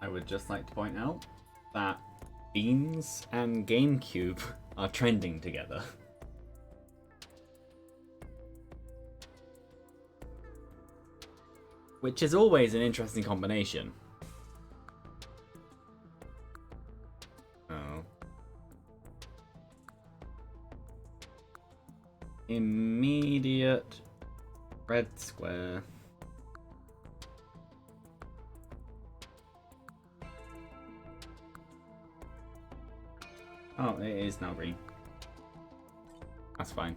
I would just like to point out that Beans and GameCube are trending together. Which is always an interesting combination. Oh. Immediate red square. Oh, it is now green. That's fine.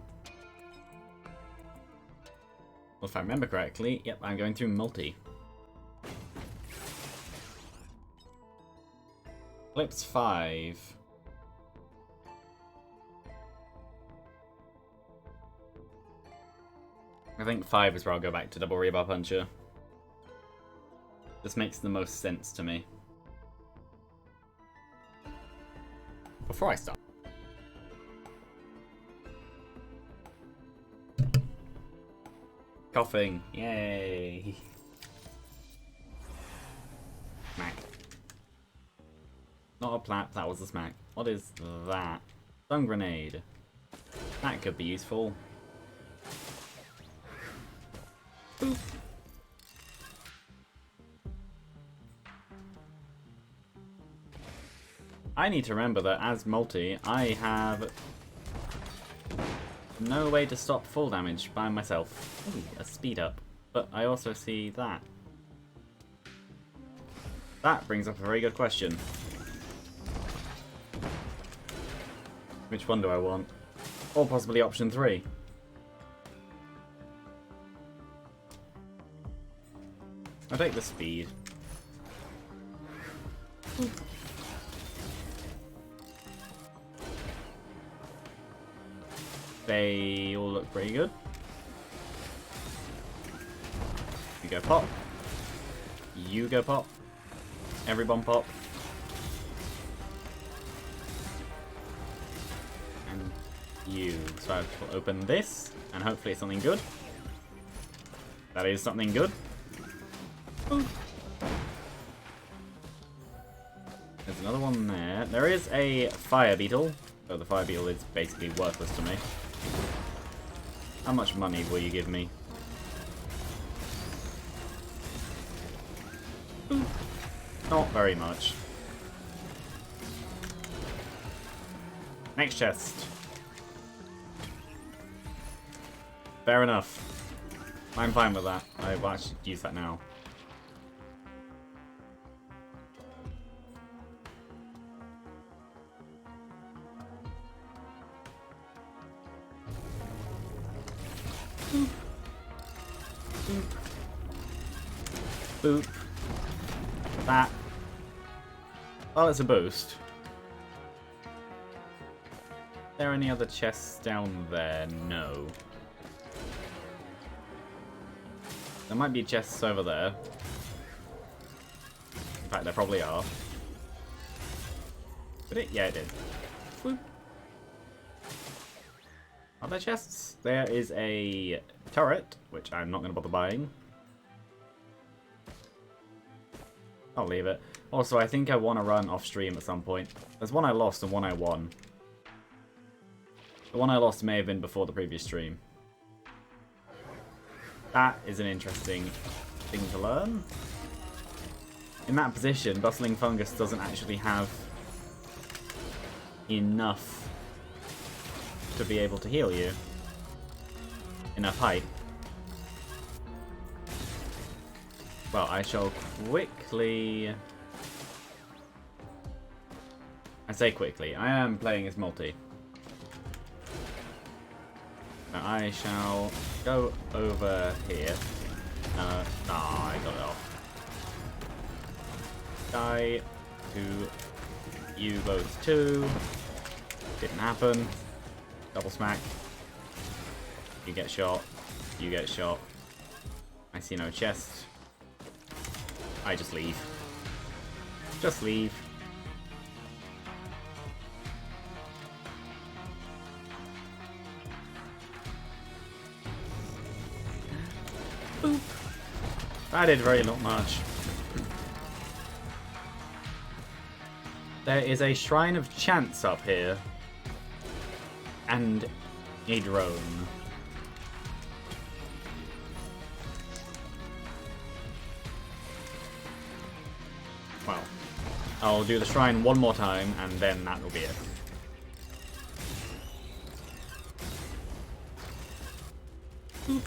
Well, if I remember correctly, yep, I'm going through multi. Flips 5. I think 5 is where I'll go back to double rebar puncher. This makes the most sense to me. Before I start. Coughing. Yay. Smack. Not a plat, that was a smack. What is that? Stun grenade. That could be useful. Boop. I need to remember that as multi, I have no way to stop full damage by myself. Ooh, a speed up. But I also see that. That brings up a very good question. Which one do I want? Or possibly option 3. I'll take the speed. They all look pretty good. You go pop. You go pop. Everyone pop. And you. So I will open this, and hopefully it's something good. That is something good. Ooh. There's another one there. There is a fire beetle. So the fire beetle is basically worthless to me. How much money will you give me? Ooh. Not very much. Next chest. Fair enough. I'm fine with that. I will actually use that now. Boop. Boop. Boop. That. Well, it's a boost. Are there any other chests down there? No. There might be chests over there. In fact, there probably are. Did it? Yeah, it did. Boop. Are there chests? There is a turret, which I'm not going to bother buying. I'll leave it. Also, I think I want to run off stream at some point. There's one I lost and one I won. The one I lost may have been before the previous stream. That is an interesting thing to learn. In that position, Bustling Fungus doesn't actually have enough to be able to heal you. Enough height. Well, I shall quickly... I say quickly, I am playing as multi. Now I shall go over here. I got it off. Die to you both too. Didn't happen. Double smack. You get shot. You get shot. I see no chest. I just leave. Just leave. Boop. That did very not much. There is a Shrine of Chance up here. And a drone. Well, I'll do the shrine one more time, and then that will be it. Boop.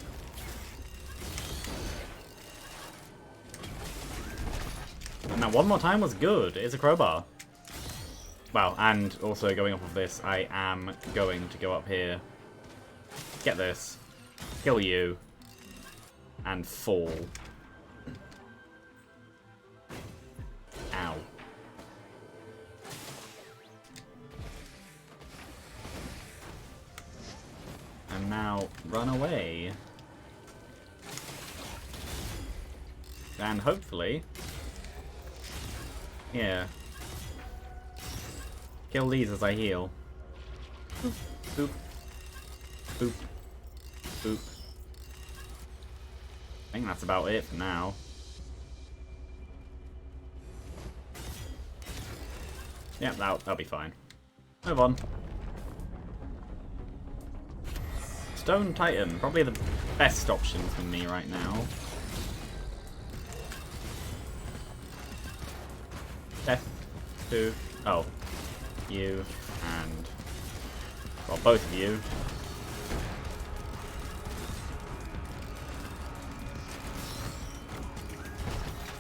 And that one more time was good. It's a crowbar. Well, and also going off of this, I am going to go up here, get this, kill you, and fall. Ow. And now run away. And hopefully, yeah. Kill these as I heal. Boop. Boop. Boop. Boop. I think that's about it for now. Yeah, that'll be fine. Move on. Stone Titan, probably the best option for me right now. Death to... oh. You and... well, both of you.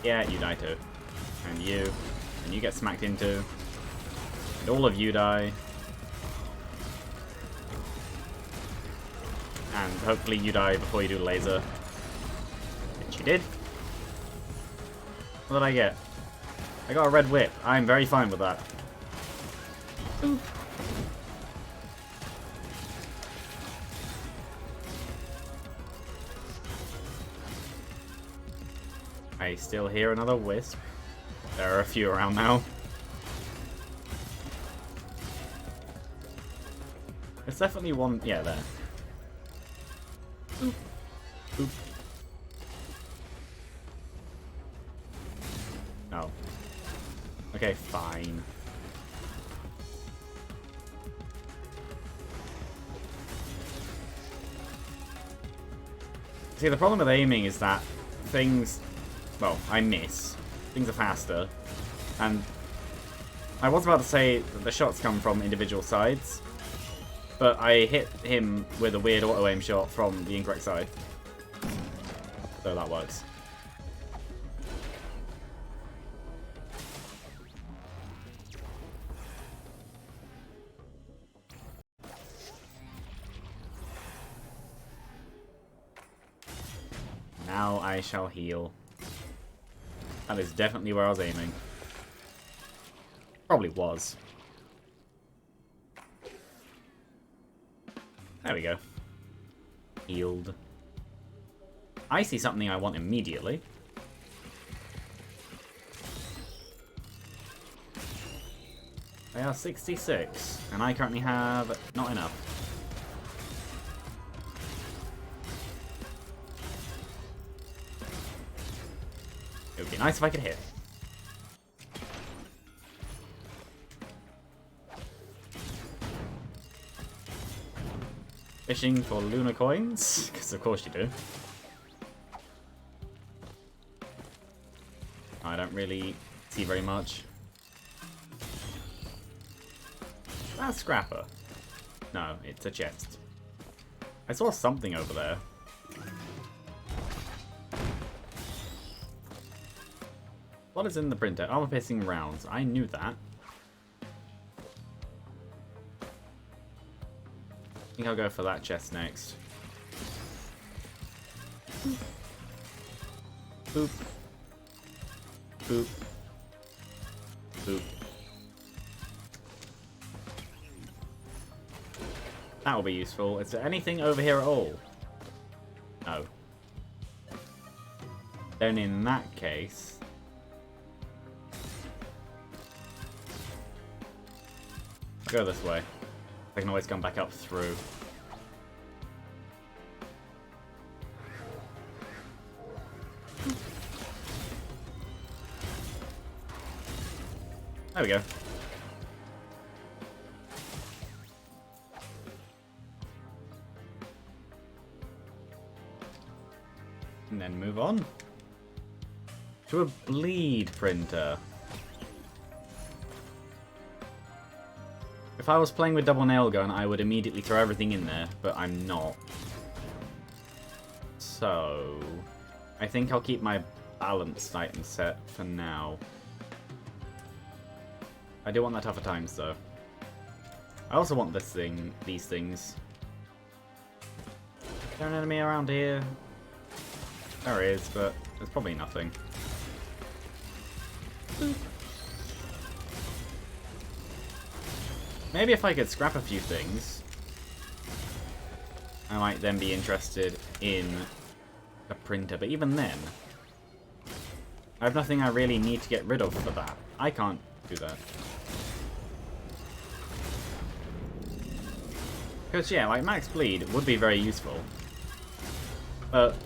Yeah, you die too. And you. And you get smacked into. And all of you die. And hopefully you die before you do laser. Which you did. What did I get? I got a red whip. I'm very fine with that. Ooh. I still hear another wisp. There are a few around now. There's definitely one. Yeah, there. Oop. Oop. Oh. Okay, fine. See, the problem with aiming is that things... well, I miss. Things are faster. And I was about to say that the shots come from individual sides, but I hit him with a weird auto-aim shot from the incorrect side. So that works. Now I shall heal. That is definitely where I was aiming. Probably was. There we go. Healed. I see something I want immediately. They are 66, and I currently have not enough. It would be nice if I could hit. Fishing for lunar coins? Because of course you do. I don't really see very much. That's Scrapper. No, it's a chest. I saw something over there. What is in the printer? Armor-piercing rounds. I knew that. I think I'll go for that chest next. Boop. Boop. Boop. That will be useful. Is there anything over here at all? No. Then in that case... I'll go this way. I can always come back up through. There we go. And then move on to a bleed printer. If I was playing with double nail gun, I would immediately throw everything in there, but I'm not. So I think I'll keep my balanced item set for now. I do want that tougher times though. I also want this thing, these things. Is there an enemy around here? There is, but there's probably nothing. Maybe if I could scrap a few things, I might then be interested in a printer. But even then, I have nothing I really need to get rid of for that. I can't do that. Because, yeah, like, max bleed would be very useful. But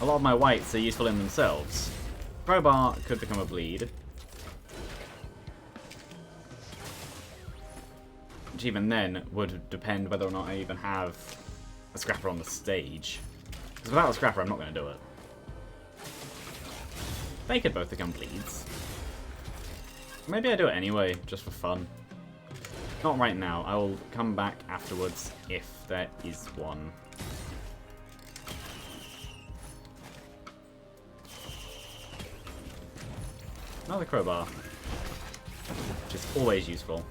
a lot of my whites are useful in themselves. Crowbar could become a bleed. Which even then would depend whether or not I even have a scrapper on the stage. Because without a scrapper, I'm not going to do it. They could both become bleeds. Maybe I do it anyway, just for fun. Not right now. I will come back afterwards if there is one. Another crowbar, which is always useful.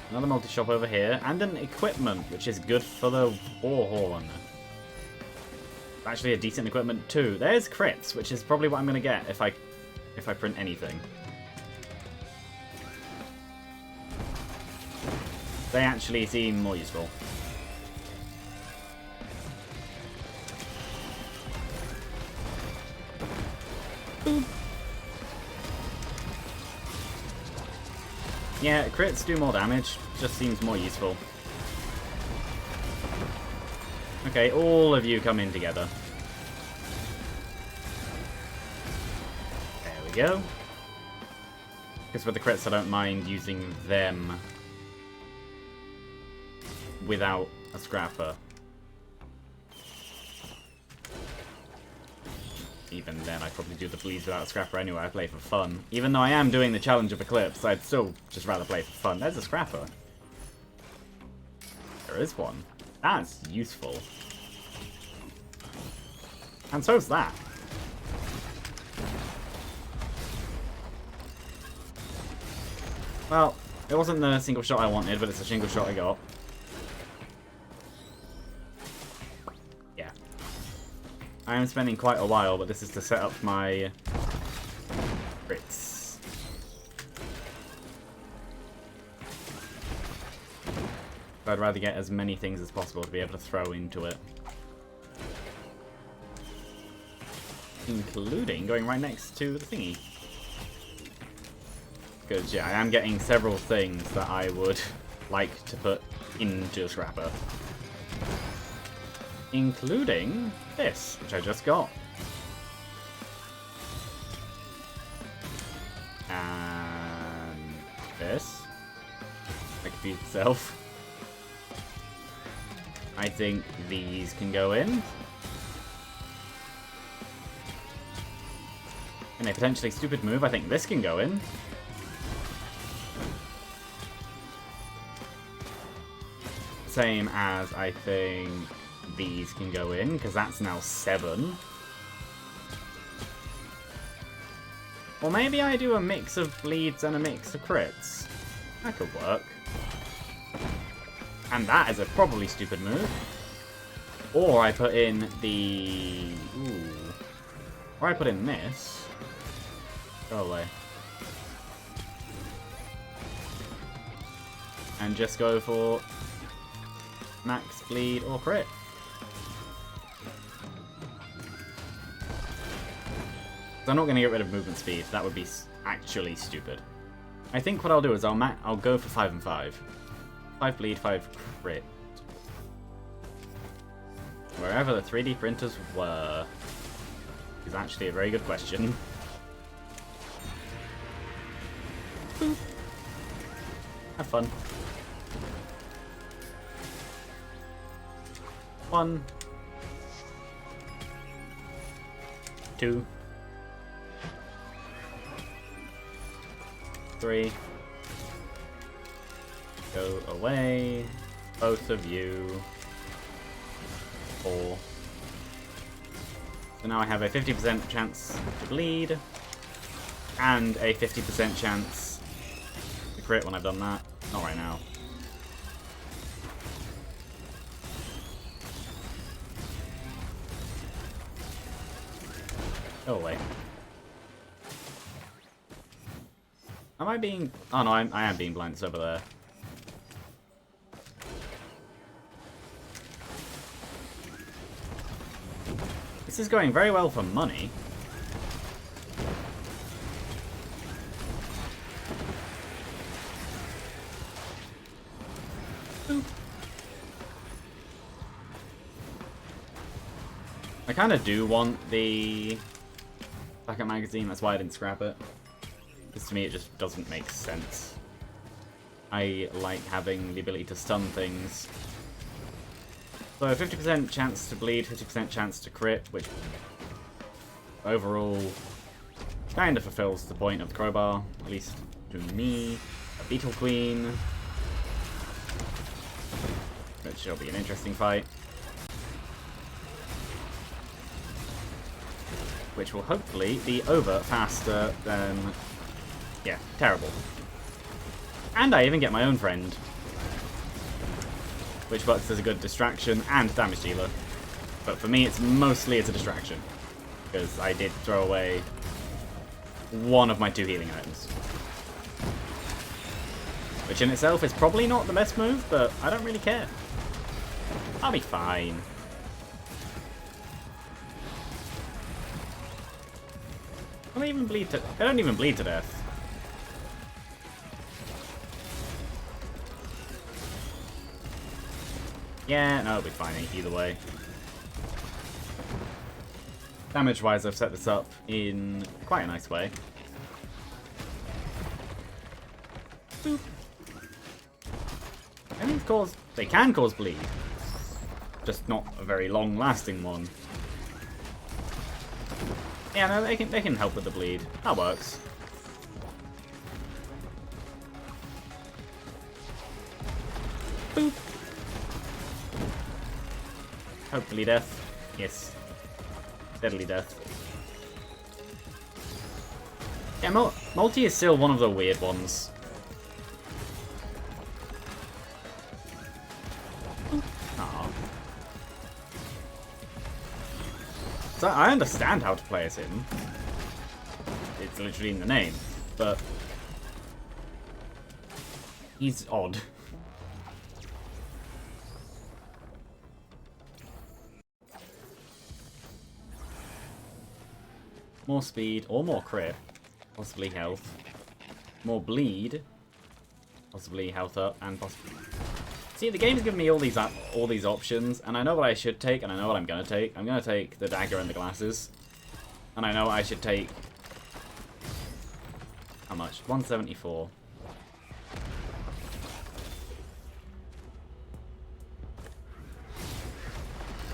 Another multi-shop over here, and an equipment, which is good for the war horn. Actually, a decent equipment too. There's crits, which is probably what I'm gonna get if I print anything. They actually seem more useful. Yeah, crits do more damage, just seems more useful. Okay, all of you come in together. There we go. Because with the crits I don't mind using them without a scrapper. Even then, I'd probably do the bleeds without a scrapper anyway. I play for fun. Even though I am doing the challenge of Eclipse, I'd still just rather play for fun. There's a scrapper. There is one. That's useful. And so's that. Well, it wasn't the single shot I wanted, but it's a single shot I got. I am spending quite a while, but this is to set up my crits. I'd rather get as many things as possible to be able to throw into it. Including going right next to the thingy. Because, yeah, I am getting several things that I would like to put into a scrapper. Including this, which I just got. And this. I confused itself. I think these can go in. In a potentially stupid move, I think this can go in. Same as I think these can go in, because that's now 7. Or maybe I do a mix of bleeds and a mix of crits. That could work. And that is a probably stupid move. Or I put in the... Ooh. Or I put in this. Go away. And just go for max bleed or crit. I'm not going to get rid of movement speed. That would be actually stupid. I think what I'll do is I'll go for 5 and 5. 5 bleed, 5 crit. Wherever the 3D printers were is actually a very good question. Boop. Have fun. 1, 2, 3. Go away, both of you. 4. So now I have a 50% chance to bleed, and a 50% chance to crit when I've done that. Not right now. Go away. Am I being... Oh no, I am being blind. It's over there. This is going very well for money. Boop. I kind of do want the backup magazine, that's why I didn't scrap it. Because to me it just doesn't make sense. I like having the ability to stun things. So 50% chance to bleed, 50% chance to crit, which overall kind of fulfills the point of the crowbar, at least to me. A Beetle Queen, which will be an interesting fight. Which will hopefully be over faster than... Yeah, terrible. And I even get my own friend. Which works as a good distraction and damage dealer. But for me, it's mostly a distraction. Because I did throw away one of my 2 healing items. Which in itself is probably not the best move, but I don't really care. I'll be fine. I don't even bleed to... I don't even bleed to death. Yeah, no, it'll be fine either way. Damage-wise, I've set this up in quite a nice way. Boop. I mean, they can cause bleed. Just not a very long-lasting one. Yeah, no, they can help with the bleed. That works. Boop. Hopefully death. Yes. Deadly death. Yeah, multi is still one of the weird ones. Aww. So I understand how to play as him. It's literally in the name, but he's odd. More speed, or more crit, possibly health. More bleed, possibly health up, and possibly... See, the game's given me all these options, and I know what I should take, and I know what I'm gonna take. I'm gonna take the dagger and the glasses, and I know I should take... How much? 174.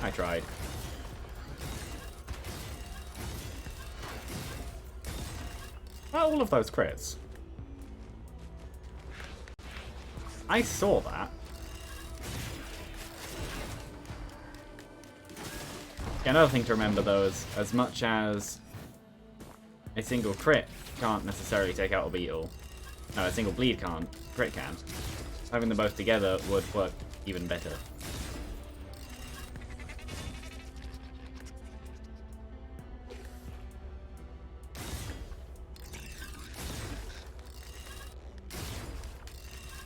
I tried. All of those crits. I saw that. Yeah, another thing to remember though is, as much as a single crit can't necessarily take out a beetle, no, a single bleed can't, crit can. Having them both together would work even better.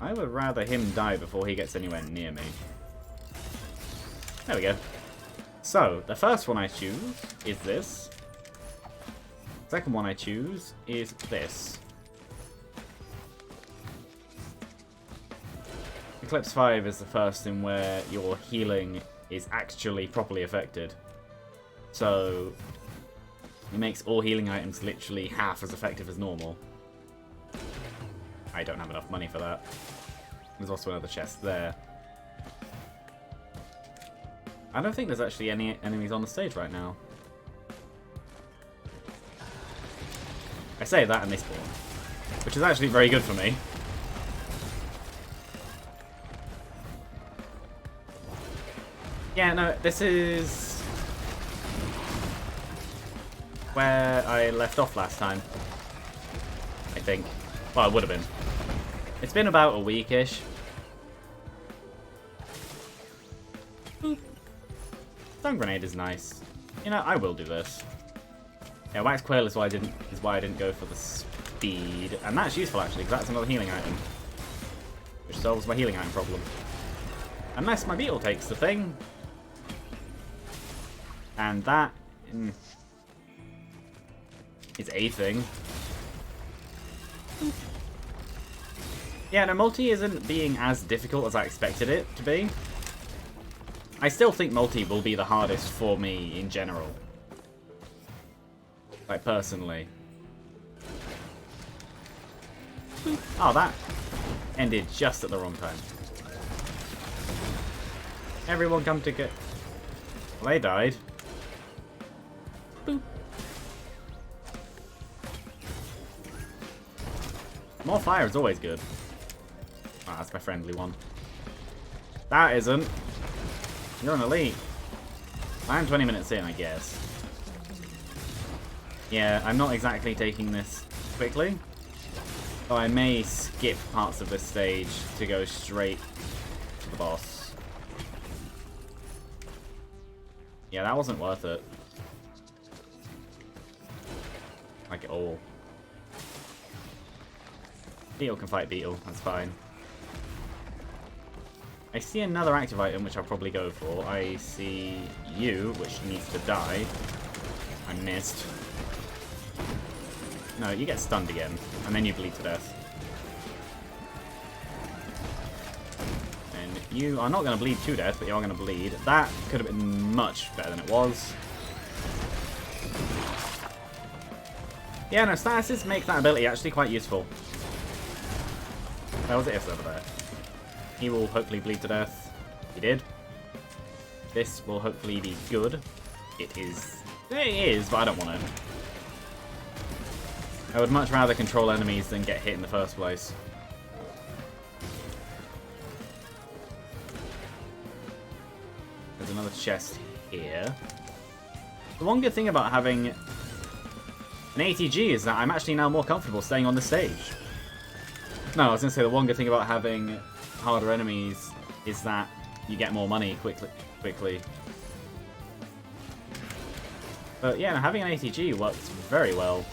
I would rather him die before he gets anywhere near me. There we go. So, the first one I choose is this. Second one I choose is this. Eclipse 5 is the first in where your healing is actually properly affected. So, it makes all healing items literally half as effective as normal. I don't have enough money for that. There's also another chest there. I don't think there's actually any enemies on the stage right now. I say that and they spawn, which is actually very good for me. Yeah, no, this is where I left off last time, I think. Well, it would have been. It's been about a week-ish. Stun grenade is nice. You know, I will do this. Yeah, wax quail is why I didn't go for the speed, and that's useful actually, because that's another healing item, which solves my healing item problem. Unless my beetle takes the thing, and that is a thing. Yeah, no, multi isn't being as difficult as I expected it to be. I still think multi will be the hardest for me in general. Like, personally. Oh, that ended just at the wrong time. Everyone come to get... Well, they died. Boop. More fire is always good. Oh, that's my friendly one. That isn't. You're an elite. I'm 20 minutes in, I guess. Yeah, I'm not exactly taking this quickly. So I may skip parts of this stage to go straight to the boss. Yeah, that wasn't worth it. Like at all. Beetle can fight Beetle, that's fine. I see another active item, which I'll probably go for. I see you, which needs to die. I missed. No, you get stunned again, and then you bleed to death. And you are not going to bleed to death, but you are going to bleed. That could have been much better than it was. Yeah, no, statuses make that ability actually quite useful. Where was it? It's over there. He will hopefully bleed to death. He did. This will hopefully be good. It is. It is, but I don't want it. I would much rather control enemies than get hit in the first place. There's another chest here. The one good thing about having an ATG is that I'm actually now more comfortable staying on the stage. No, I was going to say the one good thing about having harder enemies is that you get more money quickly. But yeah, having an ATG works very well.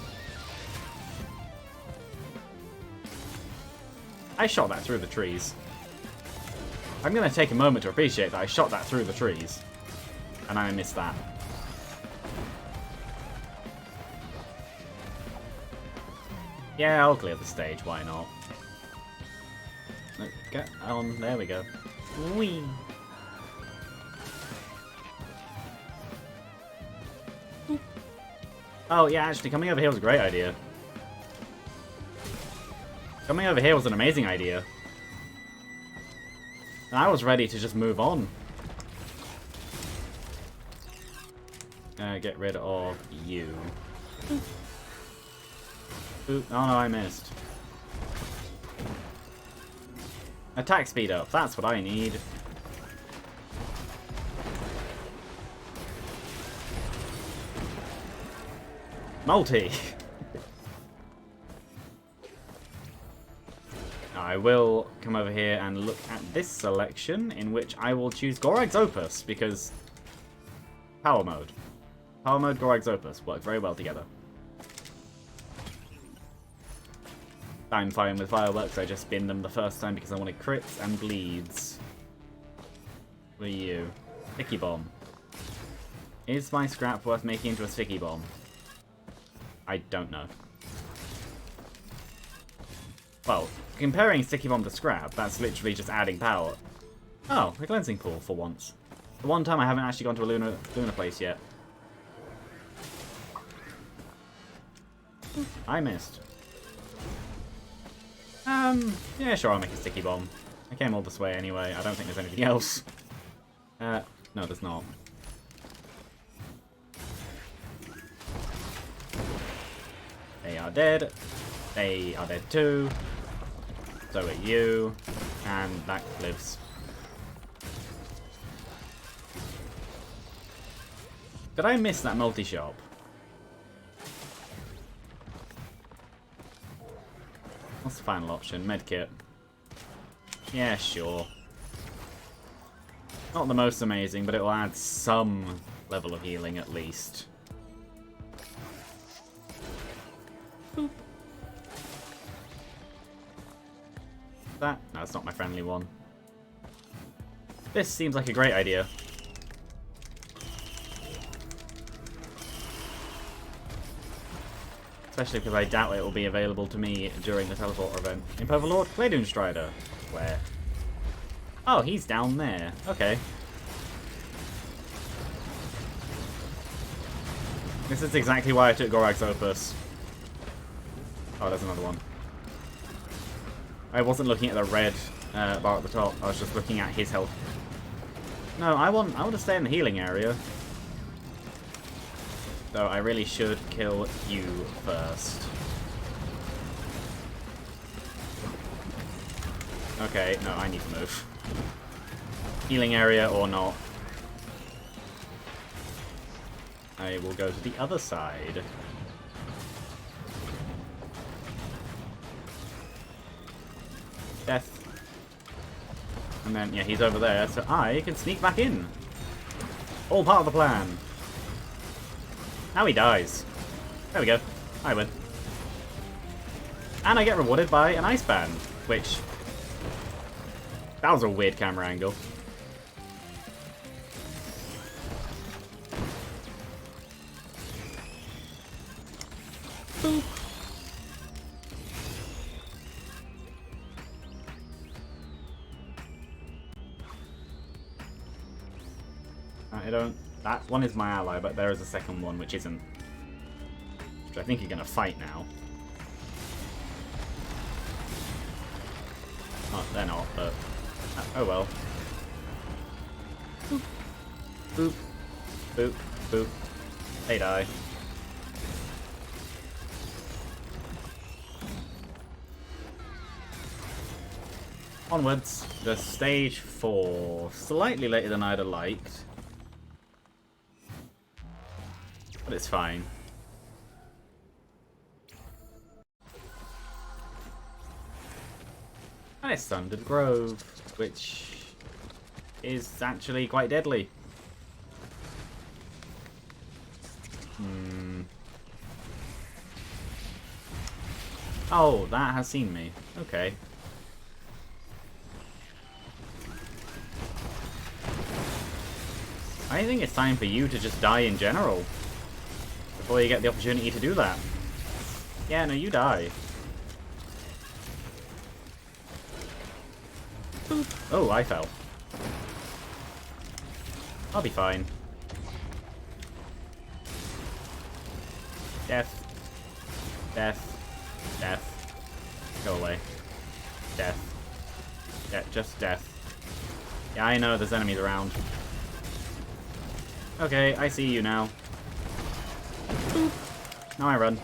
I shot that through the trees. I'm going to take a moment to appreciate that I shot that through the trees. And I missed that. Yeah, I'll clear the stage, why not? Get on, there we go. Whee! Oh yeah, actually coming over here was a great idea. Coming over here was an amazing idea. And I was ready to just move on. Get rid of you. Oop. Oh no, I missed. Attack speed up, that's what I need. Multi! I will come over here and look at this selection, in which I will choose Gorag's Opus, because power mode. Power mode, Gorag's Opus work very well together. I'm fine with fireworks, I just binned them the first time because I wanted crits and bleeds. What are you? Sticky bomb. Is my scrap worth making into a sticky bomb? I don't know. Well, comparing sticky bomb to scrap, that's literally just adding power. Oh, a cleansing pool for once. The one time I haven't actually gone to a Luna place yet. I missed. Yeah, sure, I'll make a sticky bomb. I came all this way anyway. I don't think there's anything else. No, there's not. They are dead. They are dead too. So are you. And that lives. Did I miss that multi-shop? What's the final option? Medkit. Yeah, sure. Not the most amazing, but it will add some level of healing at least. Boop. That? No, it's not my friendly one. This seems like a great idea. Especially because I doubt it will be available to me during the teleporter event. Imp Overlord, Claydoon Strider. Where? Oh, he's down there. Okay. This is exactly why I took Gorag's Opus. Oh, there's another one. I wasn't looking at the red bar at the top. I was just looking at his health. No, I want to stay in the healing area. So I really should kill you first. Okay, no, I need to move. Healing area or not. I will go to the other side. Death. And then, yeah, he's over there, so I can sneak back in. All part of the plan. Now he dies. There we go. I win. And I get rewarded by an ice band, which... That was a weird camera angle. Boop. I don't... That one is my ally, but there is a second one which isn't. Which I think you're going to fight now. Oh, they're not, but... oh well. Boop. Boop. Boop. Boop. They die. Onwards. The stage 4. Slightly later than I'd have liked. But it's fine. And it's Thundered Grove, which is actually quite deadly. Oh, that has seen me. Okay. I think it's time for you to just die in general. Before you get the opportunity to do that. Yeah, no, you die. Boop. Oh, I fell. I'll be fine. Death. Death. Death. Go away. Death. Just death. Yeah, I know there's enemies around. Okay, I see you now. Boop. Now I run.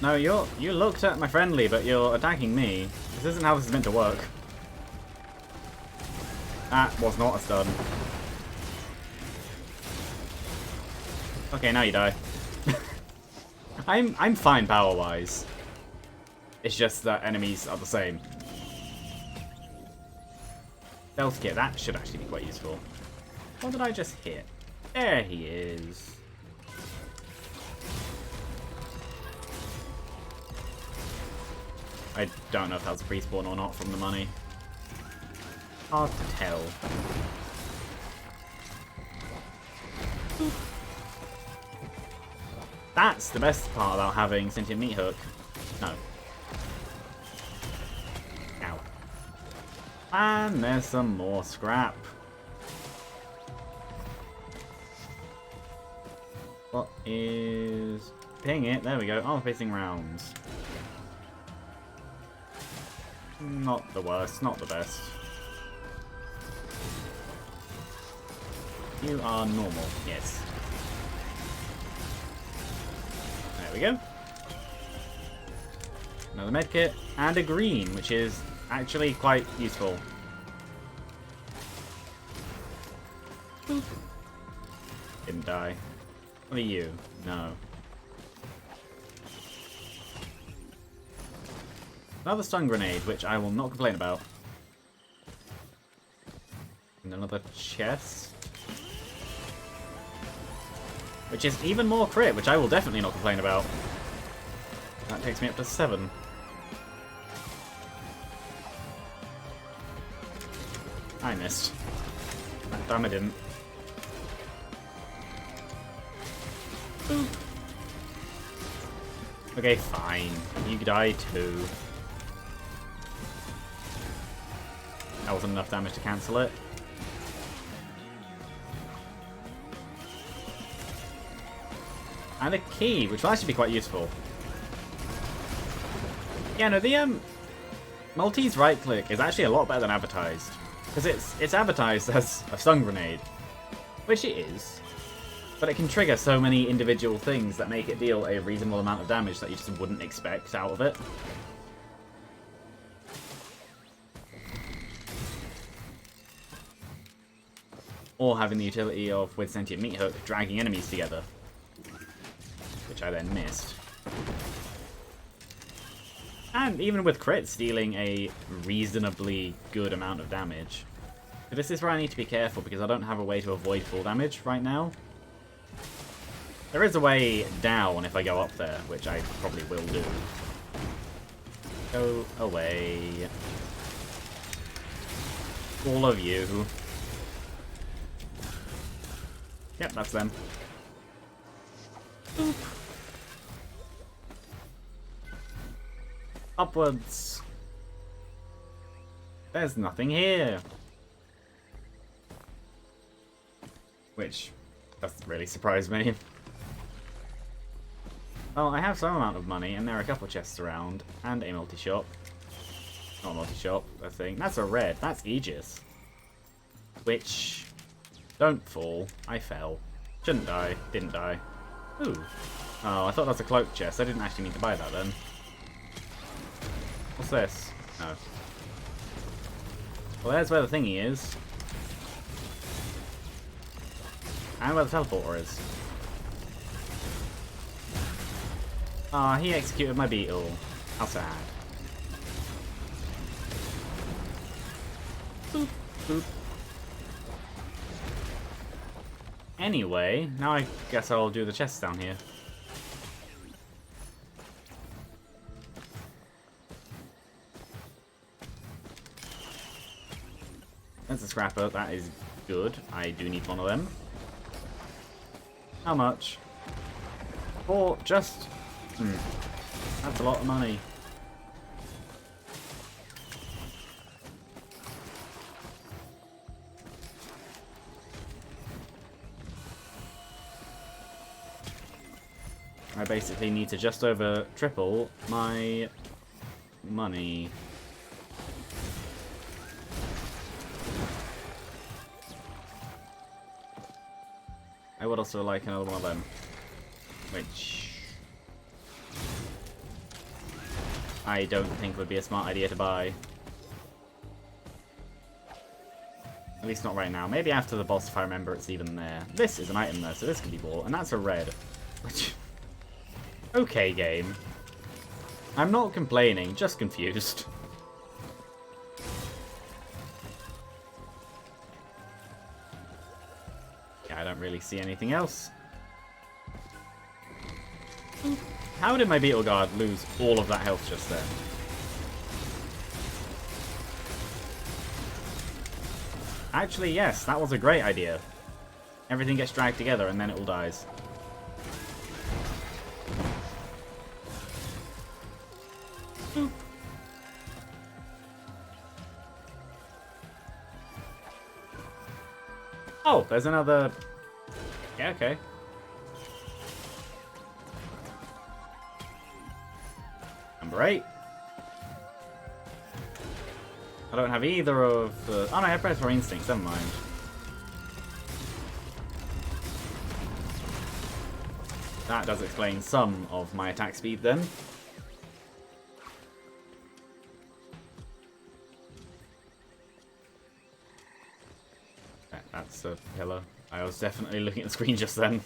No, you looked at my friendly, but you're attacking me. This isn't how this is meant to work. That was not a stun. Okay, now you die. I'm fine power-wise. It's just that enemies are the same. Stealth kit, that should actually be quite useful. What did I just hit? There he is. I don't know if that was a pre-spawn or not from the money. Hard to tell. That's the best part about having Sentient Meat Hook. No. Ow. And there's some more scrap. What is... Ping it. There we go. Armor-piercing rounds. Not the worst, not the best. You are normal, yes. There we go. Another medkit, and a green, which is actually quite useful. Boop. Didn't die. What are you? No. Another stun grenade, which I will not complain about. And another chest. Which is even more crit, which I will definitely not complain about. That takes me up to 7. I missed. Damn, I didn't. Boop. Okay, fine. You die too. That wasn't enough damage to cancel it. And a key, which will actually be quite useful. Yeah, no, the Maltese right click is actually a lot better than advertised. Because it's advertised as a stun grenade. Which it is. But it can trigger so many individual things that make it deal a reasonable amount of damage that you just wouldn't expect out of it. Or having the utility of, with Sentient Meat Hook, dragging enemies together. Which I then missed. And even with crits, dealing a reasonably good amount of damage. But this is where I need to be careful, because I don't have a way to avoid full damage right now. There is a way down if I go up there, which I probably will do. Go away. All of you. Yep, that's them. Boop. Upwards. There's nothing here. Which doesn't really surprise me. Well, I have some amount of money, and there are a couple of chests around, and a multi-shop. Not a multi-shop, I think. That's a red. That's Aegis. Which... Don't fall. I fell. Shouldn't die. Didn't die. Ooh. Oh, I thought that was a cloak chest. I didn't actually mean to buy that then. What's this? No. Well, there's where the thingy is. And where the teleporter is. Ah, he executed my beetle. How sad. Boop, boop. Anyway, now I guess I'll do the chests down here. That's a scrapper, that is good. I do need one of them. How much? For just... That's a lot of money. I basically need to just over triple my money. I would also like another one of them. Which... I don't think would be a smart idea to buy. At least not right now. Maybe after the boss if I remember it's even there. This is an item though, so this can be bought. And that's a red. Which... Okay, game. I'm not complaining, just confused. Yeah, I don't really see anything else. How did my Beetle Guard lose all of that health just then? Actually, yes, that was a great idea. Everything gets dragged together and then it all dies. Boop. Oh, there's another... Yeah, okay. Number 8. I don't have either of the... Oh no, I have Predatory Instincts, never mind. That does explain some of my attack speed then. That's a pillar. I was definitely looking at the screen just then.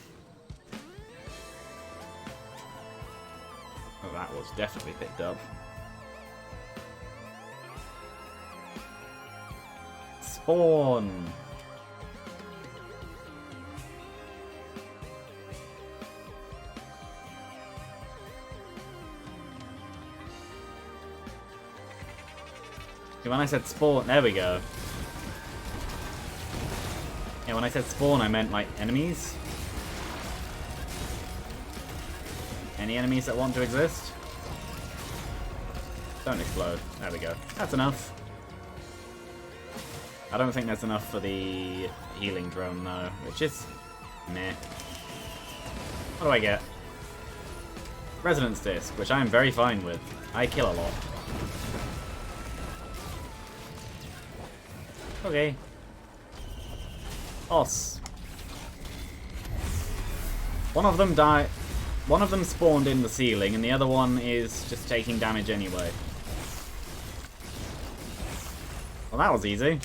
Oh, that was definitely picked up. Spawn! When I said spawn, there we go. Yeah, when I said spawn, I meant, like, enemies. Any enemies that want to exist? Don't explode. There we go. That's enough. I don't think that's enough for the healing drone, though, which is meh. What do I get? Resonance Disc, which I am very fine with. I kill a lot. Okay. Os. One of them died. One of them spawned in the ceiling, and the other one is just taking damage anyway. Well, that was easy.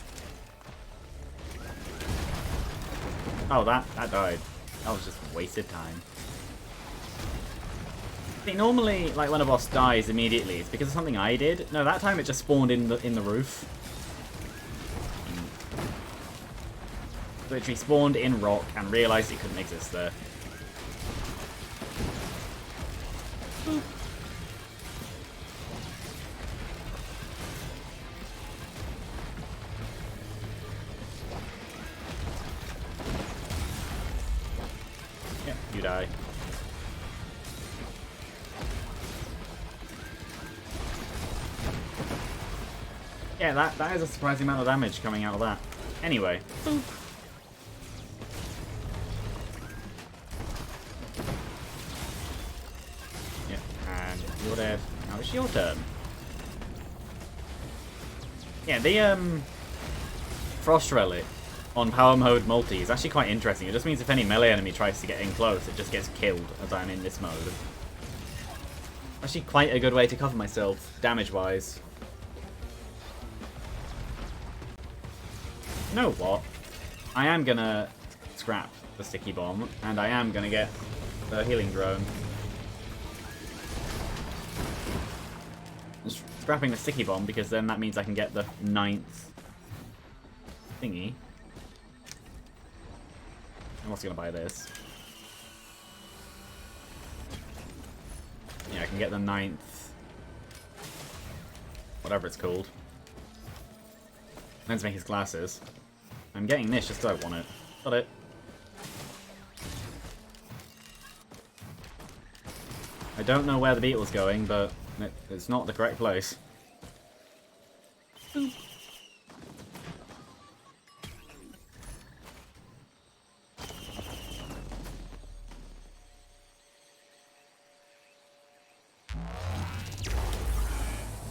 Oh, that died. That was just wasted time. See, normally, like when a boss dies immediately, it's because of something I did. No, that time it just spawned in the roof. Literally spawned in rock and realized it couldn't exist there. Boop. Yeah, you die. Yeah, that is a surprising amount of damage coming out of that. Anyway. Boop. You're dead. Now it's your turn. Yeah, the Frost Relic on Power Mode Multi is actually quite interesting. It just means if any melee enemy tries to get in close, it just gets killed as I'm in this mode. Actually quite a good way to cover myself, damage-wise. You know what? I am gonna scrap the Sticky Bomb, and I am gonna get the Healing Drone. Scrapping the Sticky Bomb because then that means I can get the 9th thingy. I'm also going to buy this. Yeah, I can get the 9th. Whatever it's called. Let's make his glasses. I'm getting this just so I want it. Got it. I don't know where the beetle's going, but it's not the correct place. Boop.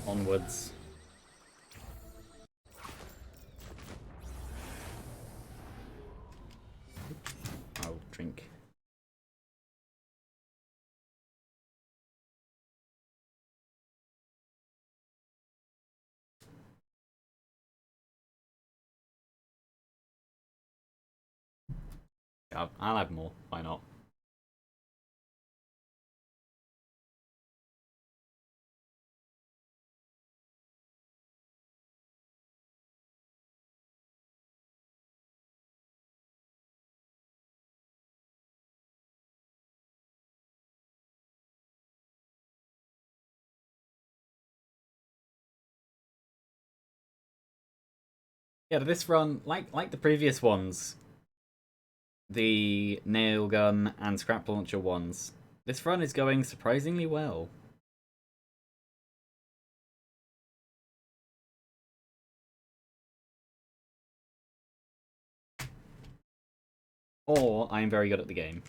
Onwards. I'll drink. I'll have more. Why not? Yeah, this run, like the previous ones, the nail gun and scrap launcher ones, this run is going surprisingly well. Or I'm very good at the game.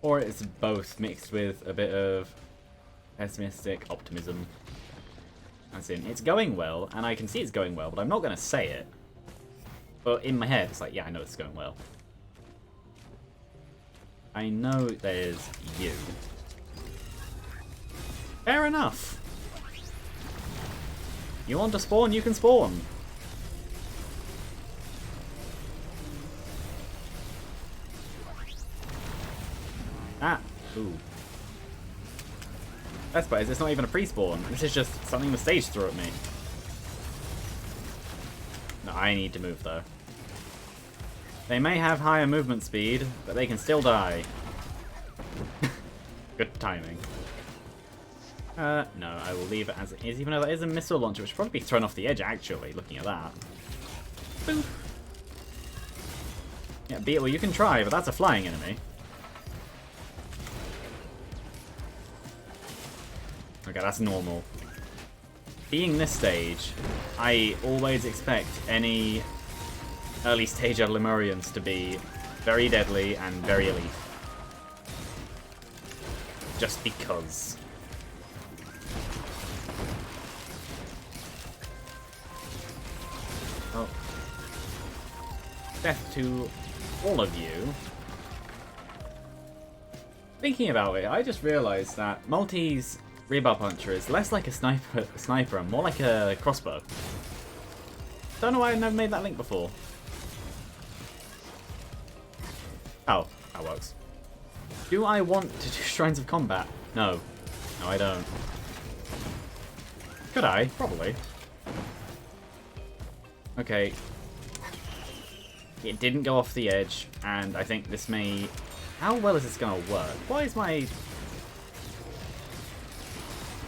Or it's both mixed with a bit of pessimistic optimism. As in, it's going well, and I can see it's going well, but I'm not going to say it. But in my head, it's like, yeah, I know it's going well. I know there's you. Fair enough. You want to spawn, you can spawn. Ah, ooh. Best part is it's not even a pre-spawn. This is just something the stage threw at me. No, I need to move though. They may have higher movement speed, but they can still die. Good timing. No, I will leave it as it is, even though that is a missile launcher, which should probably be thrown off the edge, actually, looking at that. Boop. Yeah, Beetle, you can try, but that's a flying enemy. Okay, that's normal. Being this stage, I always expect any early stage of Lemurians to be very deadly and very elite. Just because. Oh. Death to all of you. Thinking about it, I just realised that Maltese Rebar Puncher is less like a sniper and more like a crossbow. Don't know why I've never made that link before. Oh, that works. Do I want to do Shrines of Combat? No. No, I don't. Could I? Probably. Okay. It didn't go off the edge, and I think this may... How well is this going to work? Why is my...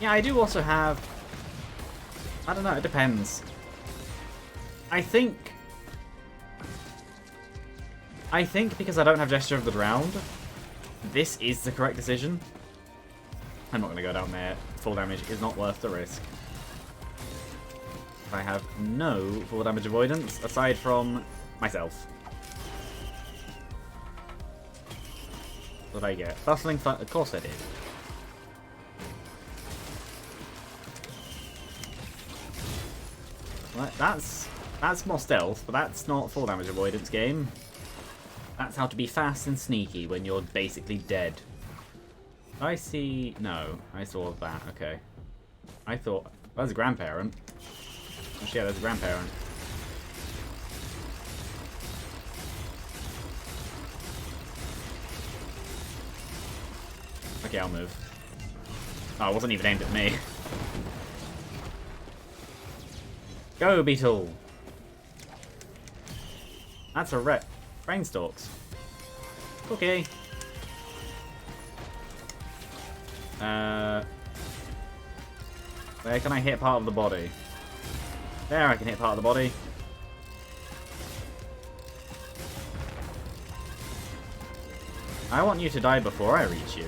Yeah, I do also have... I don't know, it depends. I think because I don't have Gesture of the Drowned, this is the correct decision. I'm not going to go down there. Full damage is not worth the risk. I have no full damage avoidance, aside from myself. What did I get? Bustling Fun. Of course I did. Well, that's more stealth, but that's not full damage avoidance game. That's how to be fast and sneaky when you're basically dead. I see... No, I saw that. Okay. I thought... Well, there's a grandparent. Actually, yeah, there's a grandparent. Okay, I'll move. Oh, it wasn't even aimed at me. Go, Beetle! That's a wreck. Brainstalks. Okay. Where can I hit part of the body? There, I can hit part of the body. I want you to die before I reach you.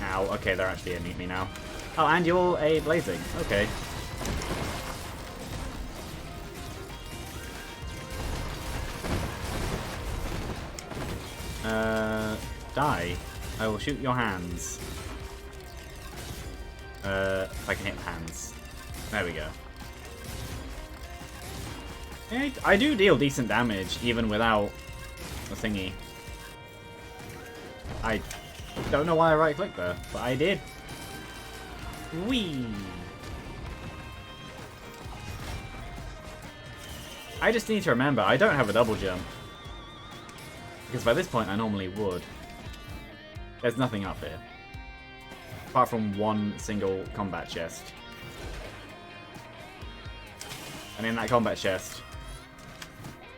Ow, okay, they're actually aiming at me now. Oh, and you're a blazing. Okay. Die. I will shoot your hands. If I can hit hands. There we go. Yeah, I do deal decent damage, even without the thingy. I don't know why I right-clicked there, but I did. Whee! I just need to remember, I don't have a double jump. Because by this point, I normally would. There's nothing up here. Apart from one single combat chest. And in that combat chest...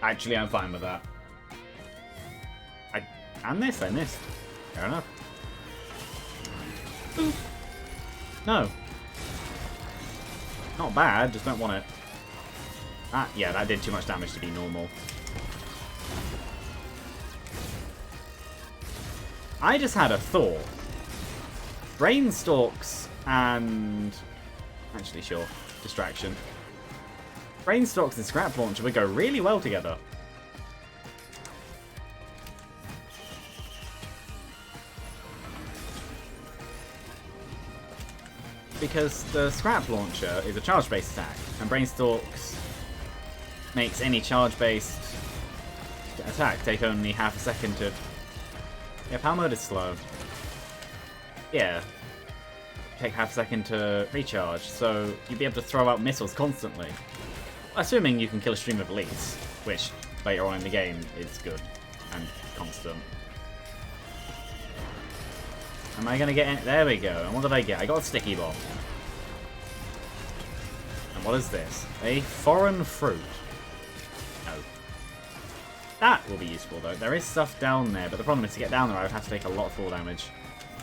Actually, I'm fine with that. I missed. Fair enough. Boop. No. Not bad, just don't want it. Ah, yeah, that did too much damage to be normal. I just had a thought. Brainstalks and... Actually, sure. Distraction. Brainstalks and Scrap Launcher would go really well together. because the Scrap Launcher is a charge-based attack, and Brainstalks makes any charge-based attack take only half a second to... Yeah, Power Mode is slow. Yeah. Take half a second to recharge, so you'd be able to throw out missiles constantly. Assuming you can kill a stream of elites, which later on in the game is good and constant. Am I going to get in? There we go. And what did I get? I got a sticky bomb. And what is this? A foreign fruit. Oh. That will be useful though. There is stuff down there, but the problem is to get down there I would have to take a lot of fall damage.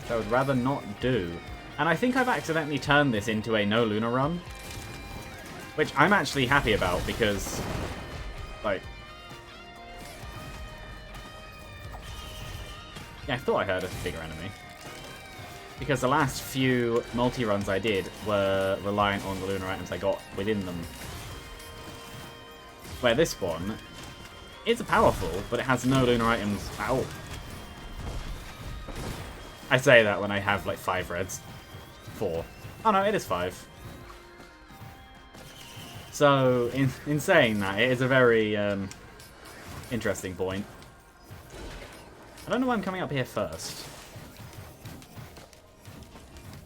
So I would rather not do. And I think I've accidentally turned this into a no Luna run. Which I'm actually happy about because, like... Yeah, I thought I heard a bigger enemy. Because the last few multi-runs I did were reliant on the lunar items I got within them. Where this one is powerful, but it has no lunar items at all. I say that when I have like 5 reds. 4. Oh no, it is 5. So, in saying that, it is a very interesting point. I don't know why I'm coming up here first.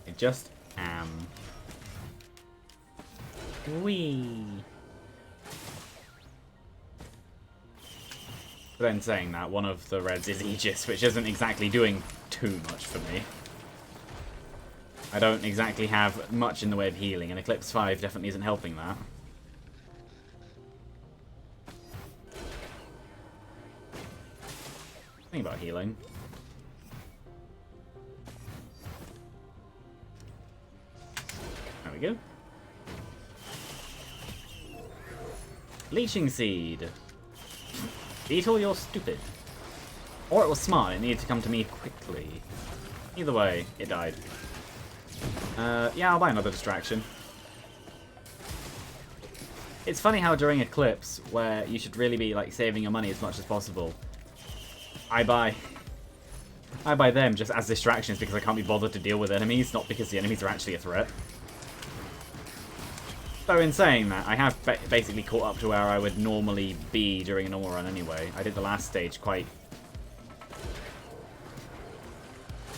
I just am. Whee! But then saying that, one of the reds is Aegis, which isn't exactly doing too much for me. I don't exactly have much in the way of healing, and Eclipse 5 definitely isn't helping that. Think about healing. There we go. Leeching Seed. Beetle, you're stupid. Or it was smart, it needed to come to me quickly. Either way, it died. Yeah, I'll buy another distraction. It's funny how during Eclipse, where you should really be like saving your money as much as possible, I buy them just as distractions because I can't be bothered to deal with enemies, not because the enemies are actually a threat. Though in saying that, I have basically caught up to where I would normally be during a normal run anyway. I did the last stage quite...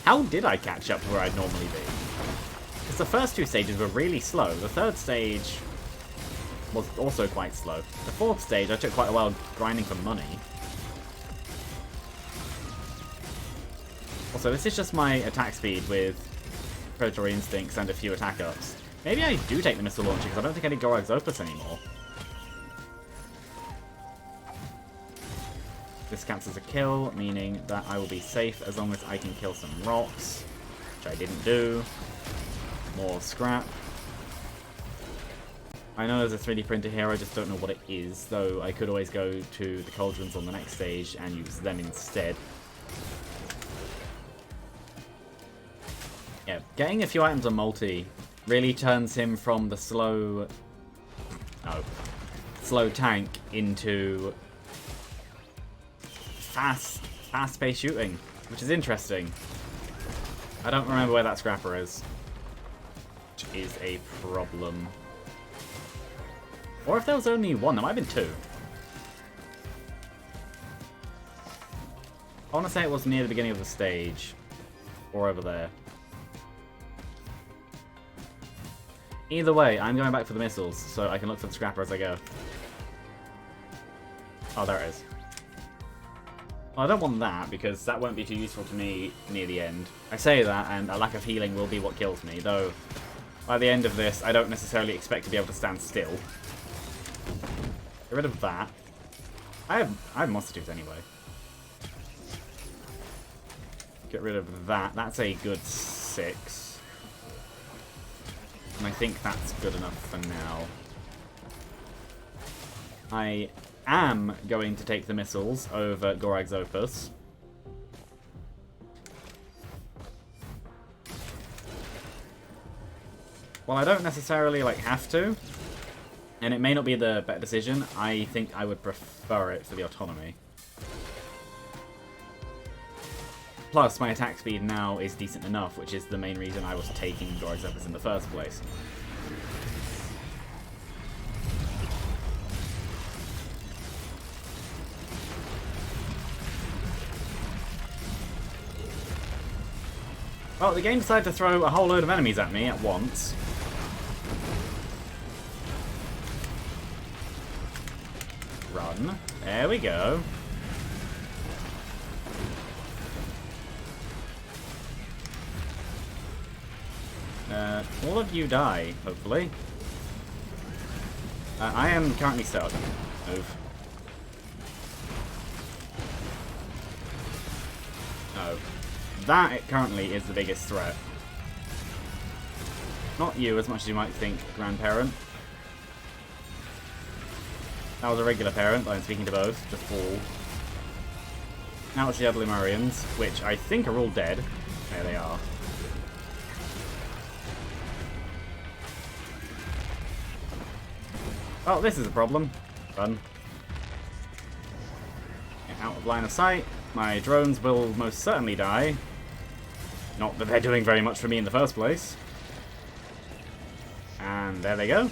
How did I catch up to where I'd normally be? Because the first 2 stages were really slow. The 3rd stage was also quite slow. The 4th stage I took quite a while grinding for money. Also, this is just my attack speed with Predatory Instincts and a few attack ups. Maybe I do take the Missile Launcher, because I don't think I need Gorag's Opus anymore. This counts as a kill, meaning that I will be safe as long as I can kill some rocks, which I didn't do. More scrap. I know there's a 3D printer here, I just don't know what it is, though I could always go to the Cauldrons on the next stage and use them instead. Yeah, getting a few items on multi really turns him from the slow tank into fast-paced shooting, which is interesting. I don't remember where that scrapper is, which is a problem. Or if there was only one, there might have been 2. I want to say it was near the beginning of the stage, or over there. Either way, I'm going back for the missiles, so I can look for the scrapper as I go. Oh, there it is. Well, I don't want that, because that won't be too useful to me near the end. I say that, and a lack of healing will be what kills me, though by the end of this, I don't necessarily expect to be able to stand still. Get rid of that. I have Monster Tooth anyway. Get rid of that. That's a good 6. And I think that's good enough for now. I am going to take the missiles over Gorag's Opus. Well, I don't necessarily have to, and it may not be the better decision. I think I would prefer it for the autonomy. Plus, my attack speed now is decent enough, which is the main reason I was taking Goraxopus in the first place. Well, the game decided to throw a whole load of enemies at me at once. Run. There we go. All of you die, hopefully. I am currently stuck. Move. Oh. That currently is the biggest threat. Not you as much as you might think, grandparent. That was a regular parent, but I'm speaking to both. Just fall. Now it's the other Lemurians, which I think are all dead. There they are. Oh, this is a problem. Run. Get out of line of sight. My drones will most certainly die. Not that they're doing very much for me in the first place. And there they go.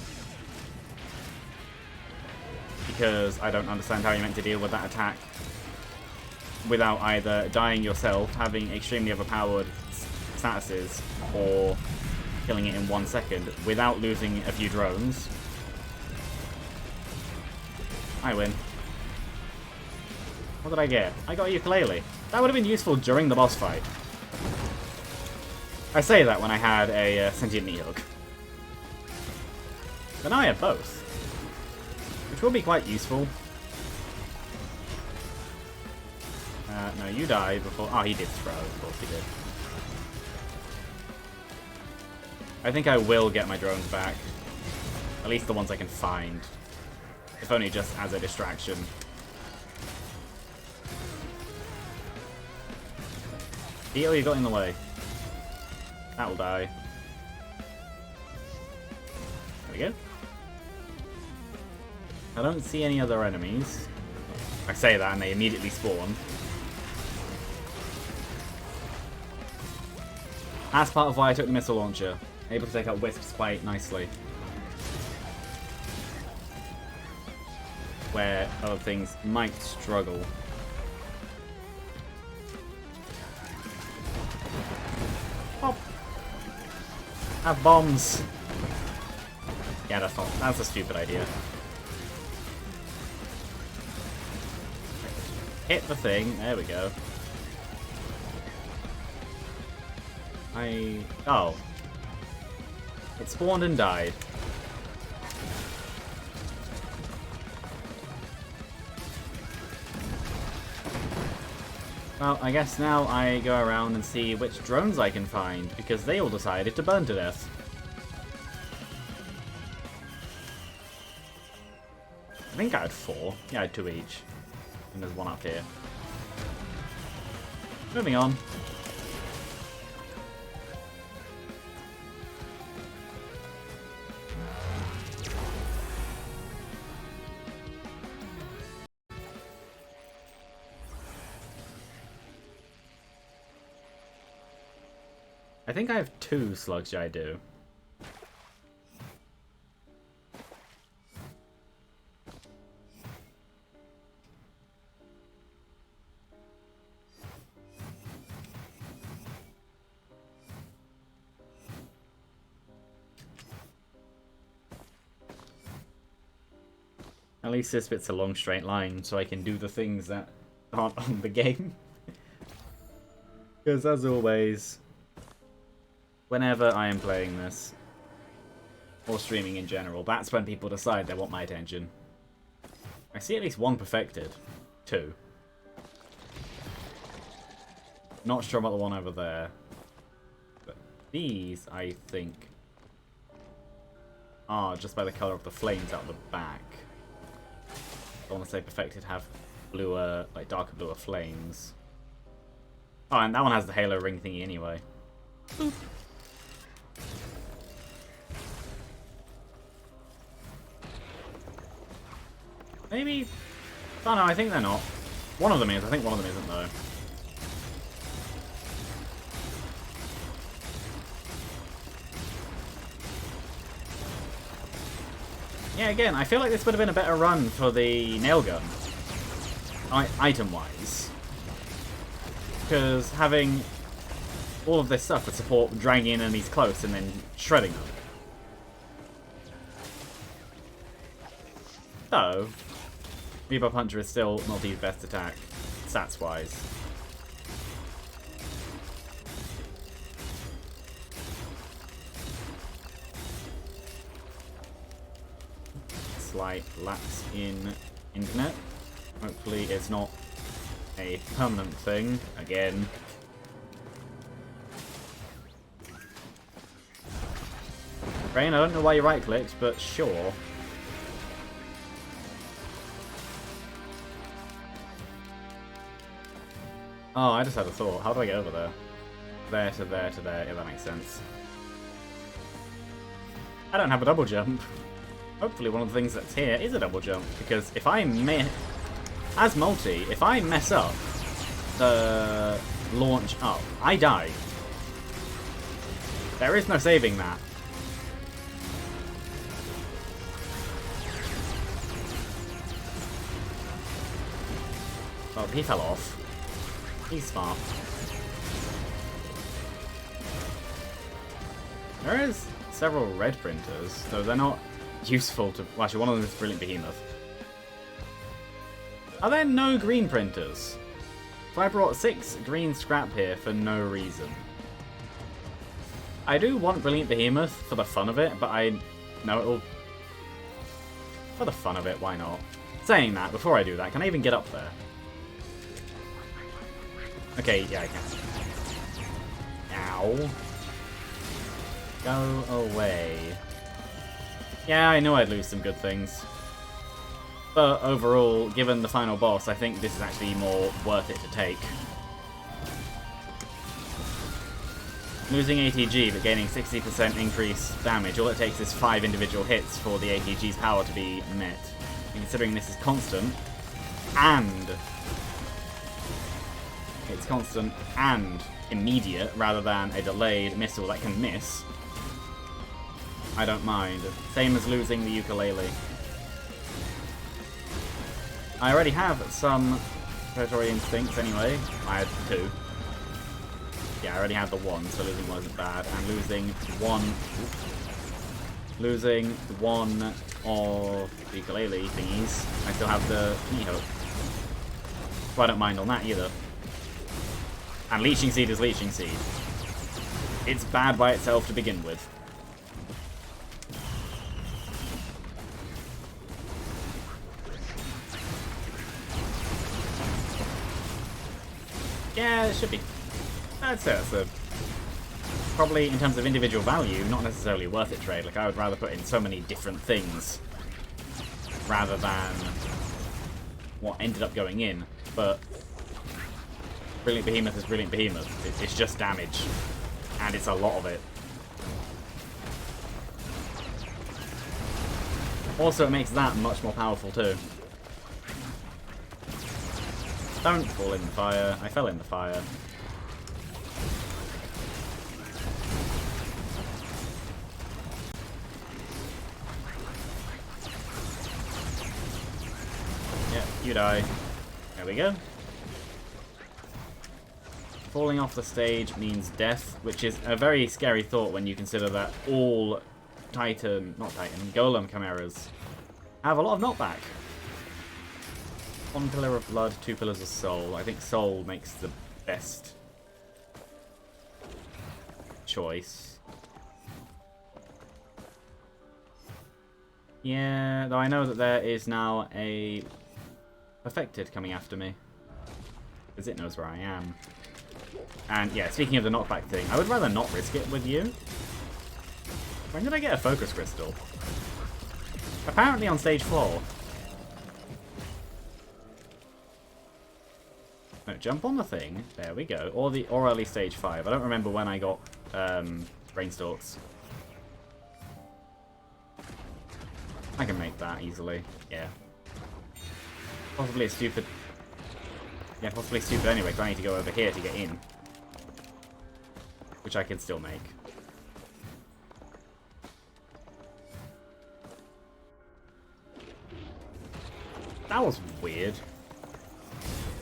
Because I don't understand how you're meant to deal with that attack without either dying yourself, having extremely overpowered statuses, or killing it in 1 second without losing a few drones. I win. What did I get? I got a ukulele. That would have been useful during the boss fight. I say that when I had a sentient knee hook. But now I have both. Which will be quite useful. No, you die before... Oh, he did throw. Of course he did. I think I will get my drones back. At least the ones I can find. If only just as a distraction. Heal, you got in the way. That will die. There we go. I don't see any other enemies. I say that and they immediately spawn. That's part of why I took the missile launcher. Able to take out wisps quite nicely. Where other things might struggle. Pop! Have bombs! Yeah, that's a stupid idea. Hit the thing, there we go. Oh. It spawned and died. Well, I guess now I go around and see which drones I can find, because they all decided to burn to death. I think I had 4. Yeah, I had 2 each. And there's one up here. Moving on. I think I have 2 slugs, I do. At least this bit's a long straight line, so I can do the things that aren't on the game. Because as always, whenever I am playing this, or streaming in general, that's when people decide they want my attention. I see at least 1 perfected. 2. Not sure about the one over there. But these, I think, are just by the colour of the flames out the back. I want to say perfected have bluer, like darker bluer flames. Oh, and that one has the halo ring thingy anyway. Boop. Maybe... Oh no, I think they're not. One of them is. I think one of them isn't, though. Yeah, again, I feel like this would have been a better run for the nail gun. Item-wise. Because having all of this stuff would support dragging in enemies close and then shredding them. So, Rebuff Puncher is still not the best attack, stats-wise. Slight lapse in internet. Hopefully it's not a permanent thing again. Rain, I don't know why you right-clicked, but sure. Oh, I just had a thought. How do I get over there? There to there to there. Yeah, that makes sense. I don't have a double jump. Hopefully one of the things that's here is a double jump, because if I as multi, if I mess up the launch up, I die. There is no saving that. Oh, he fell off. He's smart. There is several red printers, though they're not useful to... Well, actually, one of them is Brilliant Behemoth. Are there no green printers? So I brought 6 green scrap here for no reason. I do want Brilliant Behemoth for the fun of it, but I know it'll... For the fun of it, why not? Saying that, before I do that, can I even get up there? Okay, yeah, I can. Ow. Go away. Yeah, I knew I'd lose some good things. But overall, given the final boss, I think this is actually more worth it to take. Losing ATG, but gaining 60% increased damage. All it takes is 5 individual hits for the ATG's power to be met. And considering this is constant, and... It's constant and immediate, rather than a delayed missile that can miss. I don't mind. Same as losing the ukulele. I already have some predatory instincts anyway. I had 2. Yeah, I already had the 1, so losing wasn't bad. And losing one of the ukulele thingies, I still have the Niho. So I don't mind on that either. And Leeching Seed is Leeching Seed. It's bad by itself to begin with. Yeah, it should be. I'd say that's a... Probably, in terms of individual value, not necessarily worth it trade. Like, I would rather put in so many different things rather than what ended up going in. But Brilliant Behemoth is Brilliant Behemoth. It's just damage. And it's a lot of it. Also, it makes that much more powerful too. Don't fall in the fire. I fell in the fire. Yeah, you die. There we go. Falling off the stage means death, which is a very scary thought when you consider that all Golem Chimeras have a lot of knockback. 1 pillar of blood, 2 pillars of soul. I think soul makes the best choice. Yeah, though I know that there is now a Perfected coming after me, because it knows where I am. And yeah, speaking of the knockback thing, I would rather not risk it with you. When did I get a focus crystal? Apparently on stage 4. No, jump on the thing. There we go. Or early stage 5. I don't remember when I got Brainstalks. I can make that easily. Yeah. Possibly stupid. Yeah, possibly stupid anyway, because I need to go over here to get in. Which I can still make. That was weird.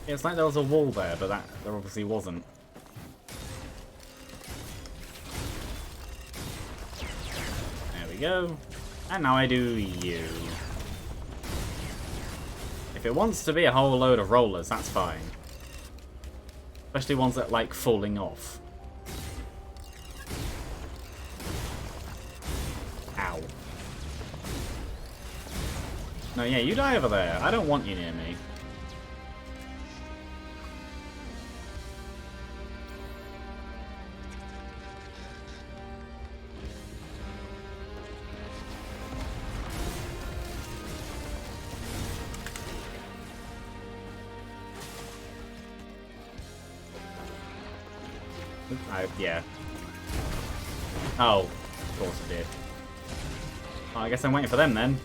It's like there was a wall there, but there obviously wasn't. There we go. And now I do you. If it wants to be a whole load of rollers, that's fine. Especially ones that like falling off. Ow. No, yeah, you die over there. I don't want you near me. Yeah. Oh, of course it did. Well, I guess I'm waiting for them then.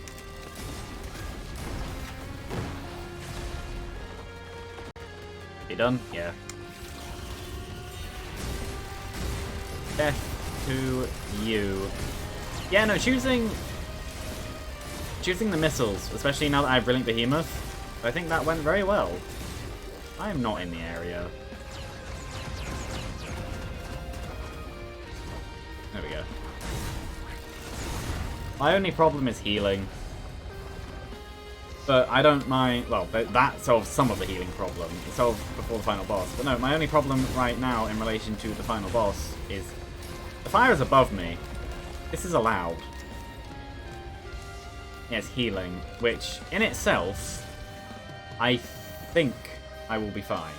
You done? Yeah. Death to you. Yeah, no, choosing the missiles, especially now that I have Brilliant Behemoth, I think that went very well. I am not in the area. There we go. My only problem is healing. But I don't mind... Well, that solves some of the healing problem. It solved before the final boss. But no, my only problem right now in relation to the final boss is... The fire is above me. This is allowed. Yes, healing. Which, in itself, I think I will be fine.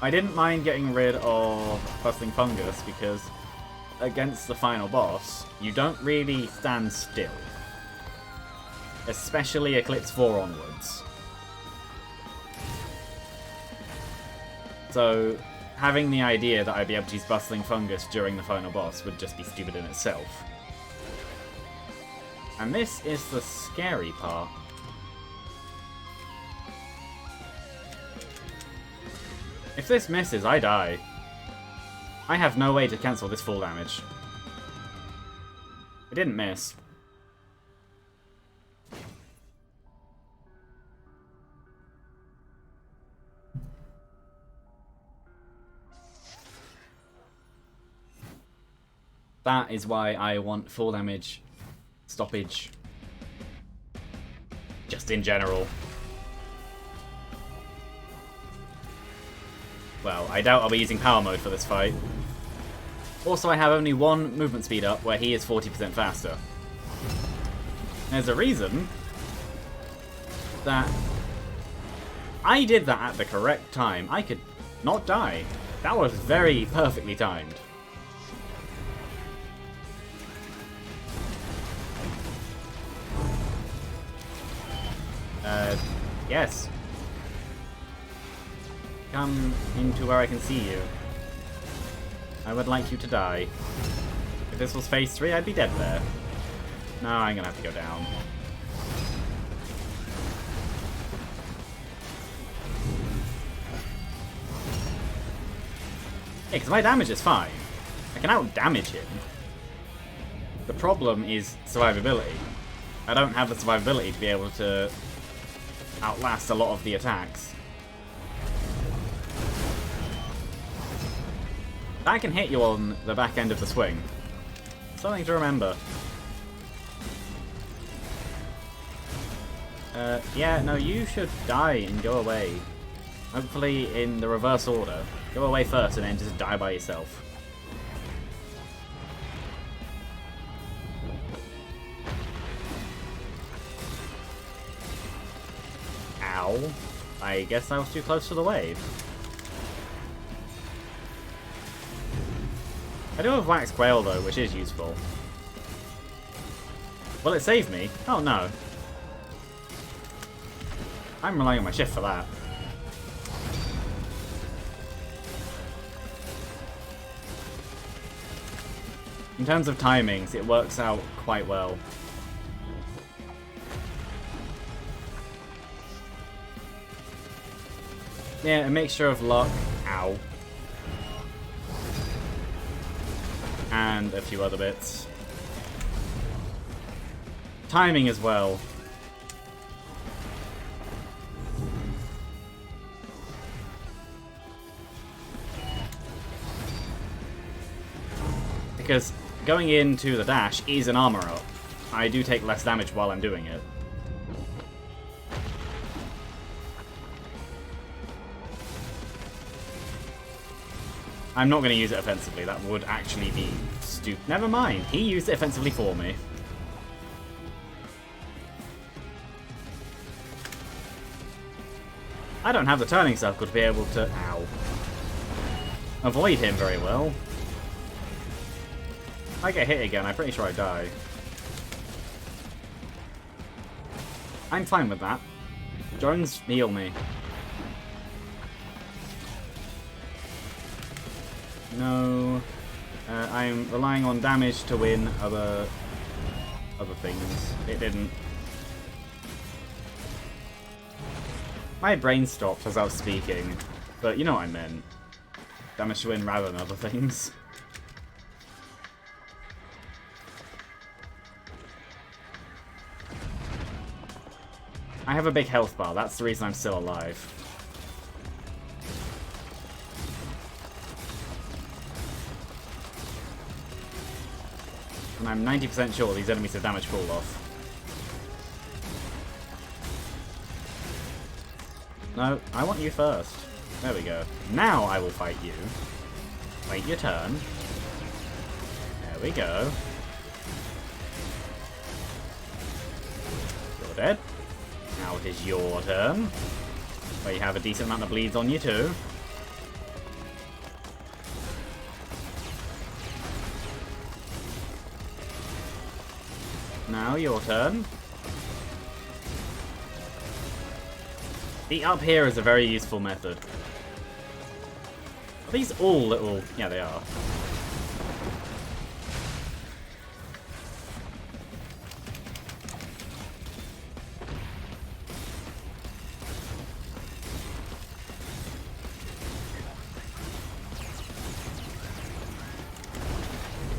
I didn't mind getting rid of Bustling Fungus because against the final boss, you don't really stand still. Especially Eclipse 4 onwards. So, having the idea that I'd be able to use Bustling Fungus during the final boss would just be stupid in itself. And this is the scary part. If this misses, I die. I have no way to cancel this full damage. It didn't miss. That is why I want full damage stoppage. Just in general. Well, I doubt I'll be using power mode for this fight. Also, I have only one movement speed up, where he is 40% faster. There's a reason that I did that at the correct time. I could not die. That was very perfectly timed. Yes. Come into where I can see you. I would like you to die. If this was phase 3, I'd be dead there. No, I'm gonna have to go down. Yeah, because my damage is fine. I can out-damage him. The problem is survivability. I don't have the survivability to be able to outlast a lot of the attacks. That can hit you on the back end of the swing. Something to remember. Yeah, no, you should die and go away. Hopefully in the reverse order. Go away first and then just die by yourself. Ow. I guess I was too close to the wave. I do have Wax Quail though, which is useful. Will it save me? Oh no. I'm relying on my shift for that. In terms of timings, it works out quite well. Yeah, a mixture of luck, ow, and a few other bits. Timing as well. because going into the dash is an armor up. I do take less damage while I'm doing it. I'm not going to use it offensively. That would actually be stupid. Never mind. He used it offensively for me. I don't have the turning circle to be able to... Ow. Avoid him very well. If I get hit again, I'm pretty sure I die. I'm fine with that. Drones, heal me. No. I'm relying on damage to win other things. It didn't. My brain stopped as I was speaking, but you know what I meant. Damage to win rather than other things. I have a big health bar, that's the reason I'm still alive. And I'm 90% sure these enemies have damage fall off. No, I want you first. There we go. Now I will fight you. Wait your turn. There we go. You're dead. Now it is your turn. Where you have a decent amount of bleeds on you too. Now your turn. The up here is a very useful method. Are these all little... Yeah, they are.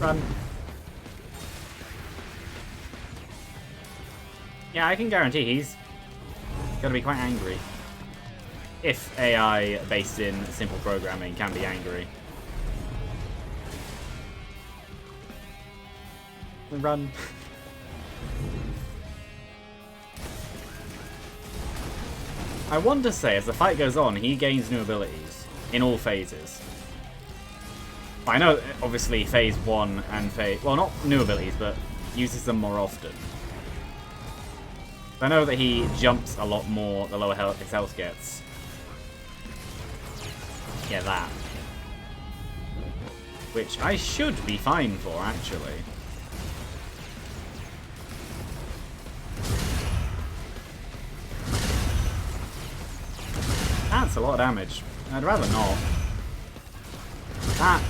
Run. Yeah, I can guarantee he's gonna be quite angry. If AI based in simple programming can be angry. Run. I want to say, as the fight goes on, he gains new abilities in all phases. I know, obviously, phase 1 and phase... Well, not new abilities, but uses them more often. I know that he jumps a lot more the lower his health gets. Yeah, that. Which I should be fine for, actually. That's a lot of damage. I'd rather not. That...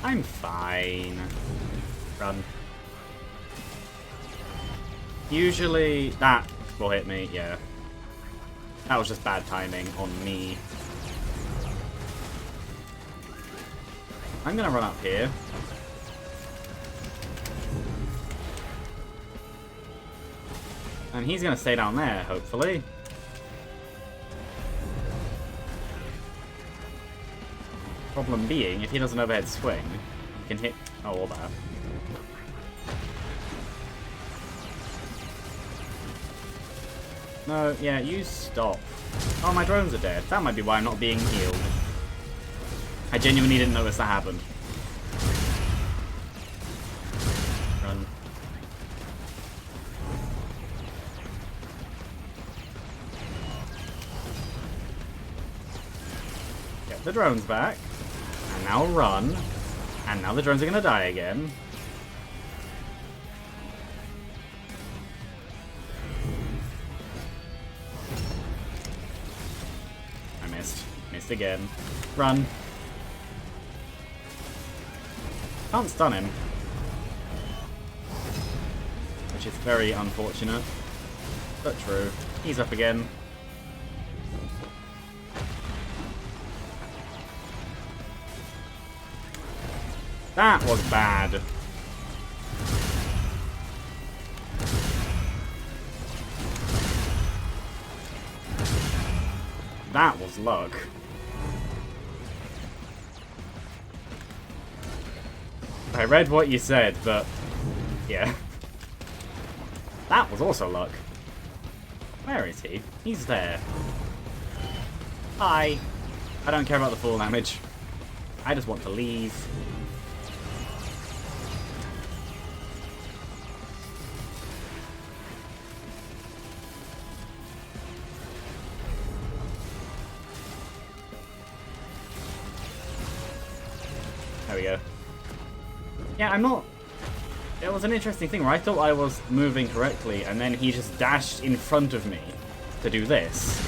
I'm fine. Run. Usually that will hit me, yeah. That was just bad timing on me. I'm gonna run up here. And he's gonna stay down there, hopefully. Problem being, if he does an overhead swing, he can hit... Oh, all that. No, yeah, you stop. Oh, my drones are dead. That might be why I'm not being healed. I genuinely didn't notice that happened. Run. Get the drones back. And now run. And now the drones are going to die again. Missed again. Run. Can't stun him. Which is very unfortunate. But true. He's up again. That was bad. That was luck. I read what you said, but yeah. That was also luck. Where is he? He's there. Hi. I don't care about the full damage. I just want to leave. There we go. Yeah, I'm not... It was an interesting thing where I thought I was moving correctly, and then he just dashed in front of me to do this.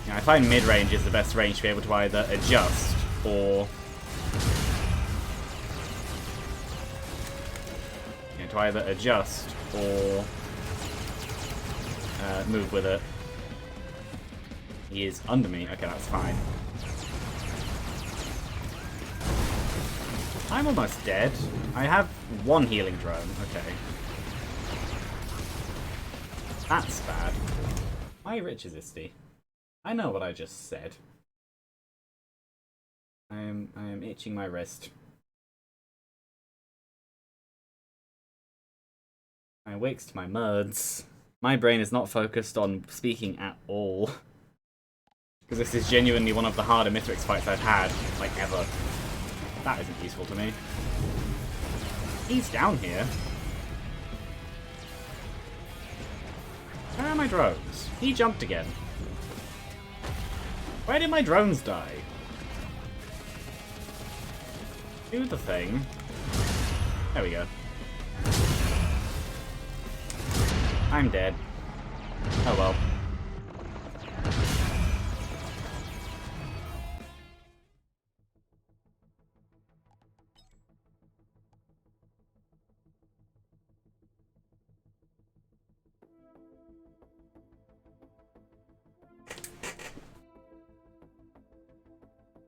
Yeah, I find mid-range is the best range to be able to either adjust or... Yeah, to either adjust or move with it. He is under me. Okay, that's fine. I'm almost dead. I have one healing drone. Okay. That's bad. Why rich is this, I know what I just said. I am itching my wrist. I wixed my merds. My brain is not focused on speaking at all. Because this is genuinely one of the harder Mithrix fights I've had, like, ever. That isn't useful to me. He's down here. Where are my drones? He jumped again. Where did my drones die? Do the thing. There we go. I'm dead. Oh well.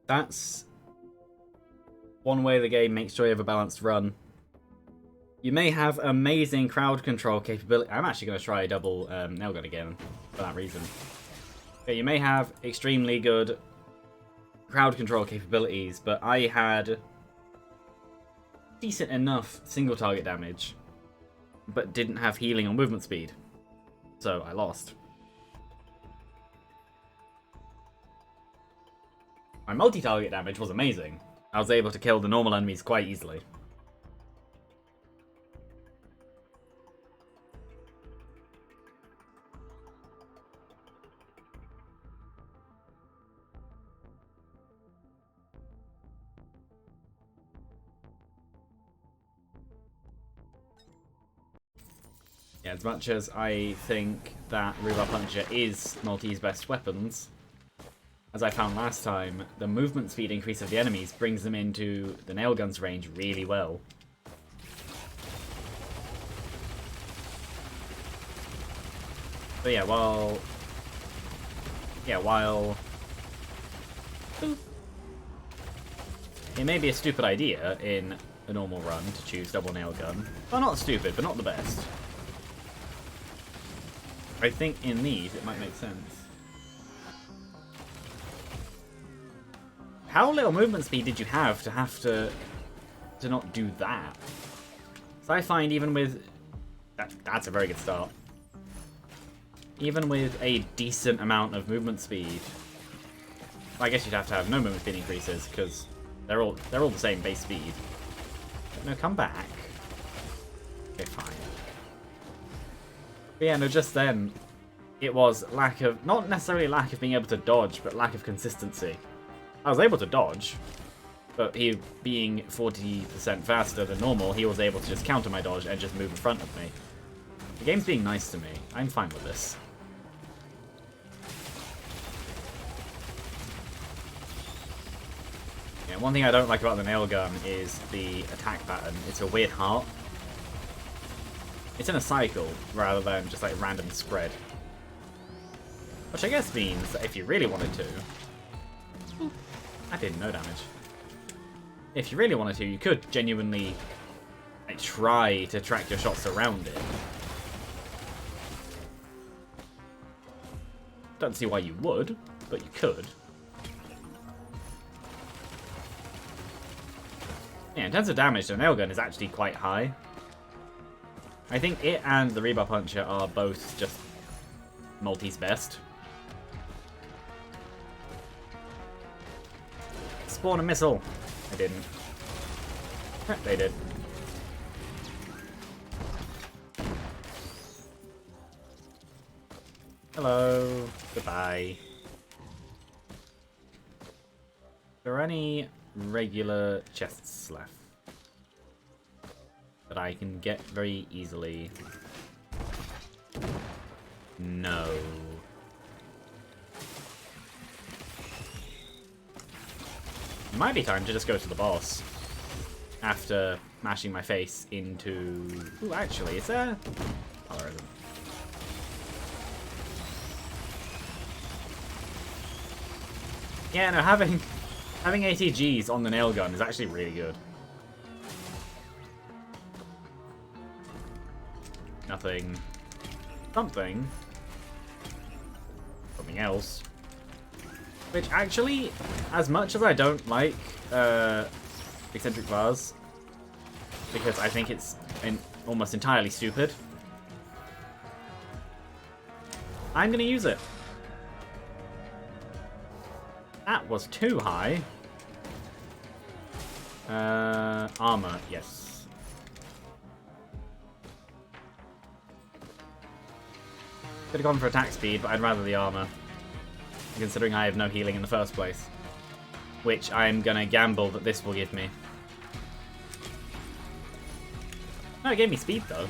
That's one way the game makes sure you have a balanced run. You may have amazing crowd control capability. I'm actually going to try a double nail gun again for that reason. But you may have extremely good crowd control capabilities, but I had decent enough single target damage, but didn't have healing or movement speed. So I lost. My multi-target damage was amazing. I was able to kill the normal enemies quite easily. Yeah, as much as I think that Rhubarb Puncher is Maltese best weapons, as I found last time, the movement speed increase of the enemies brings them into the nail gun's range really well. But yeah, while it may be a stupid idea in a normal run to choose double nail gun. Well, not stupid, but not the best. I think in these it might make sense. How little movement speed did you have to not do that? So I find even with... That's a very good start. Even with a decent amount of movement speed... I guess you'd have to have no movement speed increases, because they're all the same base speed. But no, come back. Okay, fine. But yeah, no, just then, it was lack of... Not necessarily lack of being able to dodge, but lack of consistency. I was able to dodge, but he being 40% faster than normal, he was able to just counter my dodge and just move in front of me. The game's being nice to me. I'm fine with this. Yeah, one thing I don't like about the nail gun is the attack pattern. It's a weird heart. It's in a cycle rather than just like random spread. Which I guess means that if you really wanted to... I did no damage. If you really wanted to, you could genuinely like, try to track your shots around it. Don't see why you would, but you could. Yeah, in terms of damage, the nail gun is actually quite high. I think it and the Rebar Puncher are both just multi's best. Spawn a missile. I didn't. They did. Hello. Goodbye. Are there any regular chests left that I can get very easily? No. It might be time to just go to the boss after mashing my face into... Ooh, actually, is there... Oh, there isn't. Yeah, no, having ATGs on the nail gun is actually really good. Nothing. Something. Something else. Which actually, as much as I don't like Eccentric Vase, because I think it's almost entirely stupid, I'm gonna use it. That was too high. Armor, yes. Could have gone for attack speed, but I'd rather the armor, considering I have no healing in the first place. Which I'm gonna gamble that this will give me. No, it gave me speed though.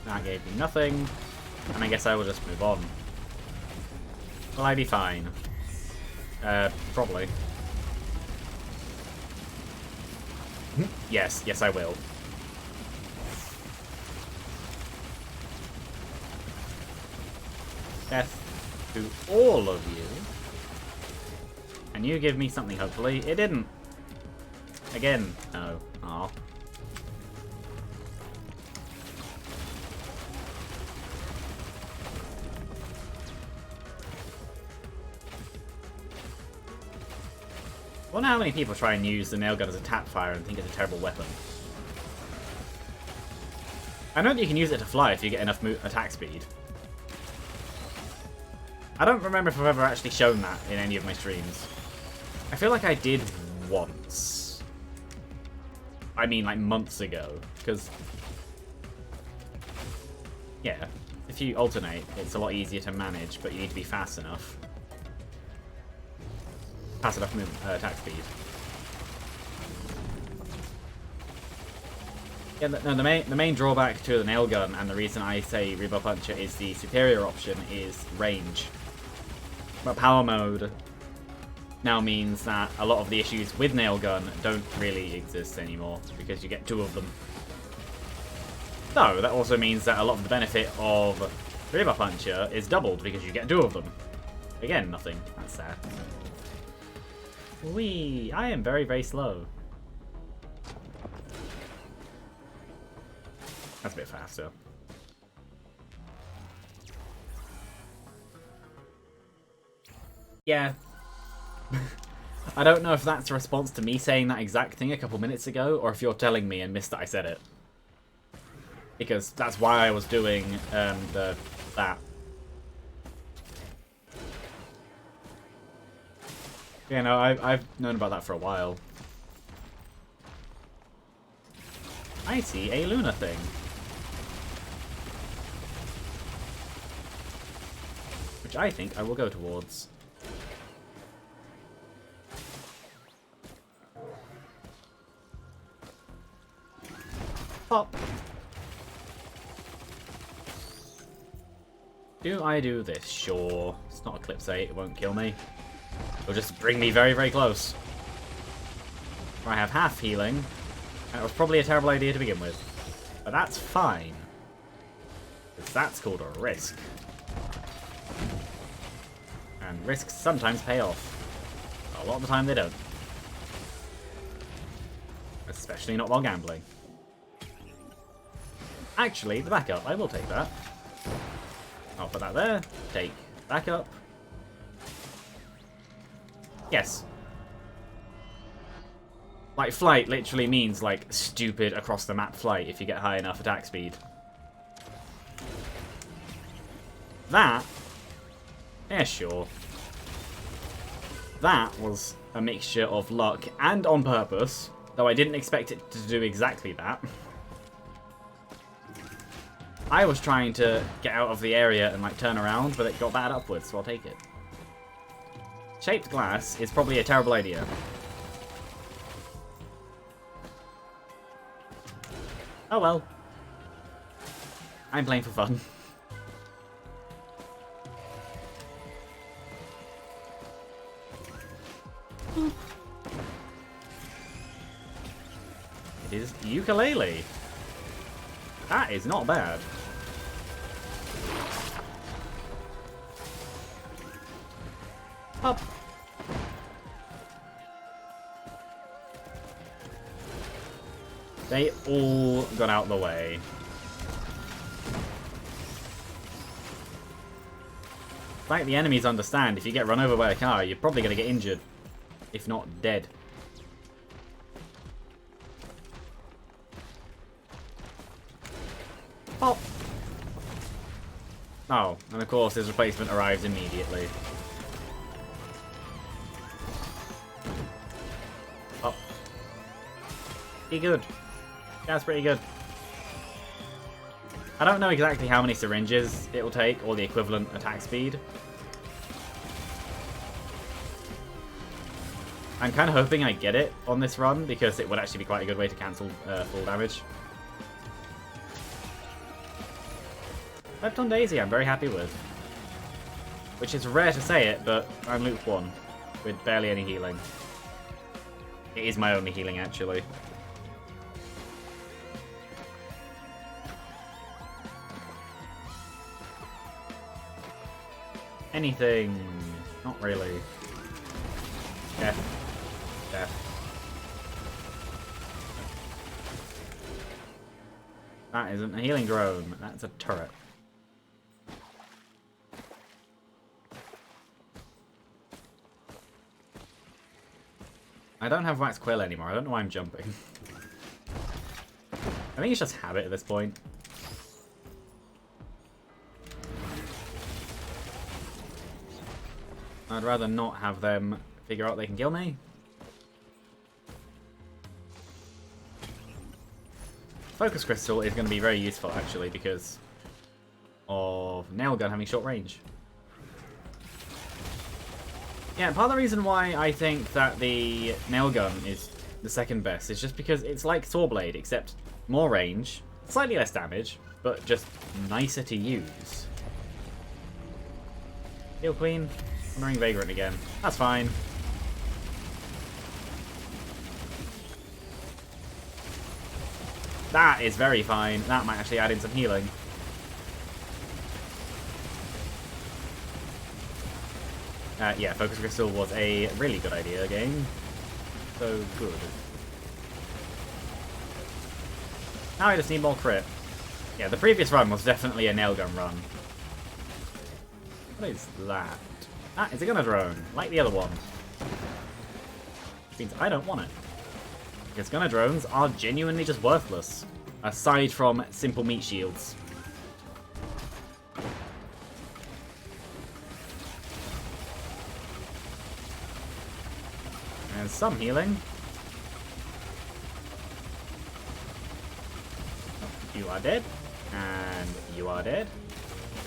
That gave me nothing, and I guess I will just move on. Will I be fine? Probably. Yes, I will. Death to all of you. And you give me something, hopefully. It didn't. Again, no. Aw. I wonder how many people try and use the nail gun as a tap fire and think it's a terrible weapon. I know that you can use it to fly if you get enough attack speed. I don't remember if I've ever actually shown that in any of my streams. I feel like I did once. I mean, like months ago. Because, yeah, if you alternate, it's a lot easier to manage, but you need to be fast enough. Fast enough attack speed. Yeah, no, the main drawback to the nail gun, and the reason I say Rebar Puncher is the superior option, is range. But power mode now means that a lot of the issues with nail gun don't really exist anymore, because you get two of them. Though, that also means that a lot of the benefit of Rebar Puncher is doubled, because you get two of them. Again, nothing. That's sad. Whee! I am very, very slow. That's a bit faster. Yeah. I don't know if that's a response to me saying that exact thing a couple minutes ago, or if you're telling me and missed that I said it. Because that's why I was doing that. Yeah, no, I've known about that for a while. I see a Luna thing. Which I think I will go towards. Pop. Do I do this? Sure. It's not Eclipse 8, it won't kill me. It'll just bring me very, very close. I have half healing, and it was probably a terrible idea to begin with. But that's fine. Because that's called a risk. And risks sometimes pay off. A lot of the time they don't. Especially not while gambling. Actually, the backup, I will take that. I'll put that there. Take Back up. Yes. Like, flight literally means, like, stupid across-the-map flight if you get high enough attack speed. That... yeah, sure. That was a mixture of luck and on purpose, though I didn't expect it to do exactly that. I was trying to get out of the area and, like, turn around, but it got bad upwards, so I'll take it. Shaped glass is probably a terrible idea. Oh well. I'm playing for fun. It is ukulele. That is not bad. Up. They all got out the way. Like the enemies understand, if you get run over by a car, you're probably going to get injured. If not dead. Pop! Oh, and of course his replacement arrives immediately. Pop. Pretty good. That's pretty good. I don't know exactly how many syringes it will take, or the equivalent attack speed. I'm kind of hoping I get it on this run, because it would actually be quite a good way to cancel full damage. Left on Daisy, I'm very happy with. Which is rare to say it, but I'm Luke 1, with barely any healing. It is my only healing, actually. Anything? Not really. Death. Death. That isn't a healing drone. That's a turret. I don't have Wax Quill anymore. I don't know why I'm jumping. I think it's just habit at this point. I'd rather not have them figure out they can kill me. Focus Crystal is going to be very useful, actually, because of Nail Gun having short range. Yeah, part of the reason why I think that the Nail Gun is the second best is just because it's like Saw Blade, except more range, slightly less damage, but just nicer to use. Heal Queen. Wandering Vagrant again. That's fine. That is very fine. That might actually add in some healing. Yeah, Focus Crystal was a really good idea again. So good. Now I just need more crit. Yeah, the previous run was definitely a nail gun run. What is that? Ah, it's a gunner drone, like the other one. Which means I don't want it. Because gunner drones are genuinely just worthless, aside from simple meat shields. And some healing. You are dead. And you are dead.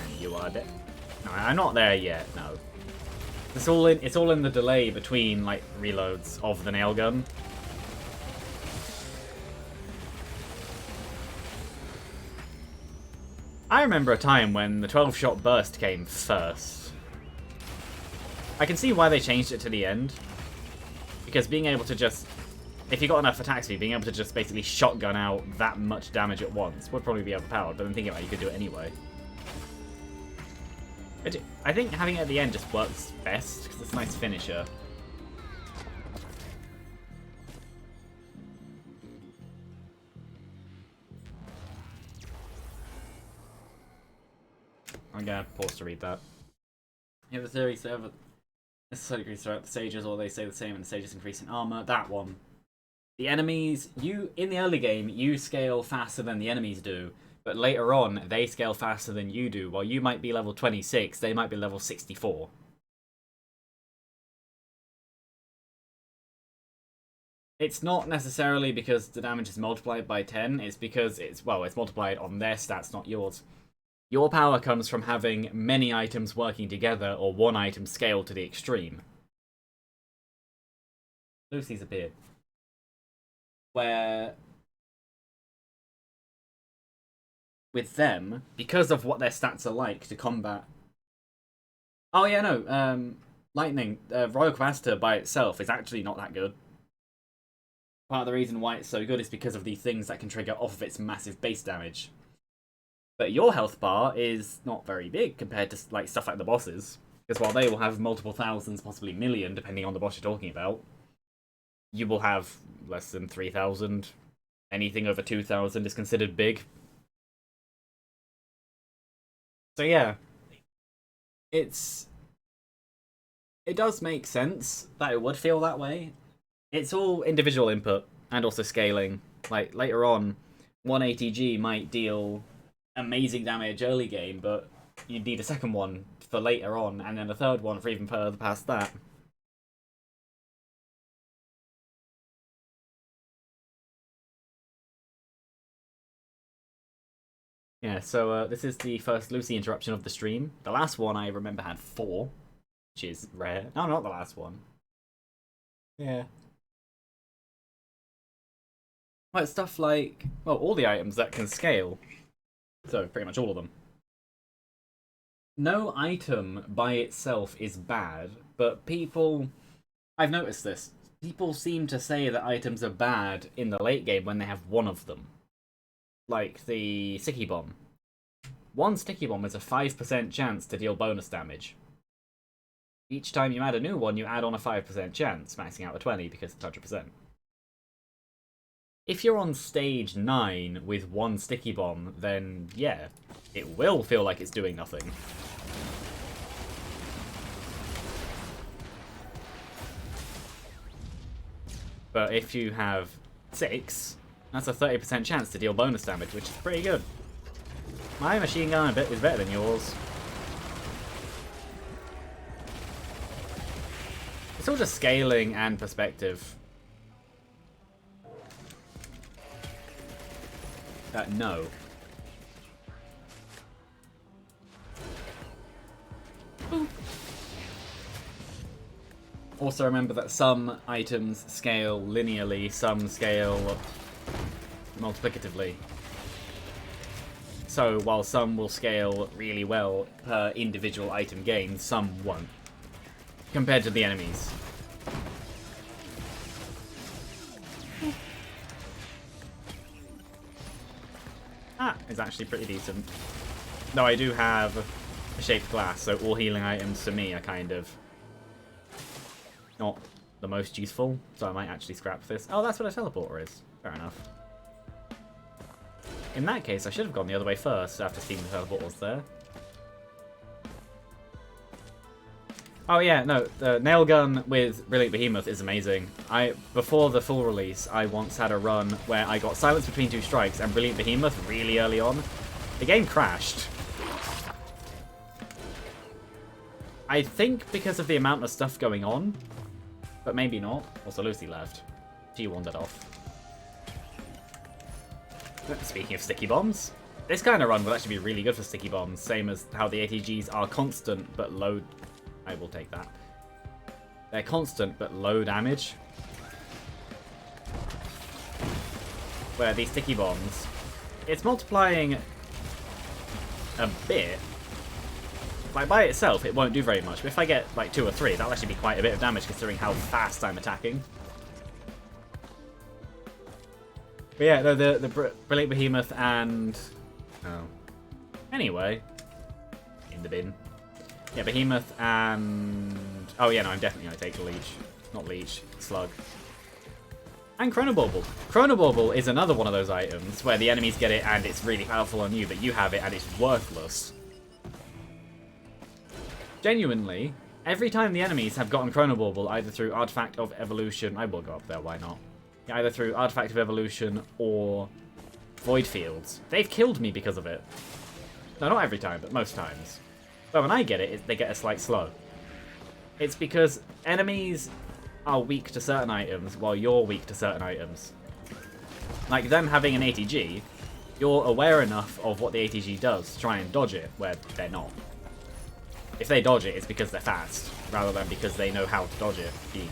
And you are dead. No, I'm not there yet, no. It's all in the delay between, like, reloads of the nail gun. I remember a time when the 12-shot burst came first. I can see why they changed it to the end. Because being able to just, if you got enough attack speed, being able to just basically shotgun out that much damage at once would probably be overpowered, but then thinking about it, you could do it anyway. I think having it at the end just works best, because it's a nice finisher. I'm gonna pause to read that. Yeah, the theory server necessarily increase throughout the stages, or they say the same and the stages increase in armor. That one. The enemies, in the early game, you scale faster than the enemies do, but later on, they scale faster than you do. While you might be level 26, they might be level 64. It's not necessarily because the damage is multiplied by 10, it's because it's multiplied on their stats, not yours. Your power comes from having many items working together, or one item scaled to the extreme. Lucy's appeared. Where with them, because of what their stats are like to combat. Oh yeah, no, Lightning, Royal Capacitor by itself is actually not that good. Part of the reason why it's so good is because of the things that can trigger off of its massive base damage. But your health bar is not very big compared to like stuff like the bosses. Because while they will have multiple thousands, possibly million, depending on the boss you're talking about, you will have less than 3,000. Anything over 2,000 is considered big. So yeah, it does make sense that it would feel that way. It's all individual input and also scaling. Like later on, 180G might deal amazing damage early game, but you'd need a second one for later on, and then a third one for even further past that. Yeah, so this is the first Lucy interruption of the stream. The last one I remember had 4, which is rare. No, not the last one. Yeah. Well, stuff like, well, all the items that can scale. So, pretty much all of them. No item by itself is bad, but people... I've noticed this. People seem to say that items are bad in the late game when they have one of them. Like the Sticky Bomb. One Sticky Bomb is a 5% chance to deal bonus damage. Each time you add a new one, you add on a 5% chance, maxing out to 20 because it's 100%. If you're on stage 9 with one Sticky Bomb, then yeah, it will feel like it's doing nothing. But if you have 6, that's a 30% chance to deal bonus damage, which is pretty good. My machine gun is better than yours. It's all just scaling and perspective. No. Ooh. Also remember that some items scale linearly, some scale multiplicatively. So while some will scale really well per individual item gained, some won't. Compared to the enemies. Is actually pretty decent. Though I do have a shaped glass, so all healing items for me are kind of not the most useful, so I might actually scrap this. Oh, that's what a teleporter is. Fair enough. In that case, I should have gone the other way first after seeing the teleporters there. Oh yeah, no, the nail gun with Brilliant Behemoth is amazing. Before the full release, I once had a run where I got Silence Between Two Strikes and Brilliant Behemoth really early on. The game crashed. I think because of the amount of stuff going on, but maybe not. Also, Lucy left. She wandered off. Speaking of sticky bombs, this kind of run will actually be really good for sticky bombs, same as how the ATGs are constant but low. I will take that. They're constant but low damage. Where these sticky bombs, it's multiplying a bit. Like by itself, it won't do very much, but if I get like 2 or 3, that'll actually be quite a bit of damage considering how fast I'm attacking. But yeah, no, the Brilliant Behemoth and... Oh. Anyway. In the bin. Yeah, Behemoth and... Oh yeah, no, I'm definitely going to take the Leech. Not Leech, Slug. And Chronobauble. Chronobauble is another one of those items where the enemies get it and it's really powerful on you, but you have it and it's worthless. Genuinely, every time the enemies have gotten Chrono Bauble, either through Artifact of Evolution, I will go up there, why not? Yeah, either through Artifact of Evolution or Void Fields, they've killed me because of it. No, not every time, but most times. But when I get it, they get a slight slow. It's because enemies are weak to certain items while you're weak to certain items. Like them having an ATG, you're aware enough of what the ATG does to try and dodge it, where they're not. If they dodge it, it's because they're fast, rather than because they know how to dodge it, being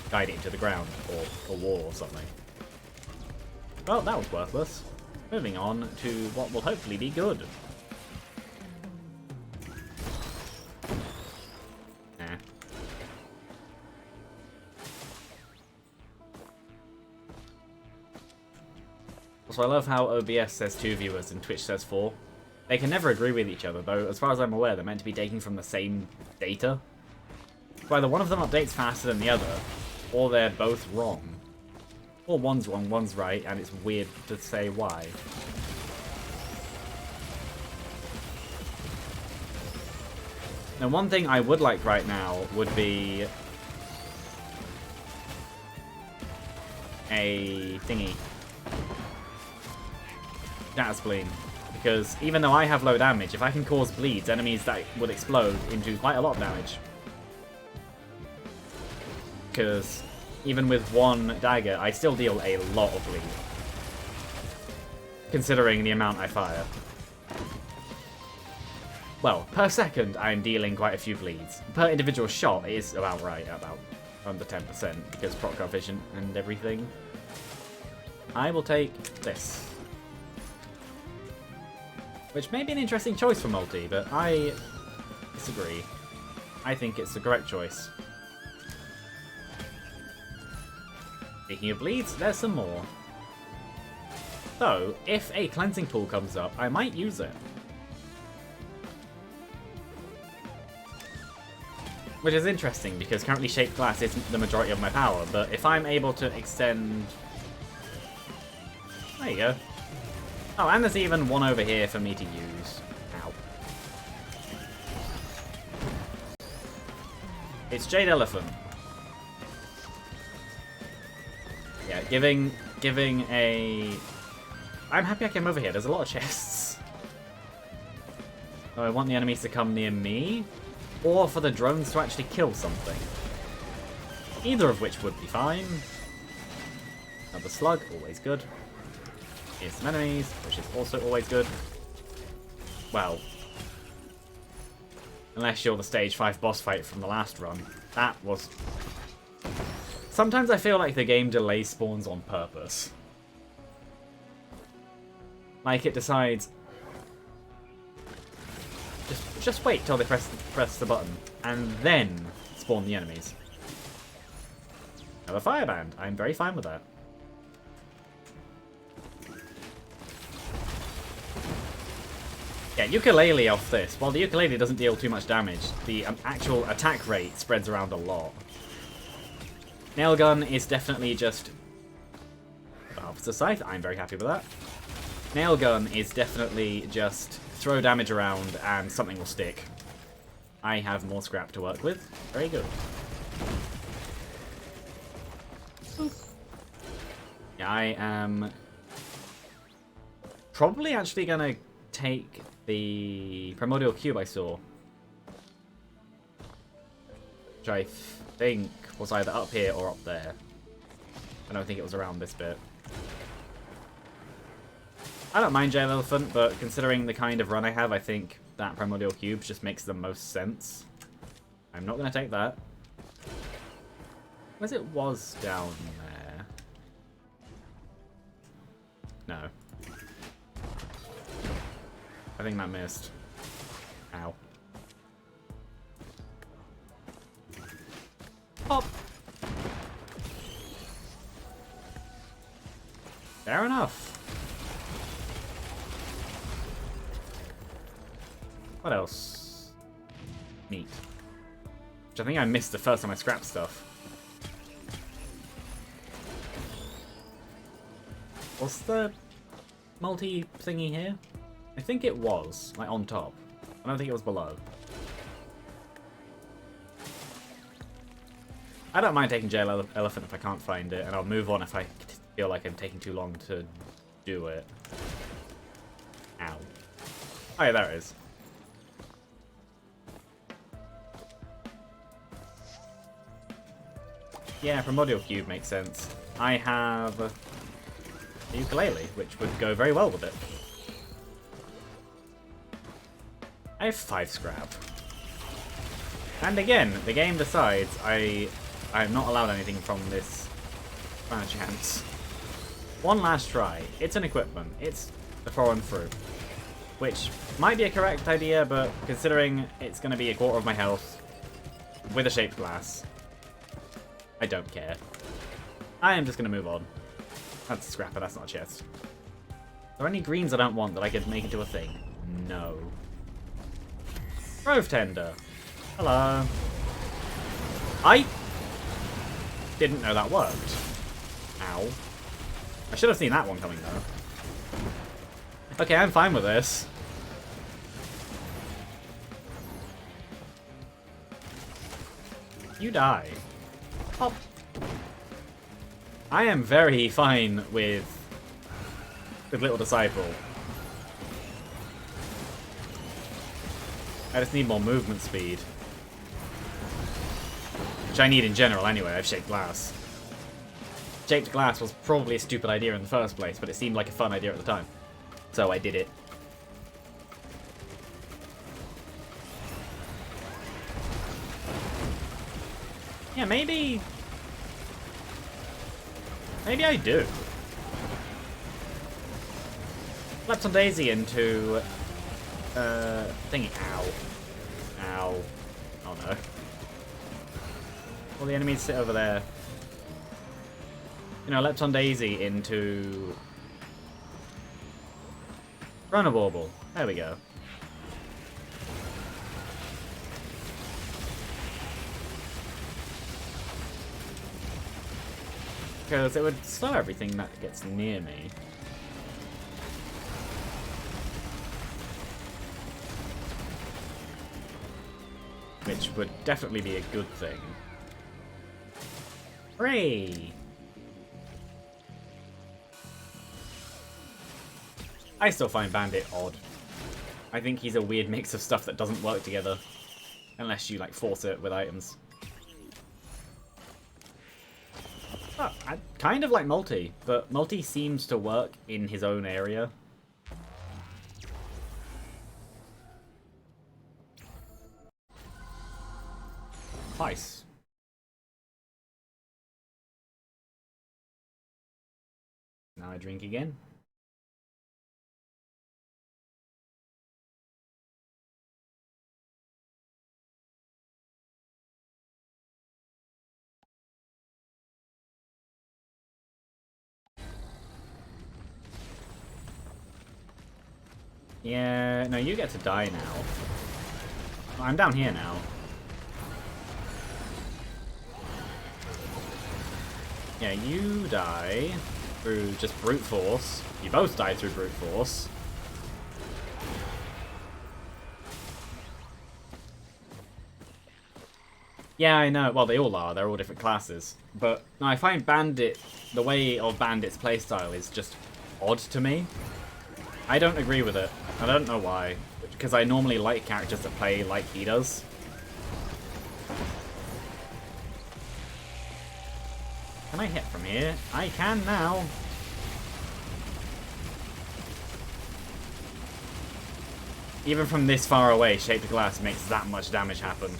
guided to the ground, or a wall or something. Well, that was worthless. Moving on to what will hopefully be good. Nah. Also, I love how OBS says 2 viewers and Twitch says 4. They can never agree with each other, though, as far as I'm aware, they're meant to be taking from the same data. So either one of them updates faster than the other, or they're both wrong. Or one's wrong, one's right, and it's weird to say why. Now, one thing I would like right now would be a thingy. Shatter Spleen. Because even though I have low damage, if I can cause bleeds, enemies that would explode into quite a lot of damage. Because even with one dagger, I still deal a lot of bleed. Considering the amount I fire. Well, per second, I'm dealing quite a few bleeds. Per individual shot, it is about right, about under 10%, because proc coefficient and everything. I will take this. Which may be an interesting choice for multi, but I disagree. I think it's the correct choice. Speaking of bleeds, there's some more. So, if a cleansing pool comes up, I might use it. Which is interesting, because currently Shaped Glass isn't the majority of my power, but if I'm able to extend... There you go. Oh, and there's even one over here for me to use. Ow. It's Jade Elephant. Yeah, giving a... I'm happy I came over here. There's a lot of chests. Oh, I want the enemies to come near me, or for the drones to actually kill something. Either of which would be fine. Another slug, always good. Here's some enemies, which is also always good. Well, unless you're the stage 5 boss fight from the last run. That was... Sometimes I feel like the game delays spawns on purpose. Like it decides... Just wait till they press the button, and then spawn the enemies. Another fireband. I'm very fine with that. Yeah, ukulele off this. While the ukulele doesn't deal too much damage, the actual attack rate spreads around a lot. Nail gun is definitely just... Officer Scythe, I'm very happy with that. Nail gun is definitely just throw damage around and something will stick. I have more scrap to work with. Very good. Yeah, I am probably actually going to take the Primordial Cube I saw. Which I think was either up here or up there. I don't think it was around this bit. I don't mind Jade Elephant, but considering the kind of run I have, I think that Primordial Cube just makes the most sense. I'm not going to take that. Where's it was down there? No. I think that missed. Ow. Pop! Fair enough. What else? Neat. Which I think I missed the first time I scrapped stuff. Was the multi thingy here? I think it was, like on top. I don't think it was below. I don't mind taking Jail Elephant if I can't find it, and I'll move on if I feel like I'm taking too long to do it. Ow. Oh yeah, there it is. Yeah, Primordial Cube makes sense. I have a ukulele, which would go very well with it. I have 5 scrap. And again, the game decides I'm not allowed anything from this final chance. One last try. It's an equipment. It's the foreign fruit. Which might be a correct idea, but considering it's going to be a quarter of my health with a shaped glass, I don't care. I am just going to move on. That's a scrapper, that's not a chest. Are there any greens I don't want that I could make into a thing? No. Grove Tender. Hello. I didn't know that worked. Ow. I should have seen that one coming, though. Okay, I'm fine with this. You die. Oh. I am very fine with Little Disciple. I just need more movement speed. Which I need in general anyway, I've shaped glass. Shaped glass was probably a stupid idea in the first place, but it seemed like a fun idea at the time. So I did it. Yeah, maybe I do. Lepton Daisy into thingy. Ow. Ow. Oh no. All the enemies sit over there. You know, Lepton Daisy into Chronobauble. There we go. Because it would slow everything that gets near me. Which would definitely be a good thing. Hooray! I still find Bandit odd. I think he's a weird mix of stuff that doesn't work together. Unless you, like, force it with items. Oh, I kind of like Multi, but Multi seems to work in his own area. Nice. Now I drink again. Yeah, no, you get to die now. I'm down here now. Yeah, you die through just brute force. You both die through brute force. Yeah, I know. Well, they all are. They're all different classes. But no, I find Bandit, the way of Bandit's playstyle is just odd to me. I don't agree with it. I don't know why. Because I normally like characters that play like he does. Can I hit from here? I can now. Even from this far away, Shaped Glass makes that much damage happen.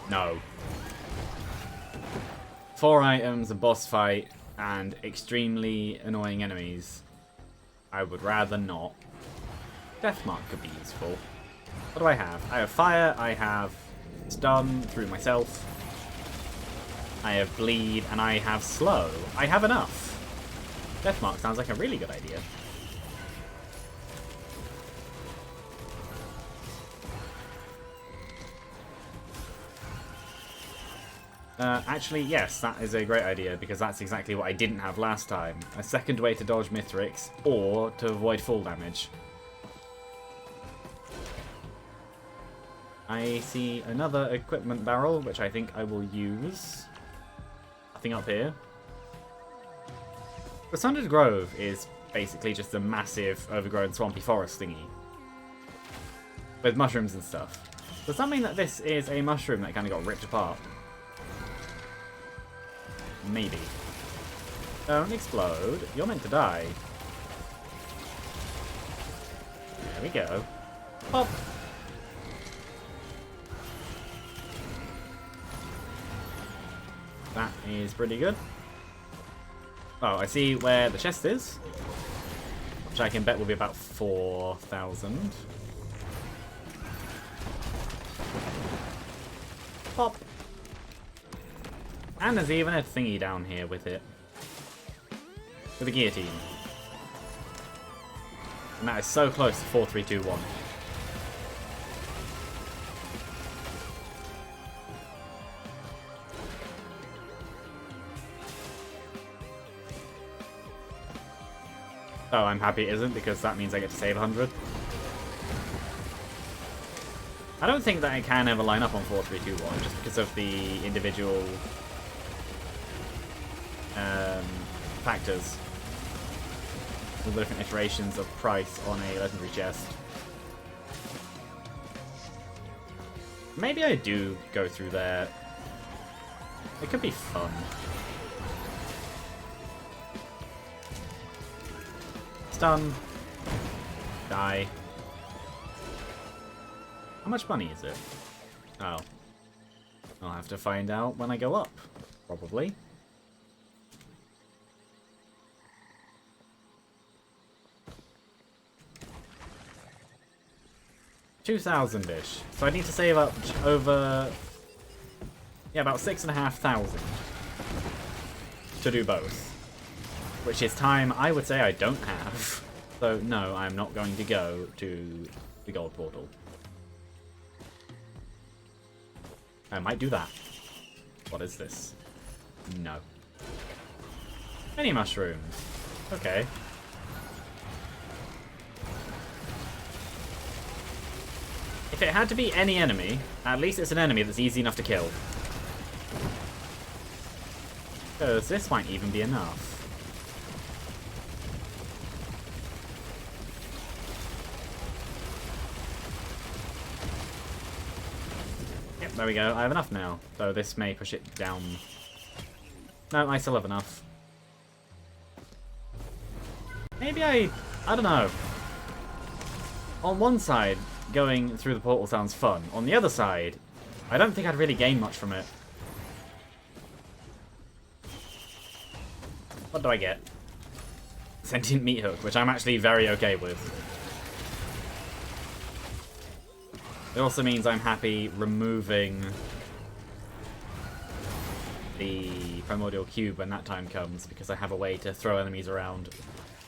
No. 4 items, a boss fight, and extremely annoying enemies. I would rather not. Deathmark could be useful. What do I have? I have fire, I have stun through myself, I have bleed, and I have slow. I have enough. Deathmark sounds like a really good idea. Actually, yes, that is a great idea, because that's exactly what I didn't have last time. A second way to dodge Mithrix, or to avoid full damage. I see another equipment barrel, which I think I will use. Nothing up here. The Sundered Grove is basically just a massive, overgrown, swampy forest thingy. With mushrooms and stuff. Does that mean that this is a mushroom that kind of got ripped apart? Maybe. Don't explode. You're meant to die. There we go. Pop! That is pretty good. Oh, I see where the chest is. Which I can bet will be about 4,000. Pop! And there's even a thingy down here with it. With a guillotine. And that is so close to 4, 3, 2, 1. Oh, I'm happy it isn't, because that means I get to save 100. I don't think that I can ever line up on 4, 3, 2, 1, just because of the individual factors. All the different iterations of price on a legendary chest. Maybe I do go through there. It could be fun. Stun. Die. How much money is it? Oh. I'll have to find out when I go up. Probably. $2,000-ish. So I need to save up over... yeah, about 6,500 to do both. Which is time I would say I don't have. So no, I'm not going to go to the gold portal. I might do that. What is this? No. Any mushrooms. Okay. If it had to be any enemy, at least it's an enemy that's easy enough to kill. Because this might even be enough. Yep, there we go. I have enough now. So this may push it down. No, I still have enough. Maybe I don't know. On one side, going through the portal sounds fun. On the other side, I don't think I'd really gain much from it. What do I get? Sentient meat hook, which I'm actually very okay with. It also means I'm happy removing the primordial cube when that time comes, because I have a way to throw enemies around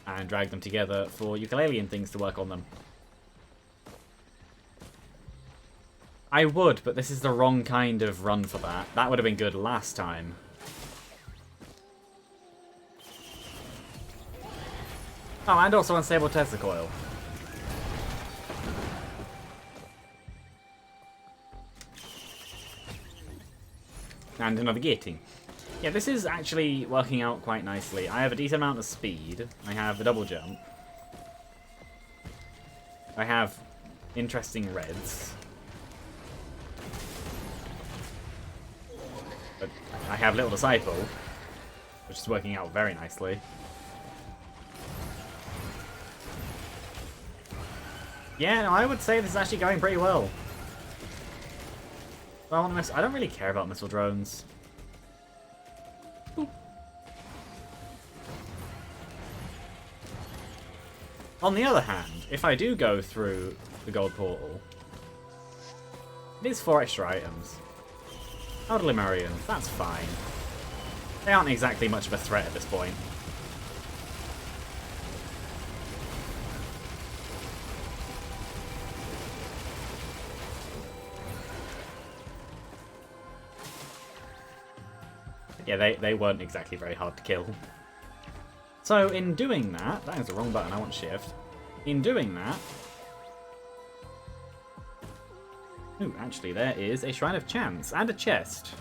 and drag them together for ukulele and things to work on them. I would, but this is the wrong kind of run for that. That would have been good last time. Oh, and also unstable Tesla coil. And another guillotine. Yeah, this is actually working out quite nicely. I have a decent amount of speed. I have a double jump. I have interesting reds. But I have Little Disciple, which is working out very nicely. Yeah, no, I would say this is actually going pretty well. Well, I don't really care about missile drones. Boop. On the other hand, if I do go through the gold portal, it is 4 extra items. Elderly Marians, that's fine. They aren't exactly much of a threat at this point. Yeah, they weren't exactly very hard to kill. So in doing that... That is the wrong button, I want shift. In doing that... Ooh, actually, there is a Shrine of Chance and a chest.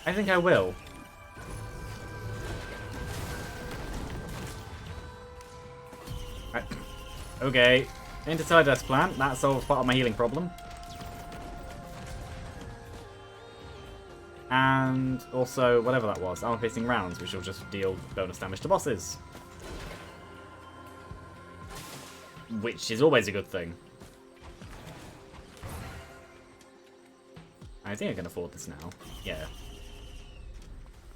I think I will. Right. Okay. Into Stardust Plant. That solves part of my healing problem. And also, whatever that was, armor-piercing rounds, which will just deal bonus damage to bosses. Which is always a good thing. I think I can afford this now. Yeah.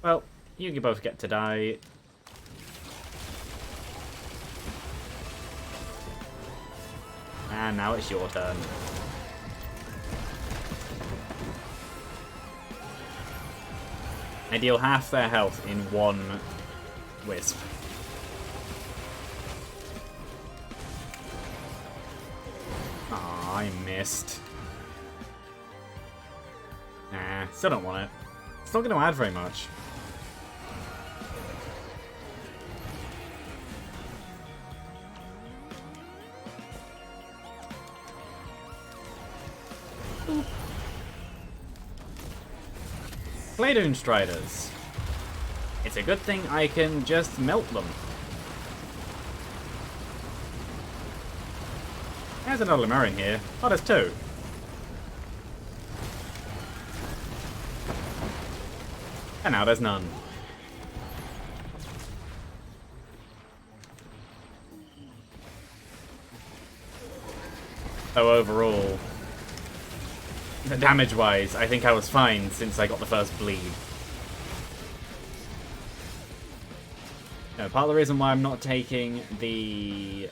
Well, you both get to die. And now it's your turn. I deal half their health in one wisp. Aw, I missed. Nah, still don't want it. It's not going to add very much. Claydune Striders. It's a good thing I can just melt them. There's another Lemurian here. Oh, there's two. And now there's none. So overall, damage-wise, I think I was fine since I got the first bleed. No, part of the reason why I'm not taking the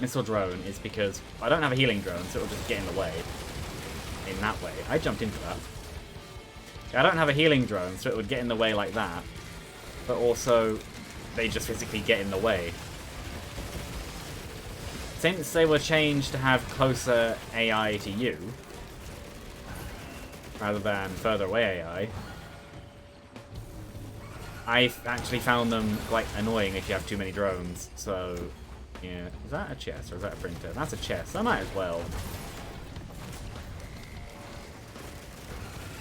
missile drone is because I don't have a healing drone, so it'll just get in the way. In that way. I jumped into that. I don't have a healing drone, so it would get in the way like that. But also, they just physically get in the way. Since they were changed to have closer AI to you, rather than further away AI, I've actually found them quite annoying if you have too many drones. So, yeah. Is that a chest or is that a printer? That's a chest. I might as well.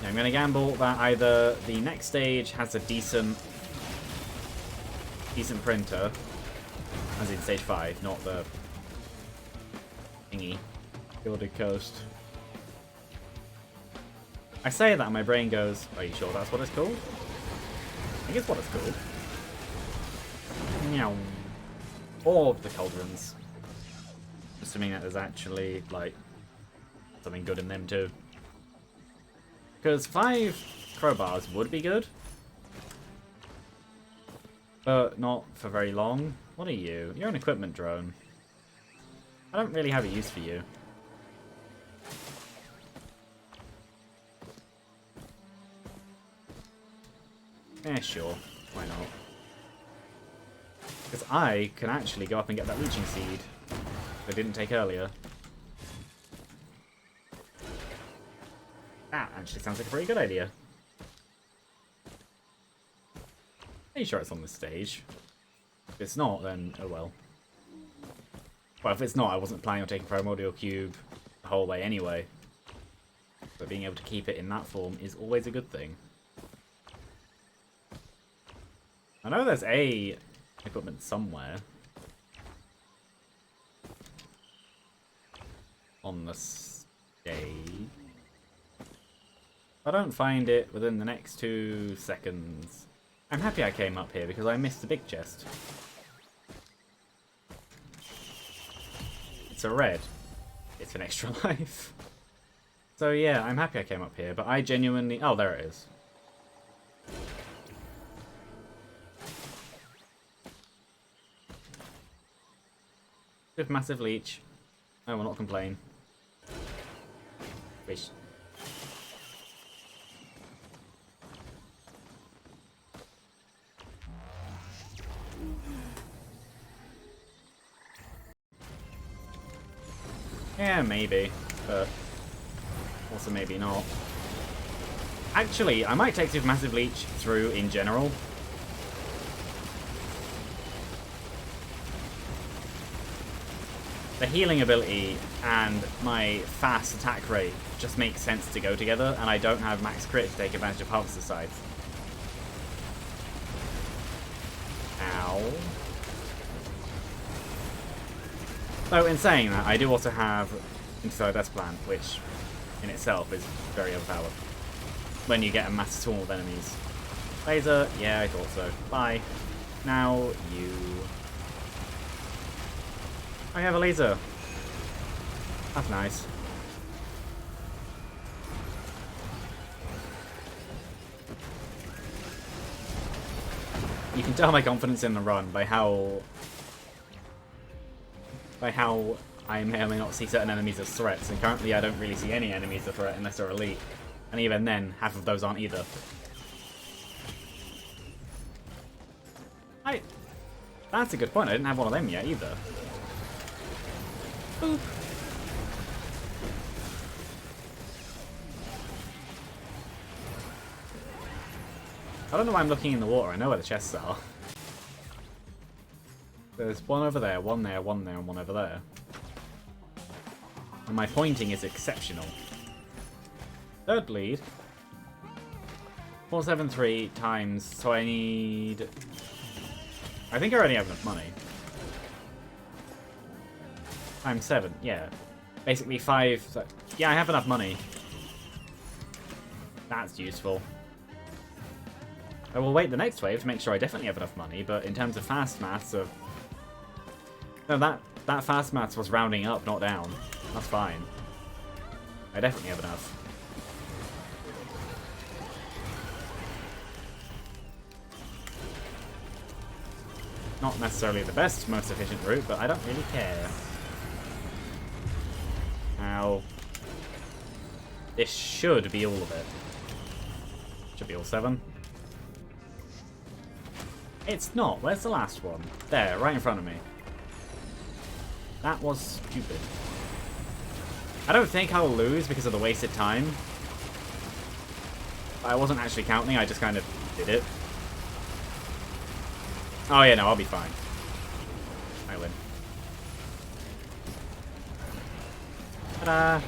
Yeah, I'm going to gamble that either the next stage has a decent printer, as in stage 5, not the thingy. Gilded Coast. I say that and my brain goes, are you sure that's what it's called? I think it's what it's called. Meow. Or the Cauldrons. Assuming that there's actually, like, something good in them too. Because 5 crowbars would be good. But not for very long. What are you? You're an equipment drone. I don't really have a use for you. Eh, sure. Why not? Because I can actually go up and get that leeching seed I didn't take earlier. That actually sounds like a pretty good idea. Are you sure it's on this stage? If it's not, then oh well. Well, if it's not, I wasn't planning on taking Primordial Cube the whole way anyway. But being able to keep it in that form is always a good thing. I know there's a equipment somewhere on the stage. I don't find it within the next 2 seconds. I'm happy I came up here because I missed the big chest. It's a red. It's an extra life. So yeah, I'm happy I came up here, but I genuinely... Oh, there it is. With massive leech. I will not complain. Wish. Yeah, maybe, but also maybe not. Actually, I might take Supermassive Leech through in general. The healing ability and my fast attack rate just makes sense to go together, and I don't have max crit to take advantage of Harvester Scythe. Ow. So, in saying that, I do also have Inside Death Plant, which in itself is very overpowered when you get a mass swarm of enemies. Laser, yeah, I thought so. Bye. Now you. I have a laser. That's nice. You can tell my confidence in the run by how I may or may not see certain enemies as threats, and currently I don't really see any enemies as a threat unless they're elite. And even then, half of those aren't either. That's a good point, I didn't have one of them yet either. Boop. I don't know why I'm looking in the water, I know where the chests are. There's one over there, one there, one there, and one over there. And my pointing is exceptional. Third bleed. 473 times, so I need... I think I already have enough money. Times 7, yeah. Basically 5... So, yeah, I have enough money. That's useful. I will wait the next wave to make sure I definitely have enough money, but in terms of fast maths of... No, that fast maths was rounding up, not down. That's fine. I definitely have enough. Not necessarily the best, most efficient route, but I don't really care. Ow. This should be all of it. Should be all 7. It's not. Where's the last one? There, right in front of me. That was stupid. I don't think I'll lose because of the wasted time. I wasn't actually counting, I just kind of did it. Oh yeah, no, I'll be fine. I win. Ta-da!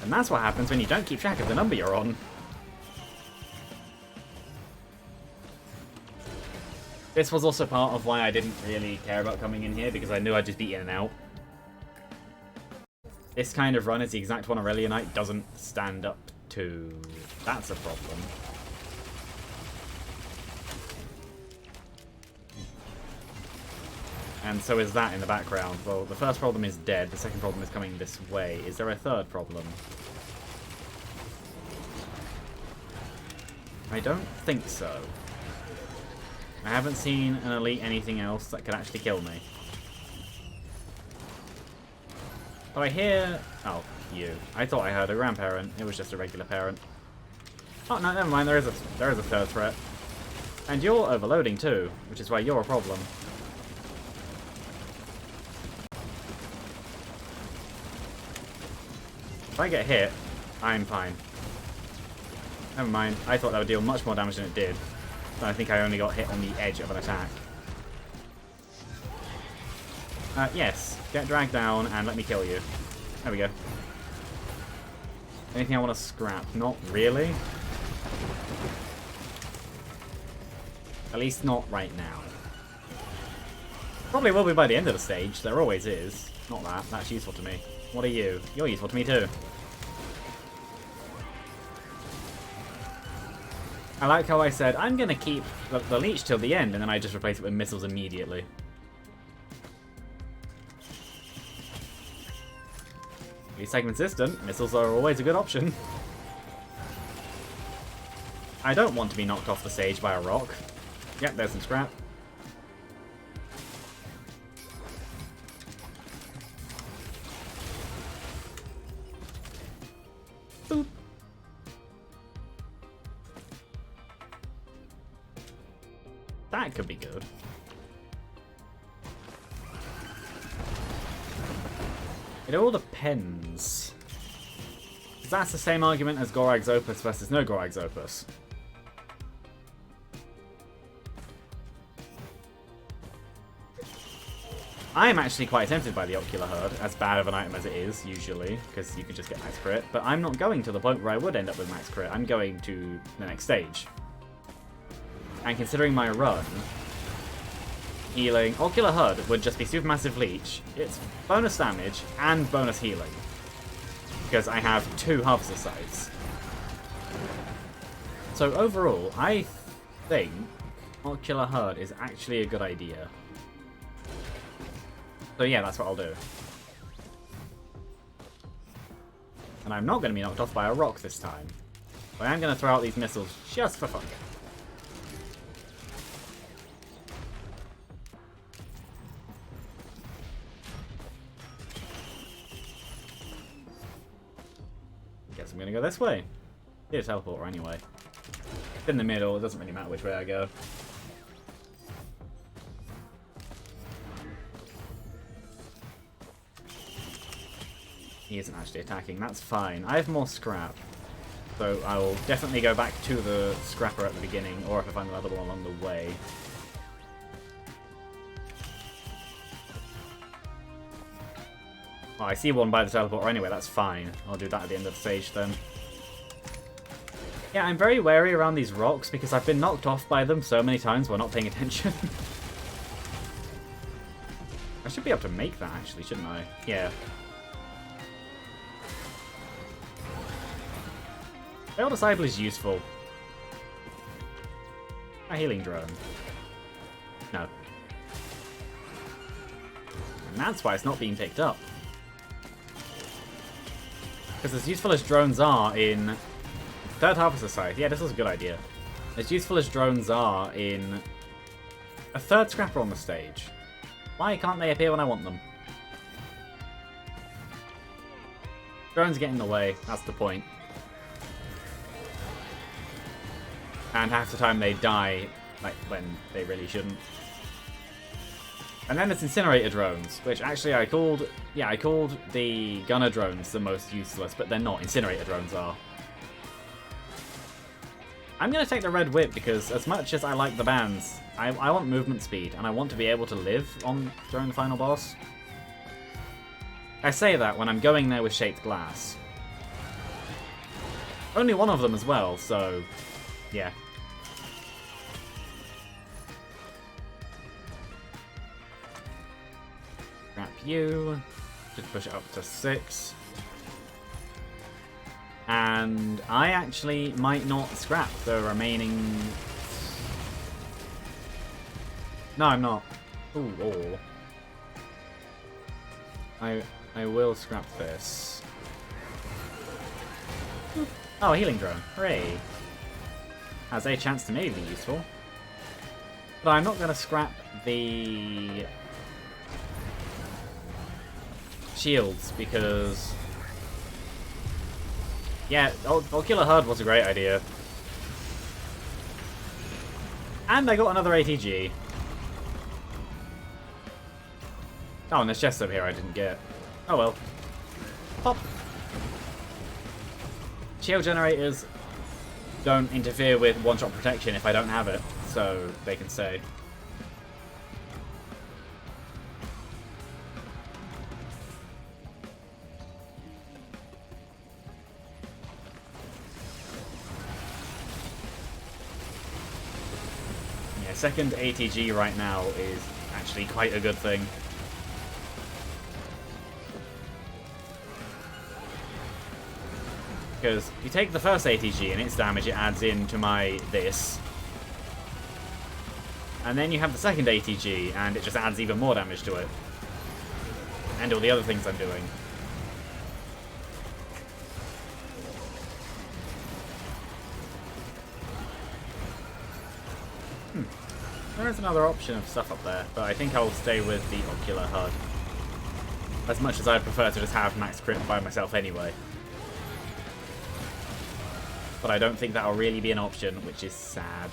And that's what happens when you don't keep track of the number you're on. This was also part of why I didn't really care about coming in here, because I knew I'd just be in and out. This kind of run is the exact one Aurelionite doesn't stand up to. That's a problem. And so is that in the background. Well, the first problem is dead, the second problem is coming this way. Is there a third problem? I don't think so. I haven't seen an elite anything else that could actually kill me. But I hear... Oh, you. I thought I heard a grandparent. It was just a regular parent. Oh, no, never mind. There is a third threat. And you're overloading too, which is why you're a problem. If I get hit, I'm fine. Never mind. I thought that would deal much more damage than it did. But I think I only got hit on the edge of an attack. Yes. Get dragged down and let me kill you. There we go. Anything I want to scrap? Not really. At least not right now. Probably will be by the end of the stage. There always is. Not that. That's useful to me. What are you? You're useful to me too. I like how I said, I'm going to keep the leech till the end, and then I just replace it with missiles immediately. At least I'm consistent. Missiles are always a good option. I don't want to be knocked off the stage by a rock. Yep, there's some scrap. Boop. That could be good. It all depends. Because that's the same argument as Gorag's Opus versus no Gorag's Opus. I am actually quite tempted by the Ocular Herd, as bad of an item as it is, usually, because you can just get max crit, but I'm not going to the point where I would end up with max crit. I'm going to the next stage. And considering my run, healing Ocular Herd would just be Supermassive Leech, it's bonus damage and bonus healing, because I have 2 Harvester Sites. So overall, I think Ocular Herd is actually a good idea. So yeah, that's what I'll do. And I'm not going to be knocked off by a rock this time. But I am going to throw out these missiles just for fun. Guess I'm going to go this way. Here's a teleporter anyway. It's in the middle, it doesn't really matter which way I go. He isn't actually attacking, that's fine. I have more scrap. So I will definitely go back to the scrapper at the beginning, or if I find another one along the way. Oh, I see one by the teleporter anyway, that's fine. I'll do that at the end of the stage then. Yeah, I'm very wary around these rocks because I've been knocked off by them so many times while not paying attention. I should be able to make that actually, shouldn't I? Yeah. Veil Disciple is useful. A healing drone. No. And that's why it's not being picked up. Because as useful as drones are in Third Harvester Scythe, yeah, this was a good idea. As useful as drones are in a third scrapper on the stage, why can't they appear when I want them? Drones get in the way, that's the point. And half the time they die, like, when they really shouldn't. And then there's Incinerator drones, which actually I called the Gunner drones the most useless, but they're not. Incinerator drones are. I'm going to take the Red Whip because as much as I like the bands, I want movement speed, and I want to be able to live during the final boss. I say that when I'm going there with Shaped Glass. Only one of them as well, so yeah. Scrap you. Just push it up to 6. And I actually might not scrap the remaining... No, I'm not. Ooh, or... I will scrap this. Oh, a healing drone. Hooray. Has a chance to maybe be useful. But I'm not going to scrap the shields because... Yeah, Ocular Herd was a great idea. And I got another ATG. Oh, and there's chests over here I didn't get. Oh well. Pop! Shield generators don't interfere with one-shot protection if I don't have it, so they can stay. Yeah, second ATG right now is actually quite a good thing. Because you take the first ATG and its damage, it adds into my this. And then you have the second ATG and it just adds even more damage to it. And all the other things I'm doing. There is another option of stuff up there, but I think I'll stay with the Ocular Herd. As much as I'd prefer to just have max crit by myself anyway. But I don't think that'll really be an option, which is sad.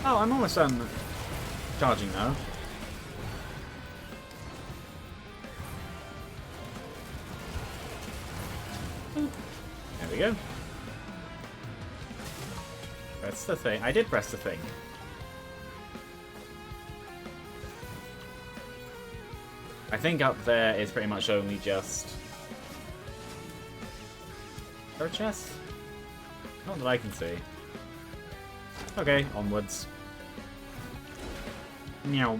Oh, I'm almost done charging now. There we go. Press the thing. I did press the thing. I think up there is pretty much only just... Is there a chest? Not that I can see. Okay, onwards. Meow.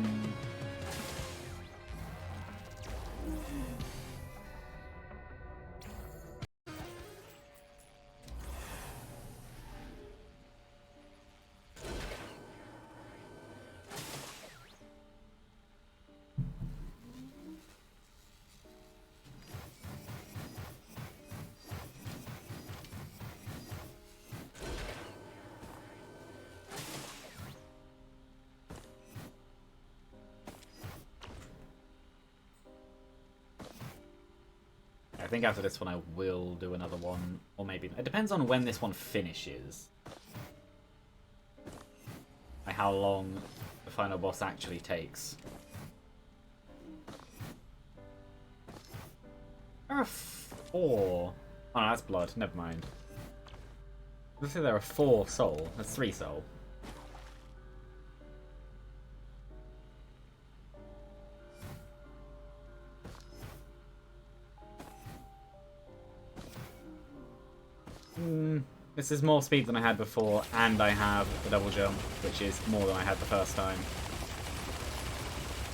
I think after this one I will do another one, or maybe... It depends on when this one finishes. Like how long the final boss actually takes. There are 4... Oh no, that's blood, never mind. Let's say there are 4 soul. That's 3 soul. This is more speed than I had before, and I have the double jump, which is more than I had the first time.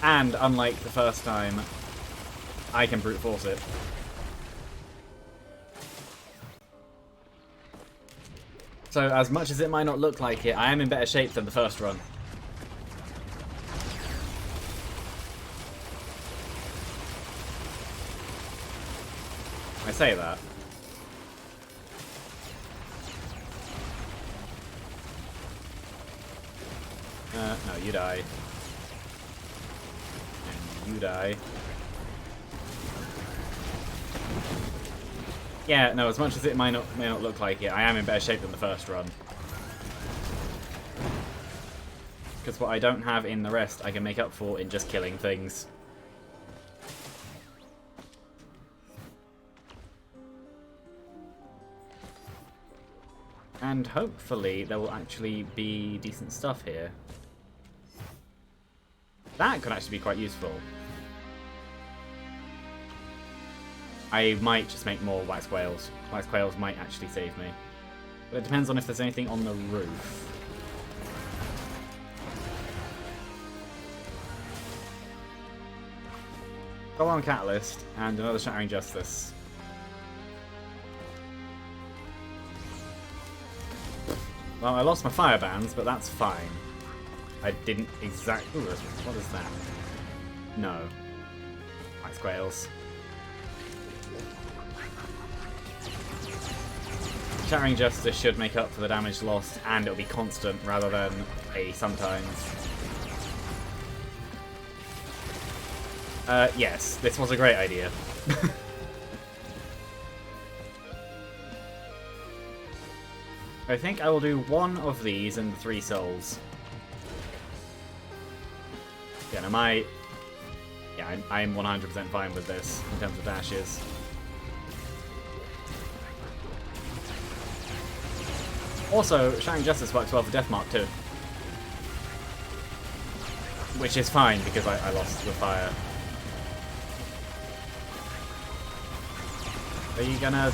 And, unlike the first time, I can brute force it. So, as much as it might not look like it, I am in better shape than the first run. I say that. No, you die. And you die. Yeah, no, as much as it may not look like it, I am in better shape than the first run. Because what I don't have in the rest, I can make up for in just killing things. And hopefully there will actually be decent stuff here. That could actually be quite useful. I might just make more wax quails. Wax quails might actually save me. But it depends on if there's anything on the roof. Go on, Catalyst, and another Shattering Justice. Well, I lost my fire bands, but that's fine. I didn't exactly... Ooh, what is that? No. Wax quails. Shattering Justice should make up for the damage lost, and it'll be constant rather than a sometimes. Yes, this was a great idea. I think I will do one of these and 3 souls. Yeah, no, I'm 100% fine with this in terms of dashes. Also, Shattering Justice works well for Deathmark too. Which is fine because I lost the fire. Are you gonna...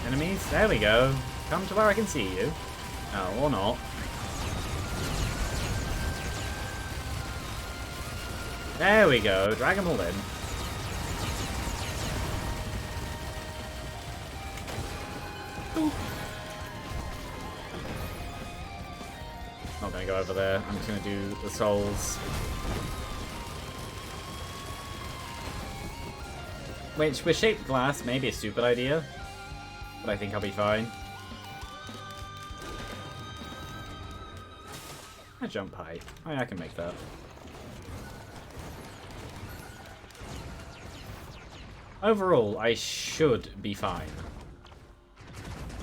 Enemies? There we go. Come to where I can see you. Oh, or not. There we go. Drag them all in. Ooh. Not gonna go over there. I'm just gonna do the souls. Which, with shaped glass, may be a stupid idea. But I think I'll be fine. I jump high. Oh yeah, I can make that. Overall, I should be fine.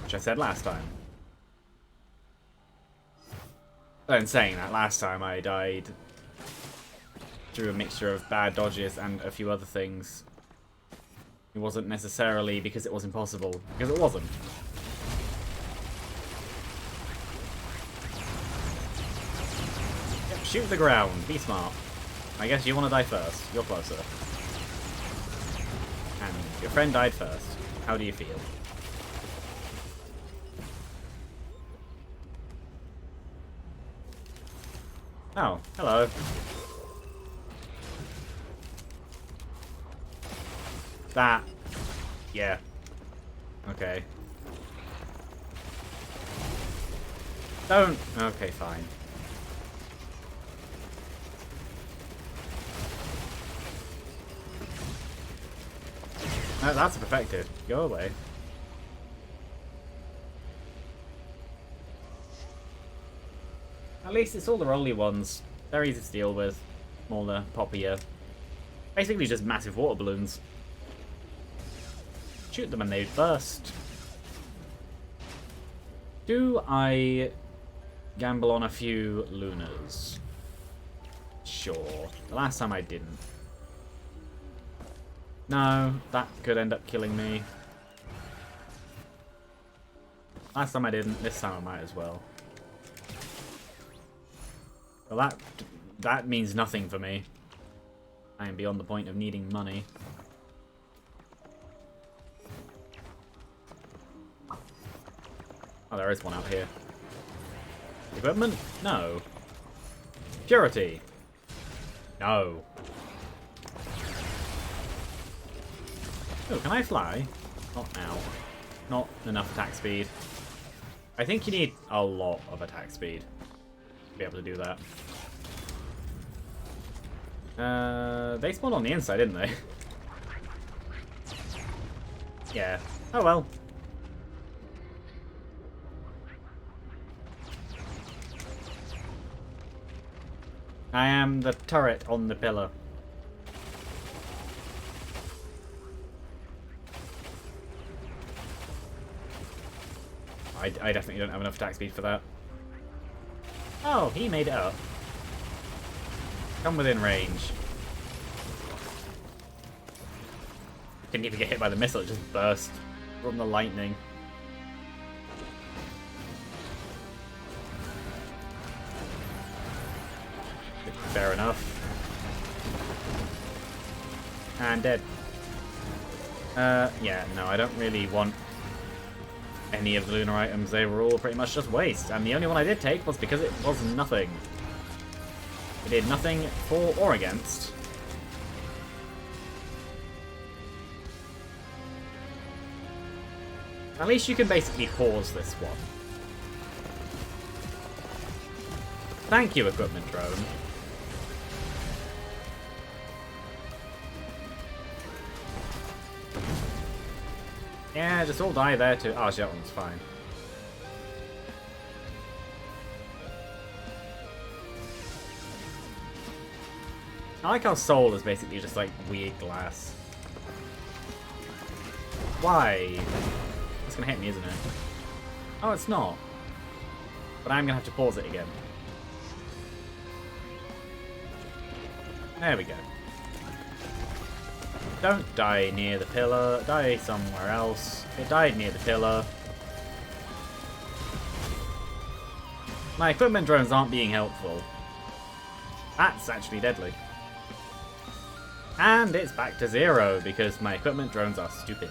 Which I said last time. But in saying that, last time I died through a mixture of bad dodges and a few other things. It wasn't necessarily because it was impossible, because it wasn't. Yep, shoot the ground, be smart. I guess you want to die first, you're closer. And your friend died first. How do you feel? Oh, hello. That. Yeah. Okay. Don't. Okay, fine. No, that's perfected. Go away. At least it's all the rolly ones. They're easy to deal with. Smaller, poppier. Basically just massive water balloons. Shoot them and they burst. Do I gamble on a few Lunas? Sure. The last time I didn't. No, that could end up killing me. Last time I didn't, this time I might as well. Well, that means nothing for me. I am beyond the point of needing money. Oh, there is one out here. Equipment? No. Purity? No. Oh, can I fly? Not now. Not enough attack speed. I think you need a lot of attack speed to be able to do that. They spawned on the inside, didn't they? Yeah. Oh well. I am the turret on the pillar. I definitely don't have enough attack speed for that. Oh, he made it up. Come within range. Didn't even get hit by the missile, it just burst from the lightning. Fair enough. And dead. Yeah, no, I don't really want any of the lunar items. They were all pretty much just waste. And the only one I did take was because it was nothing. It did nothing for or against. At least you can basically pause this one. Thank you, equipment drone. Yeah, just all die there too. Oh, that one's fine. I like how Soul is basically just like weird glass. Why? It's gonna hit me, isn't it? Oh, it's not. But I'm gonna have to pause it again. There we go. Don't die near the pillar. Die somewhere else. It died near the pillar. My equipment drones aren't being helpful. That's actually deadly. And it's back to 0 because my equipment drones are stupid.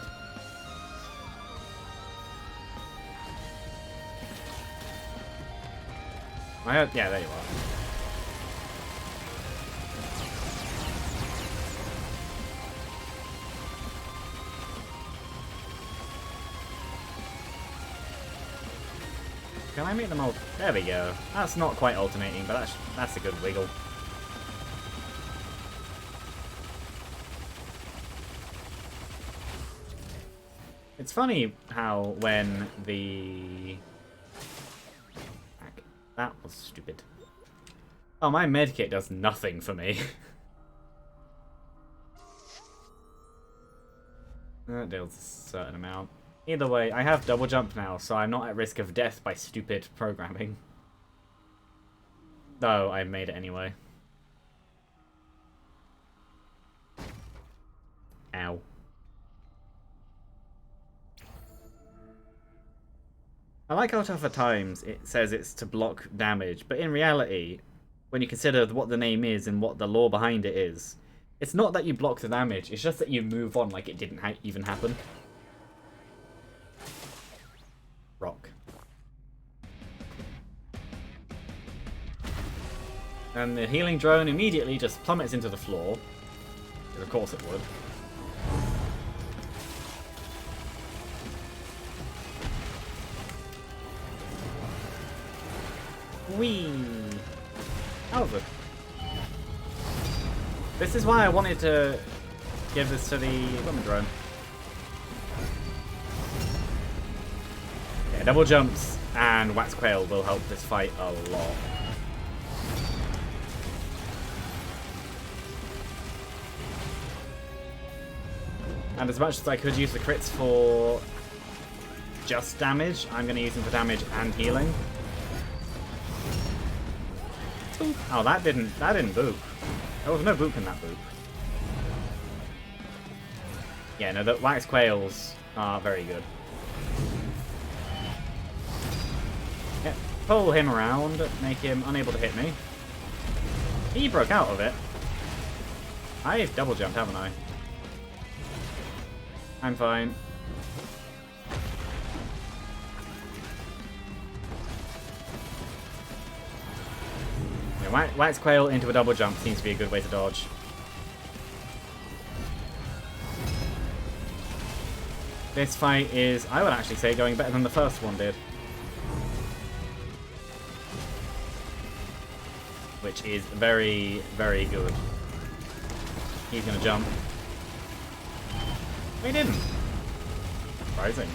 Yeah, there you are. Can I make them all? There we go. That's not quite alternating, but that's a good wiggle. It's funny how when the... That was stupid. Oh, my medkit does nothing for me. That deals a certain amount. Either way, I have double jump now, so I'm not at risk of death by stupid programming. Though, I made it anyway. Ow. I like how tough at times it says it's to block damage, but in reality, when you consider what the name is and what the lore behind it is, it's not that you block the damage, it's just that you move on like it didn't even happen. Rock. And the healing drone immediately just plummets into the floor. Because of course it would. Whee! That was good. This is why I wanted to give this to the equipment drone. Yeah, double jumps and Wax Quail will help this fight a lot. And as much as I could use the crits for just damage, I'm going to use them for damage and healing. Oh, that didn't boop. There was no boop in that boop. Yeah, no, the Wax Quails are very good. Yeah, pull him around, make him unable to hit me. He broke out of it. I've double jumped, haven't I? I'm fine. Yeah, Wax Quail into a double jump seems to be a good way to dodge. This fight is, I would actually say, going better than the first one did. Which is very, very good. He's gonna jump. He didn't. Surprising.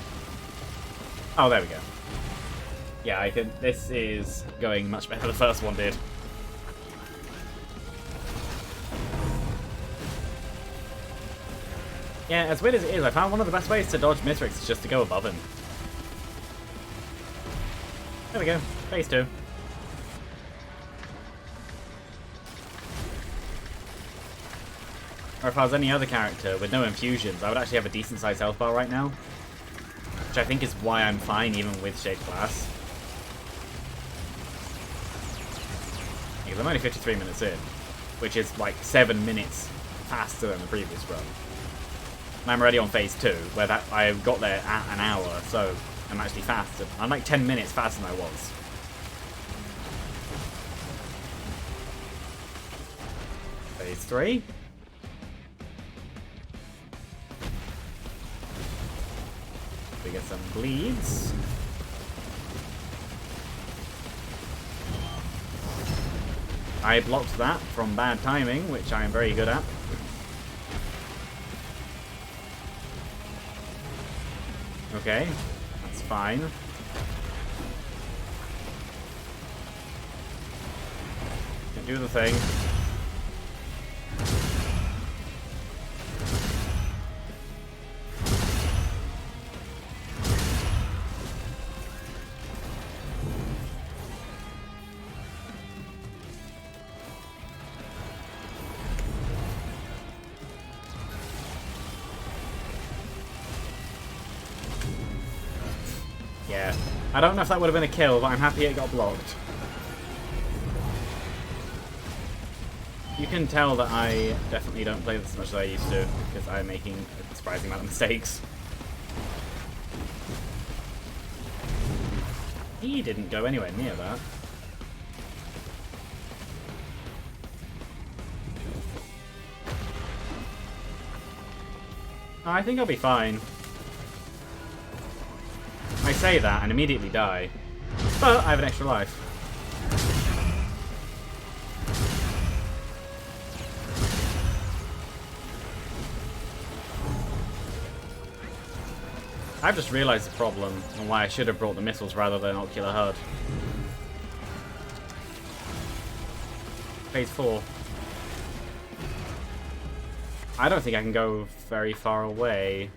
Oh, there we go. Yeah, I think this is going much better than the first one did. Yeah, as weird as it is, I found one of the best ways to dodge Mithrix is just to go above him. There we go. Phase 2. Or if I was any other character with no infusions, I would actually have a decent sized health bar right now. Which I think is why I'm fine even with Shade Glass. Because I'm only 53 minutes in, which is like 7 minutes faster than the previous run. And I'm already on phase 2, where I got there at an hour, so I'm actually faster. I'm like 10 minutes faster than I was. Phase 3. We get some bleeds. I blocked that from bad timing, which I am very good at. Okay, that's fine. Can do the thing. Yeah, I don't know if that would have been a kill, but I'm happy it got blocked. You can tell that I definitely don't play this as much as I used to, because I'm making a surprising amount of mistakes. He didn't go anywhere near that. I think I'll be fine. I say that and immediately die, but I have an extra life. I've just realised the problem and why I should have brought the missiles rather than Ocular HUD. Phase 4. I don't think I can go very far away.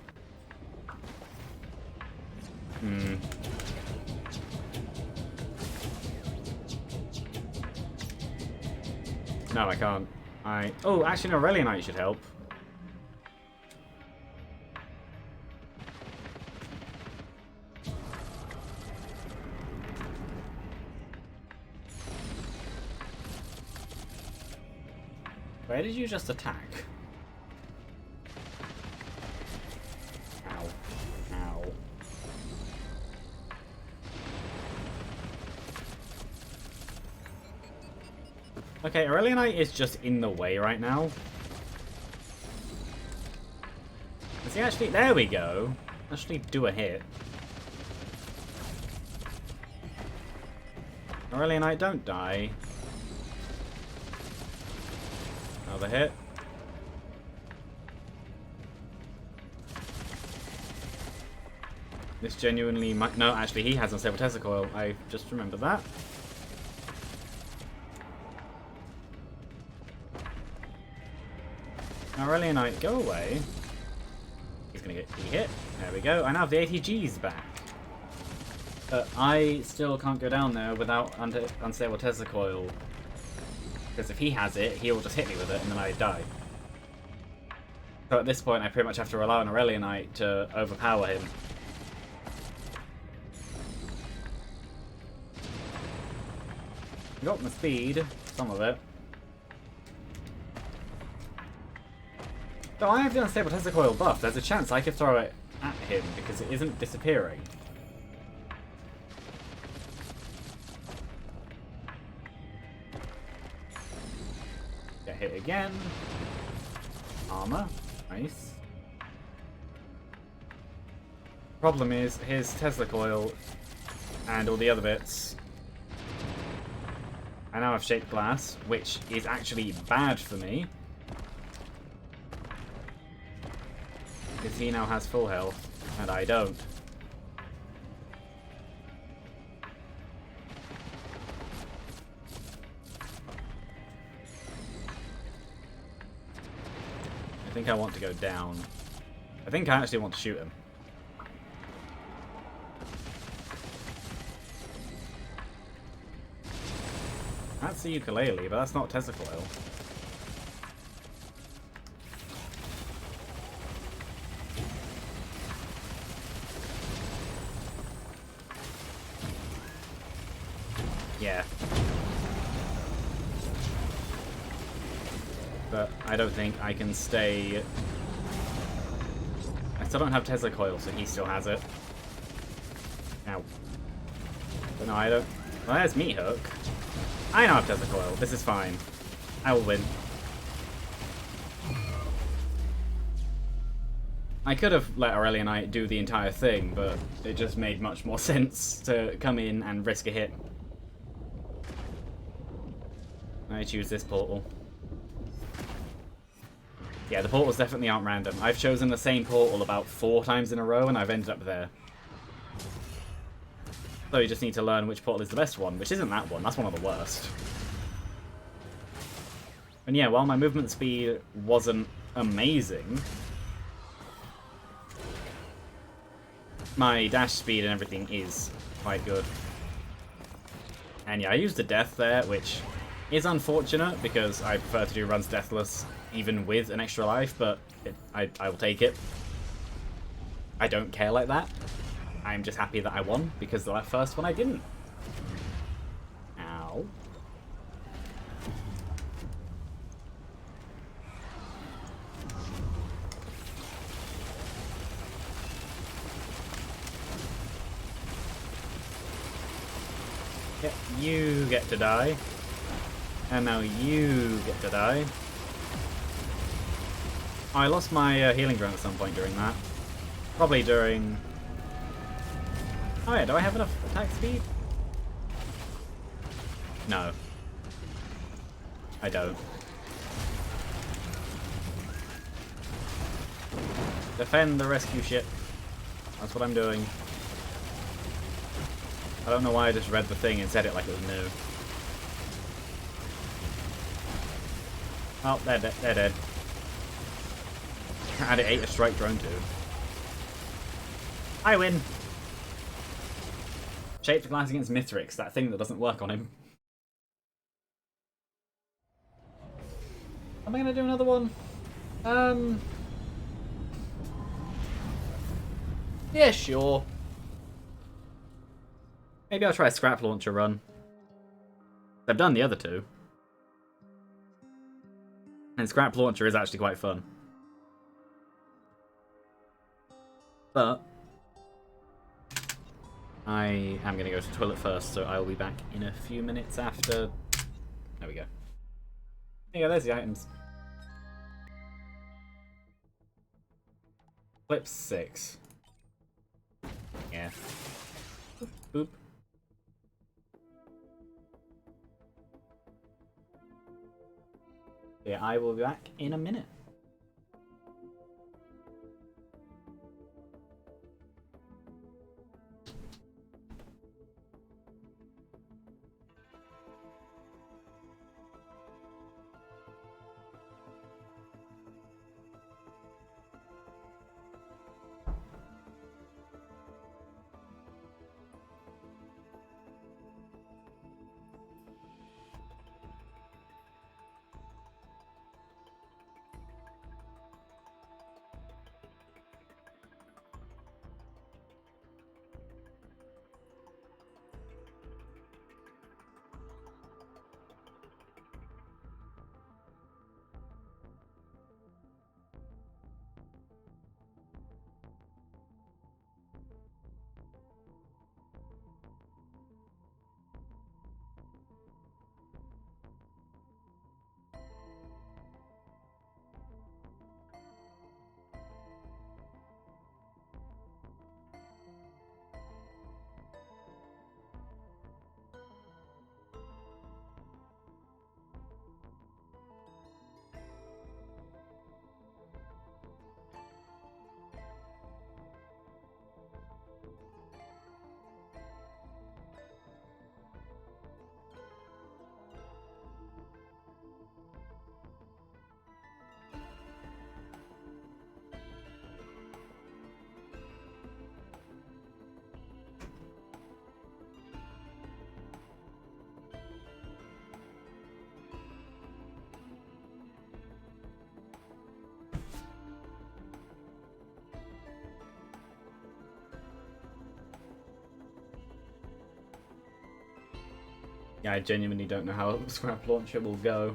No, I can't. Oh, actually, no, Aurelian Knight should help. Where did you just attack? Ow. Ow. Okay, Aurelionite is just in the way right now. Does he actually... There we go. Actually do a hit. Aurelionite, don't die. Another hit. This genuinely might... No, actually, he has Unstable Testicoil. I just remembered that. Aurelionite, go away. He's going to get hit. There we go. I now have the ATGs back. But I still can't go down there without Unstable Testicoil. Because if he has it, he'll just hit me with it and then I die. So at this point, I pretty much have to rely on Aurelionite to overpower him. Got my speed, some of it. Though I have the Unstable Testicoil buff, there's a chance I could throw it at him because it isn't disappearing. Get hit again. Armor. Nice. Problem is, his Testicoil and all the other bits. I now have Shaped Glass, which is actually bad for me. Because he now has full health, and I don't. I think I want to go down. I think I actually want to shoot him. That's the ukulele, but that's not Testicoil. Yeah. But I don't think I can stay... I still don't have Testicoil, so he still has it. Ow. But no, I don't... Well, there's Meat Hook. I now have Testicoil. This is fine. I will win. I could have let Aurelionite do the entire thing, but it just made much more sense to come in and risk a hit. I choose this portal. Yeah, the portals definitely aren't random. I've chosen the same portal about 4 times in a row, and I've ended up there. So you just need to learn which portal is the best one, which isn't that one. That's one of the worst. And yeah, while my movement speed wasn't amazing, my dash speed and everything is quite good. And yeah, I used the death there, which is unfortunate because I prefer to do runs deathless even with an extra life, but I will take it. I don't care like that. I'm just happy that I won because the first one I didn't. Ow. Yep, you get to die. And now you get to die. I lost my healing drone at some point during that. Probably during... Oh yeah, do I have enough attack speed? No. I don't. Defend the rescue ship. That's what I'm doing. I don't know why I just read the thing and said it like it was new. Oh, they're dead. And it ate a strike drone too. I win! Shaped Glass against Mithrix, that thing that doesn't work on him. Am I gonna do another one? Yeah, sure. Maybe I'll try a Scrap Launcher run. I've done the other two. And Scrap Launcher is actually quite fun. But I am going to go to the toilet first, so I will be back in a few minutes after... There we go. Yeah, there's the items. Clip 6. Yeah. Boop. Yeah, I will be back in a minute. Yeah, I genuinely don't know how Scrap Launcher will go.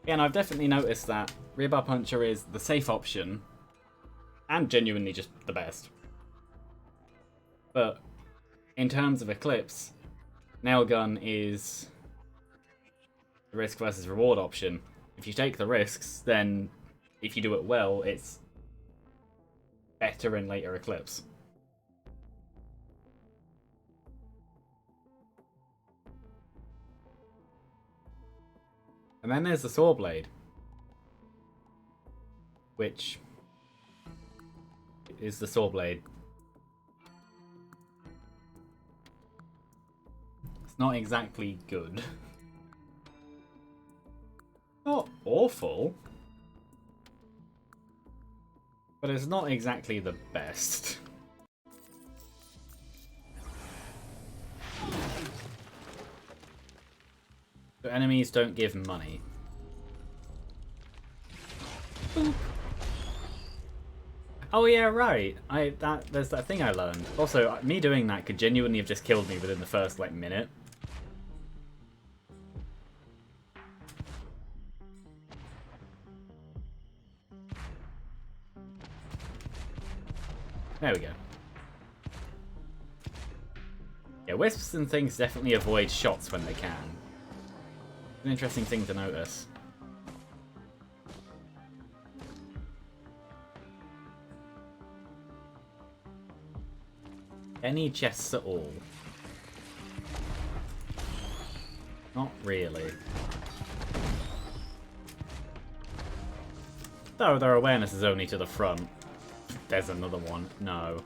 Yeah, and I've definitely noticed that Rebar Puncher is the safe option, and genuinely just the best. But in terms of Eclipse, Nail Gun is the risk versus reward option. If you take the risks, then if you do it well, it's better in later Eclipse. And then there's the Saw Blade, which is the Saw Blade. It's not exactly good. Not awful, but it's not exactly the best. So enemies don't give money. Boop. Oh yeah, right. There's that thing I learned. Also, me doing that could genuinely have just killed me within the first like minute. There we go. Yeah, wisps and things definitely avoid shots when they can. It's an interesting thing to notice. Any chests at all? Not really. Though their awareness is only to the front. There's another one. No.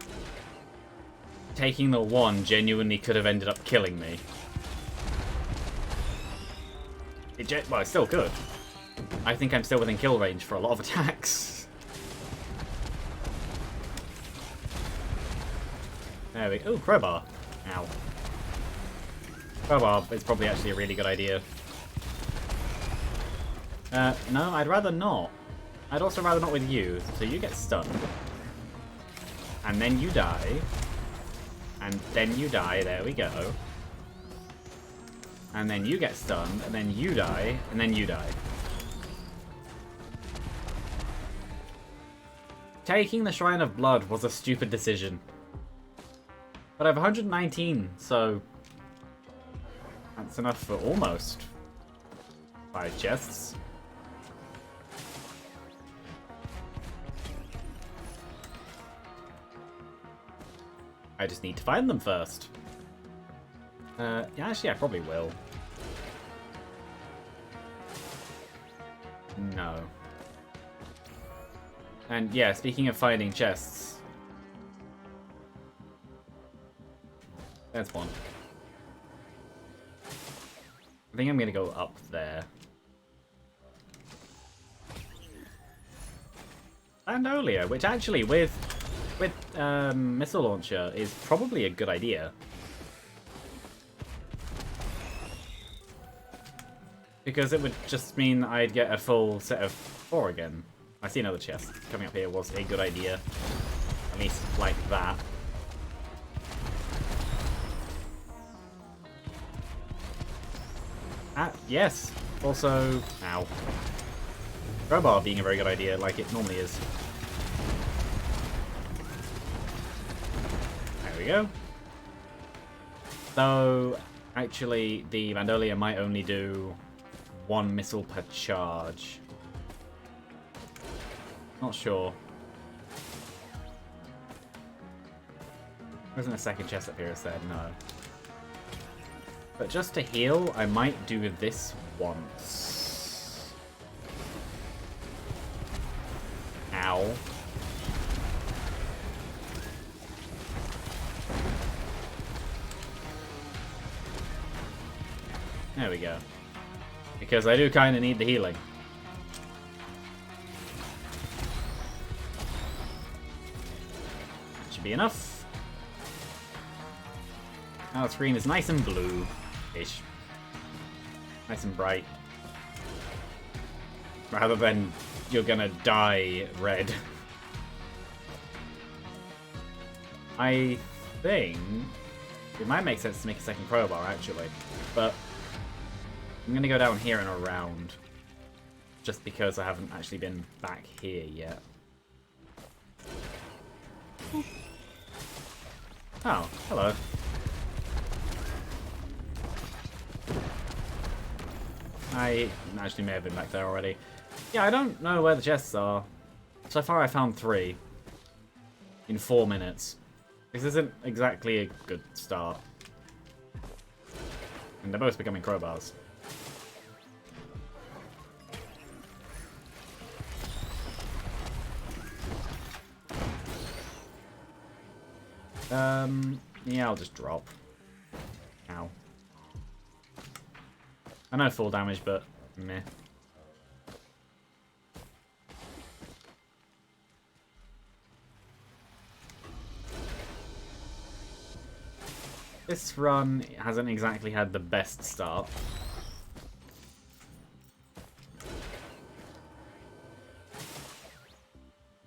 Taking the one genuinely could have ended up killing me. Well, it's still good. I think I'm still within kill range for a lot of attacks. There we go. Ooh, crowbar. Ow. Crowbar is probably actually a really good idea. No, I'd rather not. I'd also rather not with you, so you get stunned. And then you die. And then you die, there we go. And then you get stunned, and then you die, and then you die. Taking the Shrine of Blood was a stupid decision. But I have 119, so that's enough for almost 5 chests. I just need to find them first. Yeah, actually, I probably will. No. And yeah, speaking of finding chests. There's one. I think I'm gonna go up there. Vandolia, which actually with missile launcher is probably a good idea. Because it would just mean I'd get a full set of 4 again. I see another chest. Coming up here was a good idea. At least like that. Yes. Also, ow. Crowbar being a very good idea, like it normally is. There we go. Though, actually, the Vandolia might only do 1 missile per charge. Not sure. There isn't a second chest up here, is there? No. But just to heal, I might do this once. Ow. There we go. Because I do kind of need the healing. Should be enough. Now the screen is nice and blue-ish. Nice and bright. Rather than you're gonna die red. I think it might make sense to make a second crowbar, actually. But I'm gonna go down here and around. Just because I haven't actually been back here yet. Oh, hello. I actually may have been back there already. Yeah, I don't know where the chests are. So far I found 3. In 4 minutes. This isn't exactly a good start. And they're both becoming crowbars. Yeah, I'll just drop. Ow. I know full damage, but meh. This run hasn't exactly had the best start.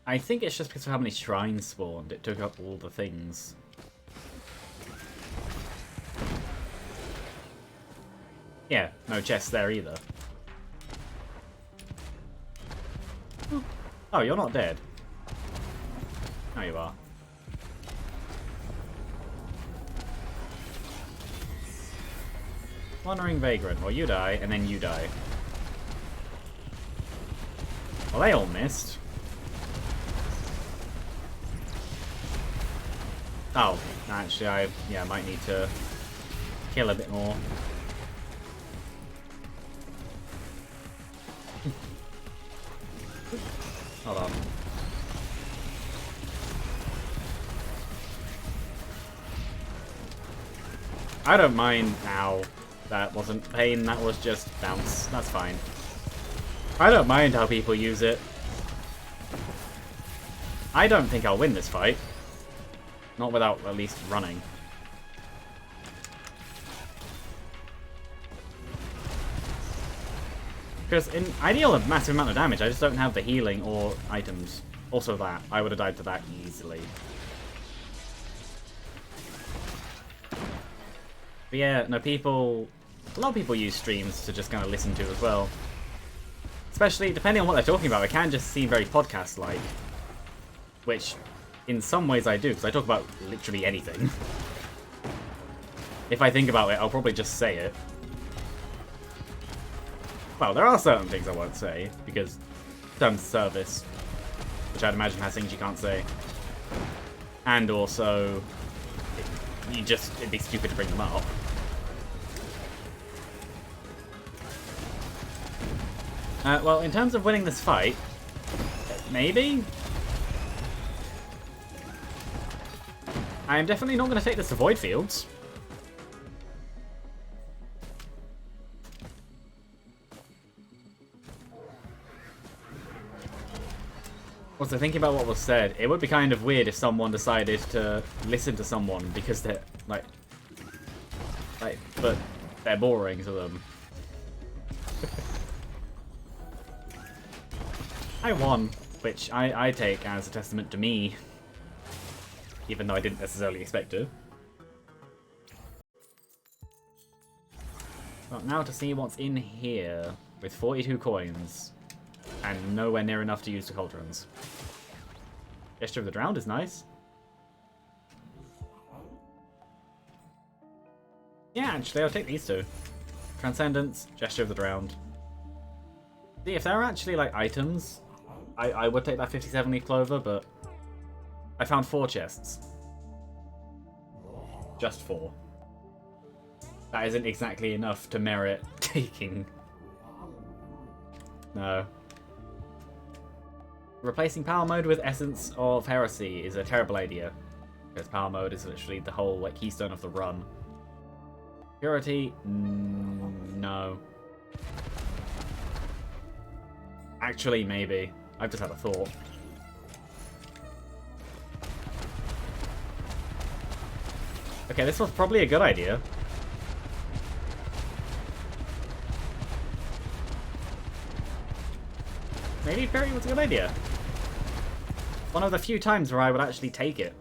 I think it's just because of how many shrines spawned. It took up all the things. Yeah, no chests there either. Oh, you're not dead. Now you are. Wandering Vagrant. Well, you die, and then you die. Well, they all missed. Oh, actually, I might need to kill a bit more. Hold on. I don't mind. Ow. That wasn't pain, that was just bounce. That's fine. I don't mind how people use it. I don't think I'll win this fight. Not without at least running. Because in ideal a massive amount of damage, I just don't have the healing or items. Also that. I would have died to that easily. But yeah, no, people A lot of people use streams to just kind of listen to as well. Especially, depending on what they're talking about, it can just seem very podcast-like. Which, in some ways I do, because I talk about literally anything. If I think about it, I'll probably just say it. Well, there are certain things I won't say, because terms of service, which I'd imagine has things you can't say. And also, it'd be stupid to bring them up. Well, in terms of winning this fight, maybe? I am definitely not going to take this to Void Fields. Also, thinking about what was said, it would be kind of weird if someone decided to listen to someone because they're, but they're boring to them. I won, which I take as a testament to me, even though I didn't necessarily expect to. Well, now to see what's in here with 42 coins and nowhere near enough to use to cauldrons. Gesture of the Drowned is nice. Yeah, actually, I'll take these two. Transcendence, Gesture of the Drowned. See, if there are actually like items, I would take that 57 leaf clover, but I found 4 chests. Just 4. That isn't exactly enough to merit taking. No. Replacing power mode with Essence of Heresy is a terrible idea, because power mode is literally the whole keystone of the run. Purity? No. Actually, maybe. I've just had a thought. Okay, this was probably a good idea. Maybe Purity was a good idea. One of the few times where I would actually take it.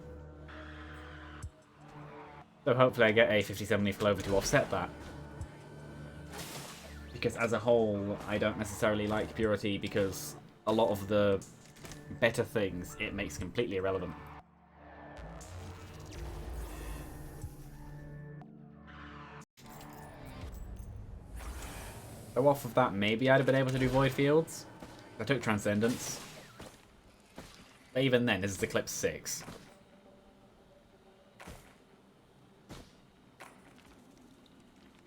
So hopefully I get a 57 leaf clover to offset that. Because as a whole, I don't necessarily like Purity because a lot of the better things it makes completely irrelevant. So off of that, maybe I'd have been able to do Void Fields. I took Transcendence. But even then, this is Eclipse 6.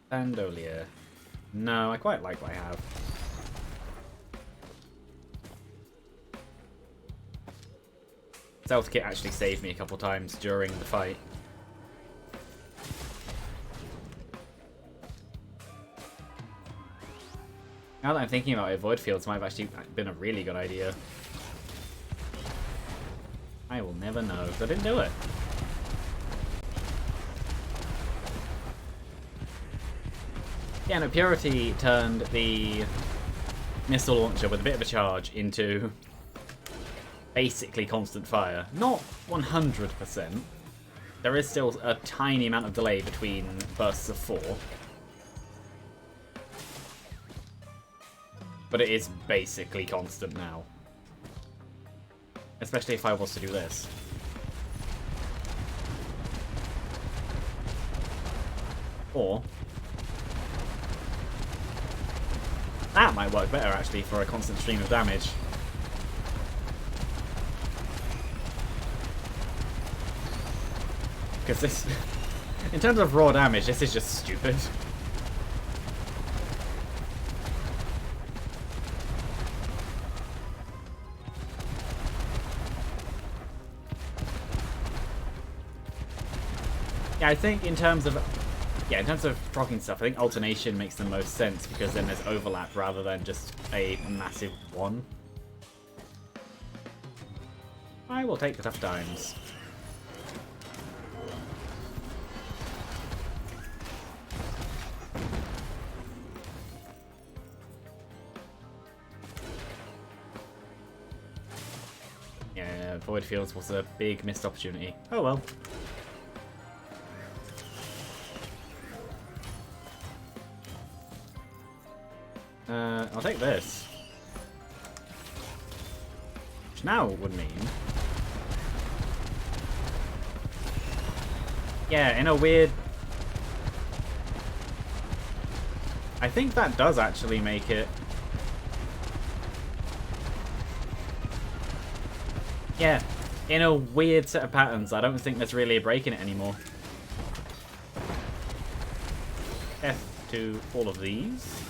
Bandolia. No, I quite like what I have. Stealth Kit actually saved me a couple times during the fight. Now that I'm thinking about it, Void Fields might have actually been a really good idea. I will never know, because I didn't do it. Yeah, no, Purity turned the missile launcher with a bit of a charge into basically constant fire. Not 100%. There is still a tiny amount of delay between bursts of 4. But it is basically constant now. Especially if I was to do this. Or that might work better actually for a constant stream of damage. Because this, in terms of raw damage, this is just stupid. Yeah, I think in terms of proccing stuff, I think alternation makes the most sense because then there's overlap rather than just a massive one. I will take the tough times. Yeah, Void Fields was a big missed opportunity. Oh well. I'll take this. Which now would mean... Yeah, in a weird... I think that does actually make it... Yeah, in a weird set of patterns, I don't think there's really a break in it anymore. F to all of these.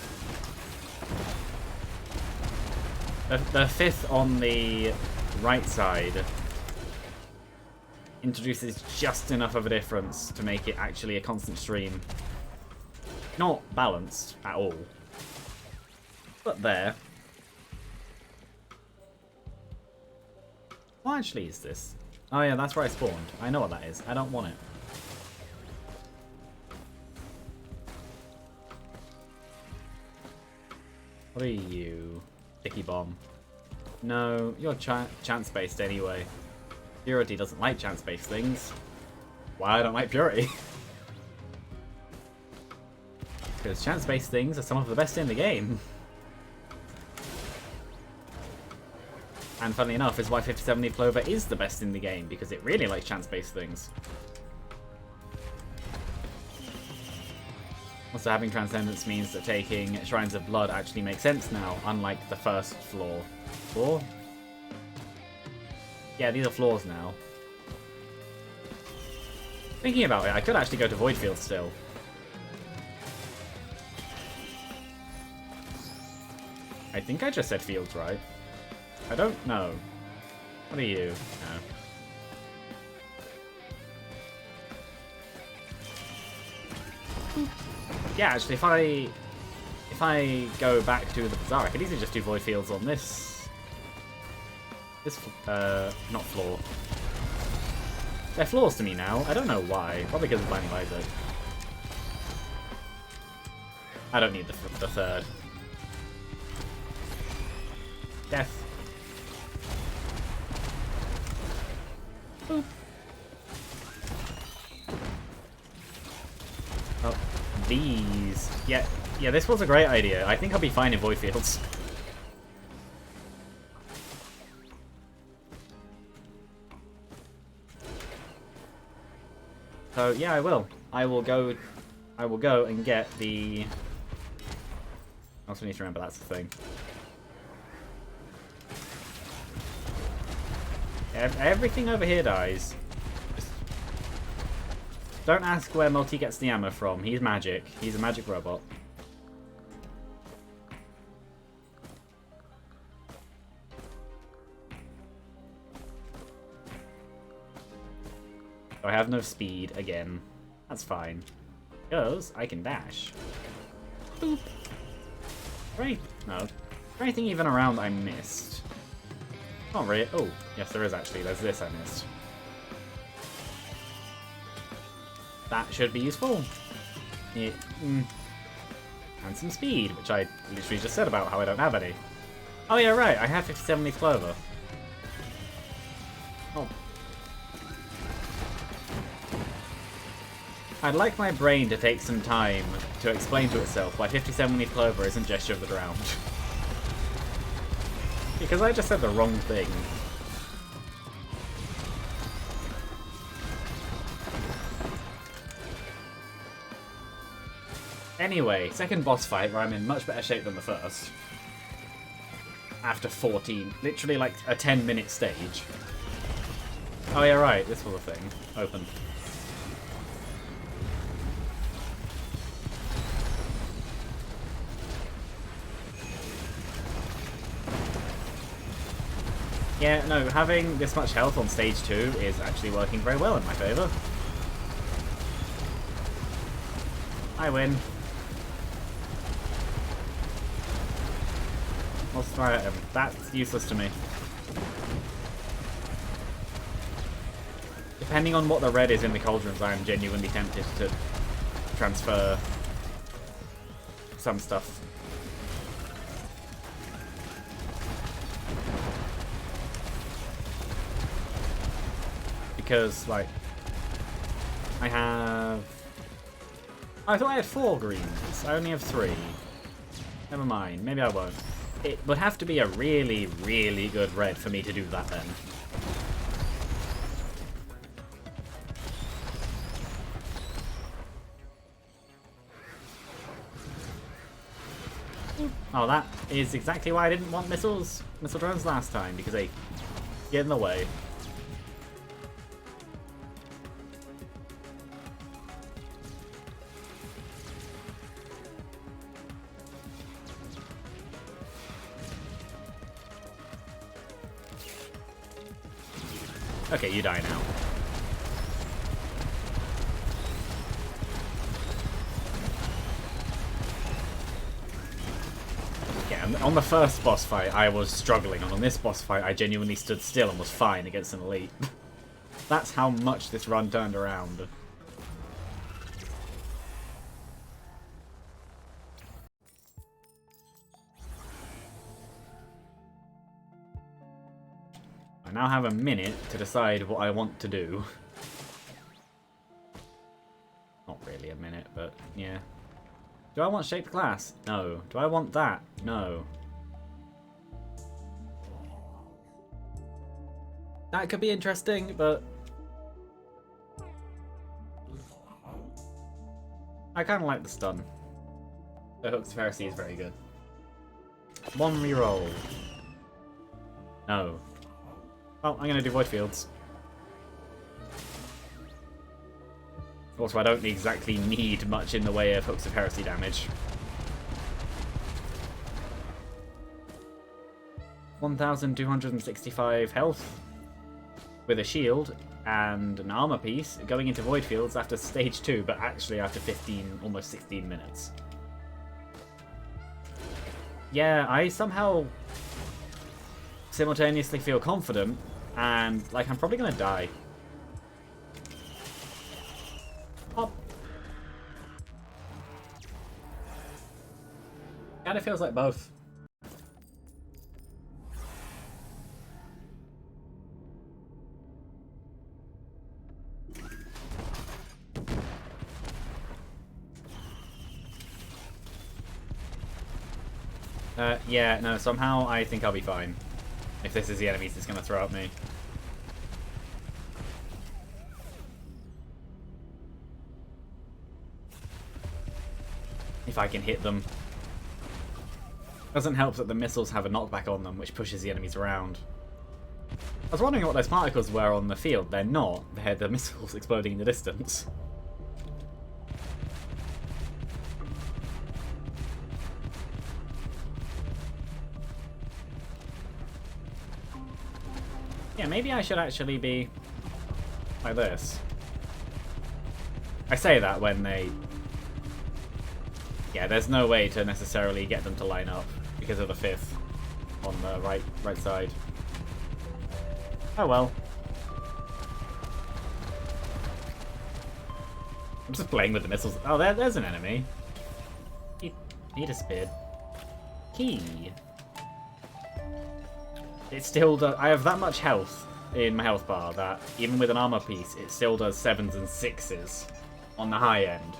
The fifth on the right side introduces just enough of a difference to make it actually a constant stream. Not balanced at all, but there. What actually is this? Oh yeah, that's where I spawned. I know what that is. I don't want it. What are you? Sticky bomb. No, you're chance-based anyway. Purity doesn't like chance-based things. Why I don't like Purity? Because chance-based things are some of the best in the game. And funnily enough, is why 57 Leaf Clover is the best in the game, because it really likes chance-based things. Also, having Transcendence means that taking Shrines of Blood actually makes sense now, unlike the first floor. Floor? Yeah, these are floors now. Thinking about it, I could actually go to Voidfield still. I think I just said fields, right? I don't know. What are you? No. Yeah, actually, if I go back to the bazaar, I could easily just do void fields on this. Not floor. They're floors to me now. I don't know why. Probably because of Binding of Isaac. I don't need the third. Death. Boop. Oh, these. Yeah, this was a great idea. I think I'll be fine in void fields. So yeah, I will. I will go and get the... I also need to remember that's the thing. Everything over here dies. Just don't ask where Multi gets the ammo from. He's magic. He's a magic robot. I have no speed again. That's fine. Because I can dash. Boop. Right. No. Is there anything even around I missed? Not really. Oh, yes, there is actually. There's this I missed. That should be useful. And some speed, which I literally just said about how I don't have any. Oh yeah, right. I have 57 Leaf Clover. Oh. I'd like my brain to take some time to explain to itself why 57 Leaf Clover isn't Gesture of the Drowned. Because I just said the wrong thing. Anyway, second boss fight where I'm in much better shape than the first. After 14, literally like a 10-minute stage. Oh yeah, right, this was a thing. Open. Yeah, no, having this much health on stage 2 is actually working very well in my favour. I win. What's the item? That's useless to me. Depending on what the red is in the cauldrons, I am genuinely tempted to transfer some stuff. Because, like, I have... I thought I had 4 greens. I only have 3. Never mind. Maybe I won't. It would have to be a really, really good red for me to do that then. Oh, that is exactly why I didn't want missile drones last time, because they get in the way. Okay, you die now. On the first boss fight, I was struggling, and on this boss fight, I genuinely stood still and was fine against an elite. That's how much this run turned around. I now have a minute to decide what I want to do. Not really a minute, but yeah. Do I want Shaped Glass? No. Do I want that? No. That could be interesting, but I kind of like the stun. The Hooks of Heresy is very good. One reroll. No. Well, I'm going to do Void Fields. Also, I don't exactly need much in the way of Hooks of Heresy damage. 1,265 health with a shield and an armor piece going into Void Fields after stage 2, but actually after 15, almost 16 minutes. Yeah, I somehow simultaneously feel confident and like I'm probably gonna die. Pop. Kinda feels like both. Yeah, no, somehow I think I'll be fine. If this is the enemies that's going to throw at me. If I can hit them. Doesn't help that the missiles have a knockback on them, which pushes the enemies around. I was wondering what those particles were on the field. They're not. They're the missiles exploding in the distance. Yeah, maybe I should actually be like this. I say that when they... Yeah, there's no way to necessarily get them to line up because of the 5th on the right side. Oh well. I'm just playing with the missiles. Oh, there's an enemy. He disappeared. Key. It still does. I have that much health in my health bar that even with an armor piece, it still does 7s and 6s on the high end.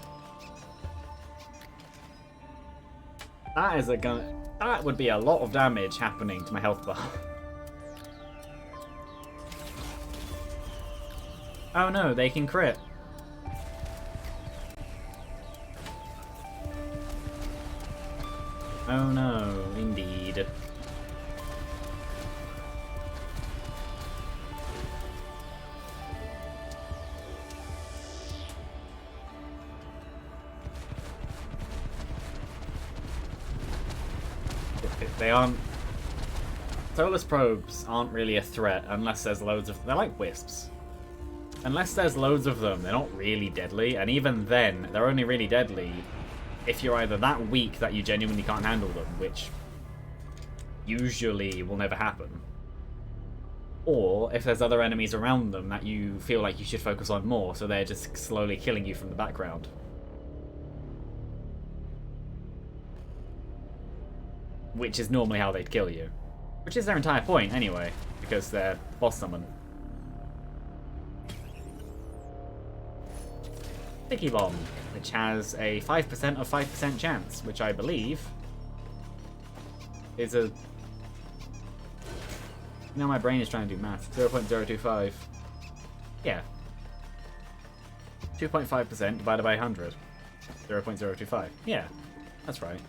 That is a gun. That would be a lot of damage happening to my health bar. Oh no, they can crit. Oh no, indeed. They aren't... Solus probes aren't really a threat unless there's loads of... They're like wisps. Unless there's loads of them, they're not really deadly, and even then, they're only really deadly if you're either that weak that you genuinely can't handle them, which usually will never happen, or if there's other enemies around them that you feel like you should focus on more, so they're just slowly killing you from the background. Which is normally how they'd kill you. Which is their entire point, anyway, because they're boss summon. Sticky Bomb, which has a 5% of 5% chance, which I believe is a... Now my brain is trying to do math. 0.025. Yeah. 2.5% divided by 100. 0.025. Yeah, that's right.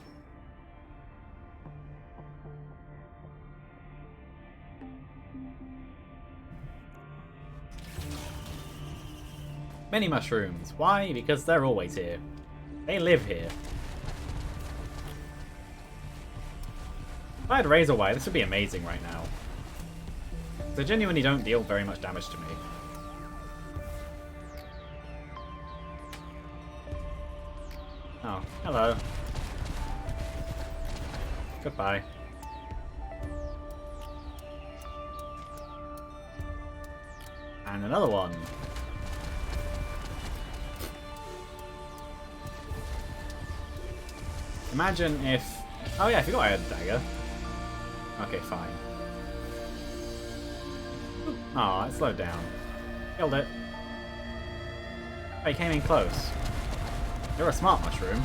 Many mushrooms. Why? Because they're always here. They live here. If I had Razor Wire, this would be amazing right now. They genuinely don't deal very much damage to me. Oh, hello. Goodbye. And another one. Imagine if... Oh yeah, I forgot I had a dagger. Okay, fine. Aw, it slowed down. Killed it. Oh, he came in close. You're a smart mushroom.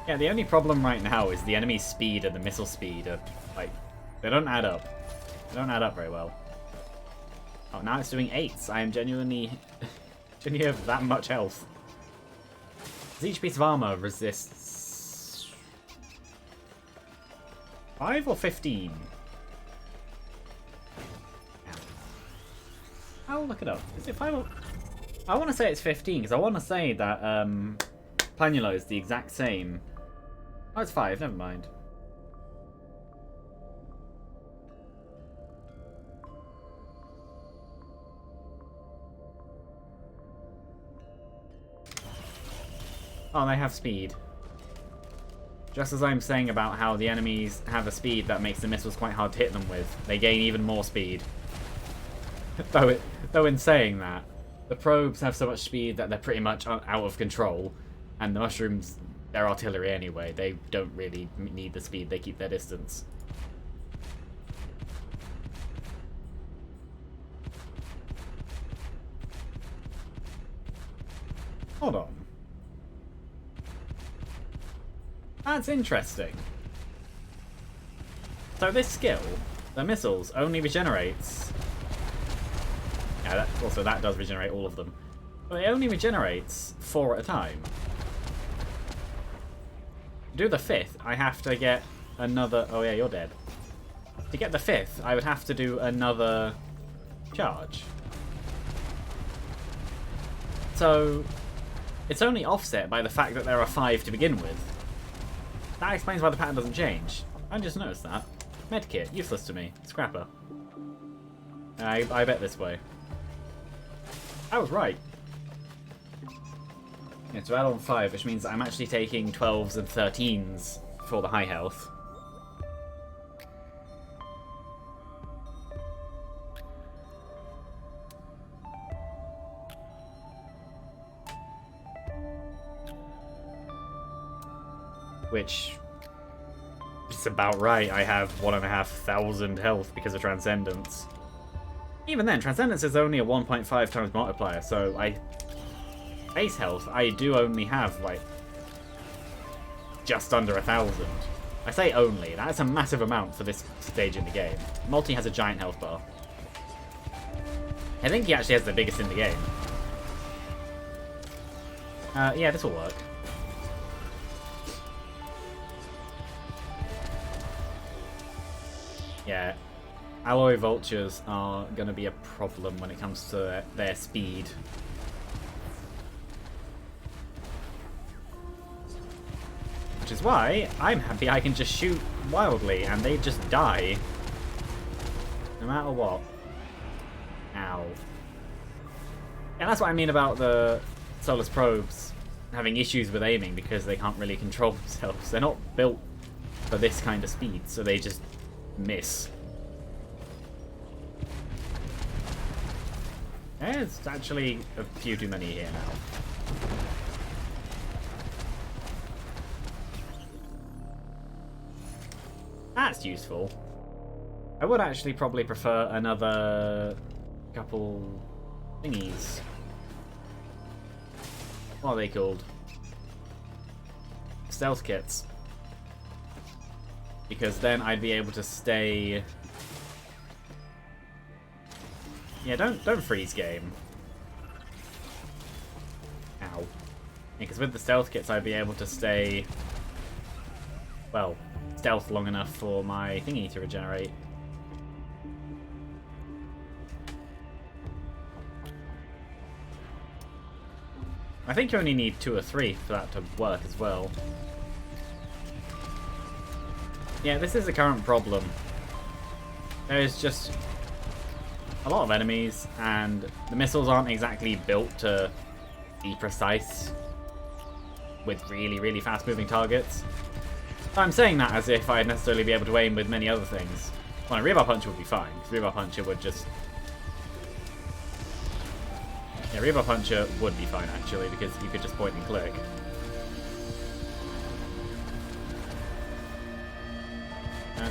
Yeah, the only problem right now is the enemy's speed and the missile speed are, like, they don't add up. They don't add up very well. Oh, now it's doing 8s. I am genuinely have that much health. Does each piece of armor resists 5 or 15? I'll look it up. Is it 5 or... I want to say it's 15 because I want to say that Planulo is the exact same. Oh, it's 5. Never mind. Oh, they have speed. Just as I'm saying about how the enemies have a speed that makes the missiles quite hard to hit them with, they gain even more speed. Though in saying that, the probes have so much speed that they're pretty much out of control, and the mushrooms, they're artillery anyway. They don't really need the speed, they keep their distance. Hold on. That's interesting. So this skill, the missiles, only regenerates... Yeah, also that does regenerate all of them. But it only regenerates 4 at a time. To do the 5th, I have to get another... Oh yeah, you're dead. To get the 5th, I would have to do another charge. So it's only offset by the fact that there are 5 to begin with. That explains why the pattern doesn't change. I just noticed that. Medkit, useless to me. Scrapper. I bet this way. I was right. Yeah, to add on 5, which means I'm actually taking 12s and 13s for the high health. Which is about right. I have 1,500 health because of Transcendence. Even then, Transcendence is only a 1.5 times multiplier, so base health, I do only have, like, just under 1,000. I say only, that's a massive amount for this stage in the game. Multi has a giant health bar. I think he actually has the biggest in the game. Yeah, this will work. Yeah, alloy vultures are going to be a problem when it comes to their speed. Which is why I'm happy I can just shoot wildly and they just die. No matter what. Ow. And that's what I mean about the Solus probes having issues with aiming because they can't really control themselves. They're not built for this kind of speed, so they just miss. There's actually a few too many here now. That's useful. I would actually probably prefer another couple thingies. What are they called? Stealth kits. Because then I'd be able to stay... Yeah, don't freeze game. Ow. Because with the stealth kits I'd be able to stay... Well, stealth long enough for my thingy to regenerate. I think you only need 2 or 3 for that to work as well. Yeah, this is a current problem. There's just a lot of enemies, and the missiles aren't exactly built to be precise with really, really fast-moving targets. I'm saying that as if I'd necessarily be able to aim with many other things. Well, a Rebar Puncher would be fine, because Rebar Puncher would just... Yeah, Rebar Puncher would be fine, actually, because you could just point and click.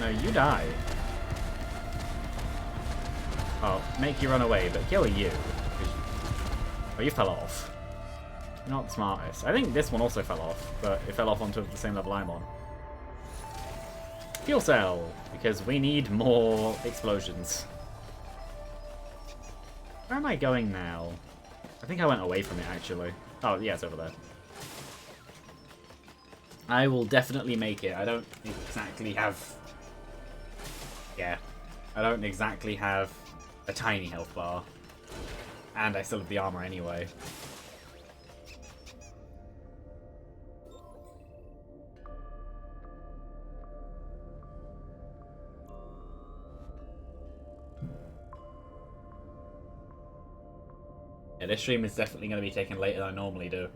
No, you die. I'll make you run away, but kill you. Oh, you fell off. You're not the smartest. I think this one also fell off, but it fell off onto the same level I'm on. Fuel cell, because we need more explosions. Where am I going now? I think I went away from it, actually. Oh, yeah, it's over there. I will definitely make it. I don't exactly have... Yeah. I don't exactly have a tiny health bar. And I still have the armor anyway. Yeah, this stream is definitely going to be taken later than I normally do.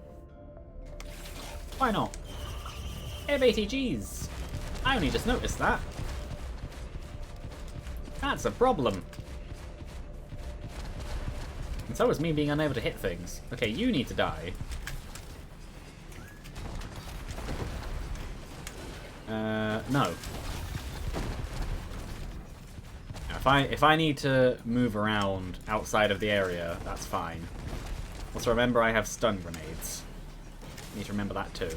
Why not? I have ATGs! I only just noticed that. That's a problem. And so is me being unable to hit things. Okay, you need to die. No. If I need to move around outside of the area, that's fine. Also remember I have stun grenades. Need to remember that too.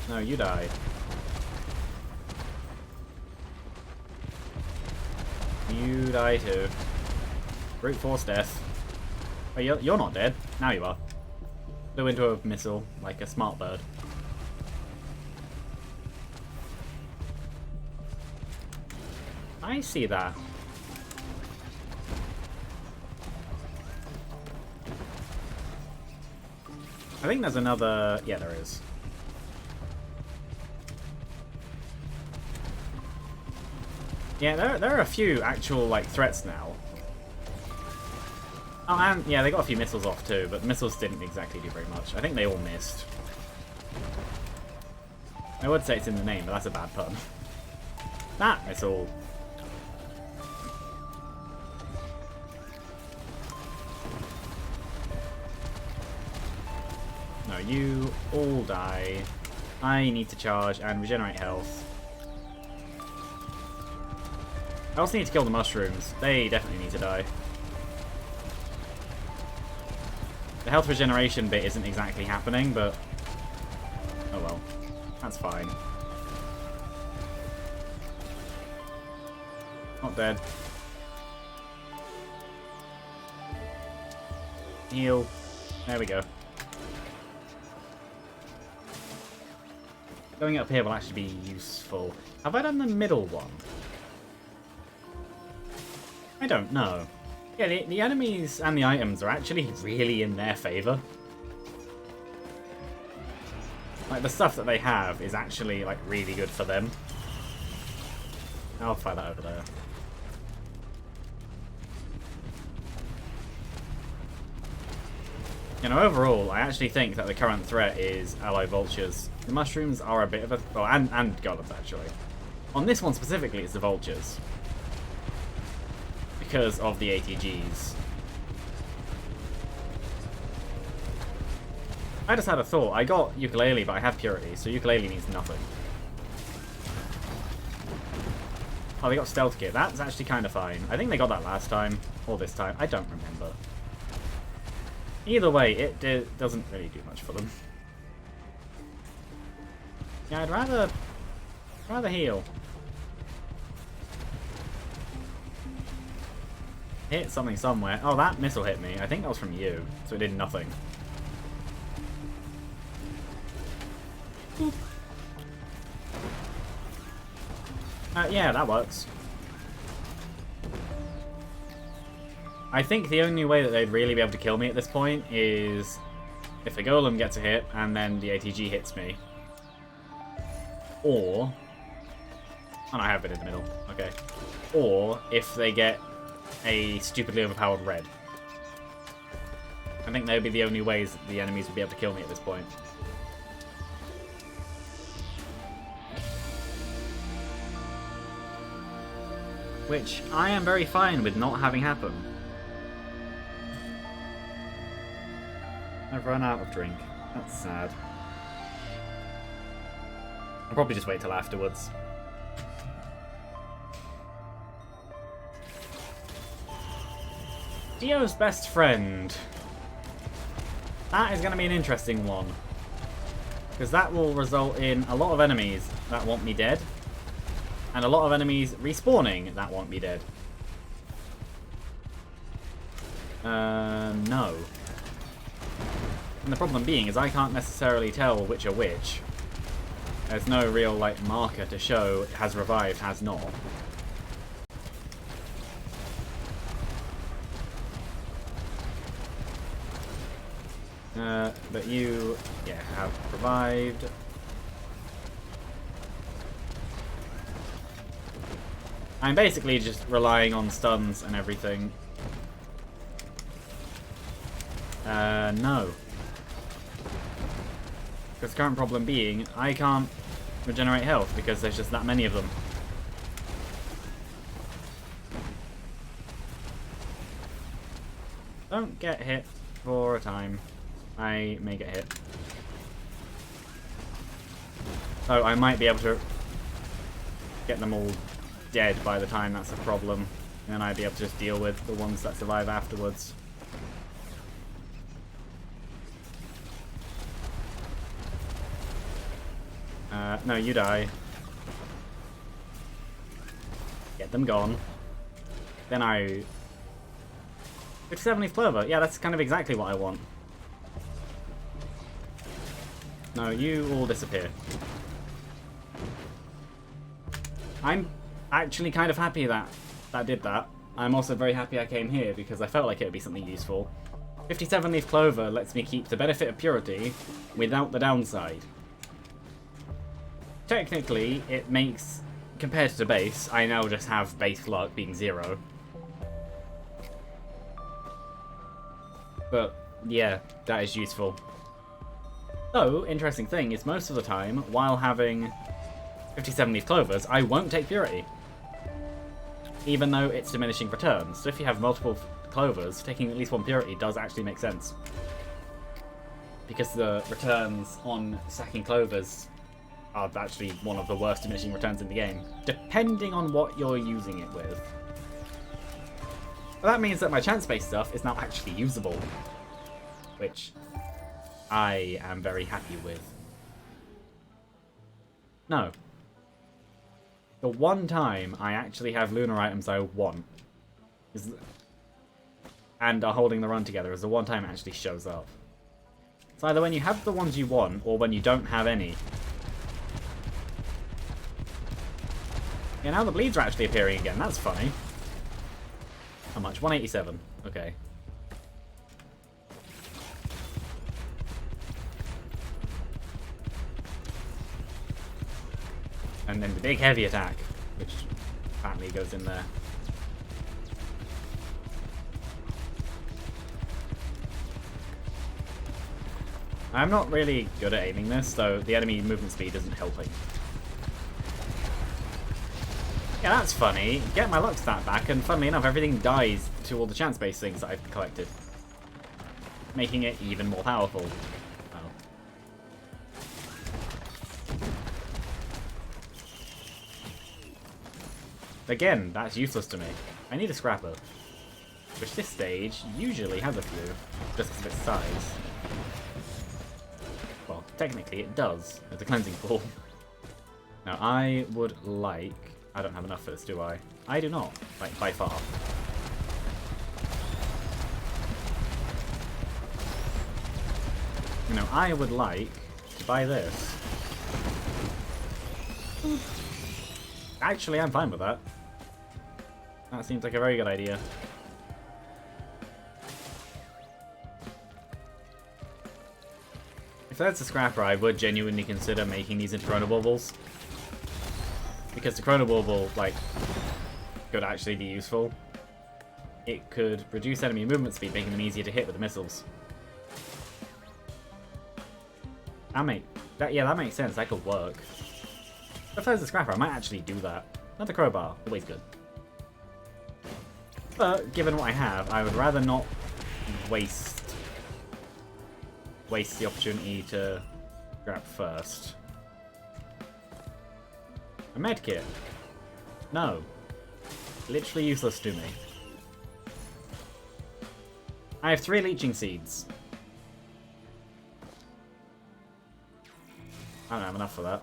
No, you die. You die too. Brute force death. Oh, you're not dead. Now you are. Flew into a missile like a smart bird. I see that. I think there's another... Yeah, there is. Yeah, there are a few actual, like, threats now. Oh, and, yeah, they got a few missiles off, too, but the missiles didn't exactly do very much. I think they all missed. I would say it's in the name, but that's a bad pun. That missile... No, you all die. I need to charge and regenerate health. I also need to kill the mushrooms. They definitely need to die. The health regeneration bit isn't exactly happening, but... Oh well. That's fine. Not dead. Heal. There we go. Going up here will actually be useful. Have I done the middle one? I don't know. Yeah, the enemies and the items are actually really in their favor. Like, the stuff that they have is actually, like, really good for them. I'll fight that over there. You know, overall, I actually think that the current threat is ally vultures. The mushrooms are a bit of a... Well, and golems, actually. On this one specifically, it's the vultures. Because of the ATGs. I just had a thought. I got ukulele, but I have purity, so ukulele means nothing. Oh, they got Stealth Kit. That's actually kind of fine. I think they got that last time. Or this time. I don't remember. Either way, it doesn't really do much for them. Yeah, I'd rather heal. Hit something somewhere. Oh, that missile hit me. I think that was from you, so it did nothing. Yeah, that works. I think the only way that they'd really be able to kill me at this point is if the golem gets a hit and then the ATG hits me. Or... Oh, no, I have been in the middle. Okay. Or if they get a stupidly overpowered red. I think they would be the only ways that the enemies would be able to kill me at this point. Which I am very fine with not having happen. I've run out of drink. That's sad. I'll probably just wait till afterwards. Dio's best friend. That is going to be an interesting one. Because that will result in a lot of enemies that want me dead. And a lot of enemies respawning that want me dead. No. And the problem being is I can't necessarily tell which are which. There's no real, like, marker to show has revived, has not. But you, yeah, have revived. I'm basically just relying on stuns and everything. No. Because the current problem being, I can't regenerate health because there's just that many of them. Don't get hit for a time. I may get hit. Oh, I might be able to get them all dead by the time that's a problem. And then I'd be able to just deal with the ones that survive afterwards. No, you die. Get them gone. Then I... 57 leaf clover. Yeah, that's kind of exactly what I want. No, you all disappear. I'm actually kind of happy that that did that. I'm also very happy I came here because I felt like it would be something useful. 57 leaf clover lets me keep the benefit of purity without the downside. Technically, it makes, compared to base, I now just have base luck being 0. But, yeah, that is useful. Though, interesting thing is most of the time, while having 57 leaf clovers, I won't take purity. Even though it's diminishing returns. So if you have multiple clovers, taking at least one purity does actually make sense. Because the returns on stacking clovers are actually one of the worst diminishing returns in the game, depending on what you're using it with. But that means that my chance-based stuff is now actually usable, which I am very happy with. No. The one time I actually have lunar items I want, and are holding the run together, is the one time it actually shows up. It's either when you have the ones you want, or when you don't have any. Yeah, now the bleeds are actually appearing again. That's funny. How much? 187. Okay. And then the big heavy attack, which apparently goes in there. I'm not really good at aiming this, so the enemy movement speed isn't helping. Yeah, that's funny. Get my luck stat back, and funnily enough, everything dies to all the chance-based things that I've collected. Making it even more powerful. Oh. again, that's useless to me. I need a Scrapper. Which this stage usually has a few, just because of its size. Well, technically it does. It's a cleansing pool. Now I would like... I don't have enough for this, do I? I do not, like, by far. You know, I would like to buy this. Actually, I'm fine with that. That seems like a very good idea. If that's a Scrapper, I would genuinely consider making these into Chrono Baubles. Because the Chrono Bauble, like, could actually be useful. It could reduce enemy movement speed, making them easier to hit with the missiles. That makes sense. That could work. If there's a Scrapper, I might actually do that. Another Crowbar, always good. But given what I have, I would rather not waste the opportunity to grab first. A medkit? No. Literally useless to me. I have 3 leeching seeds. I don't have enough for that.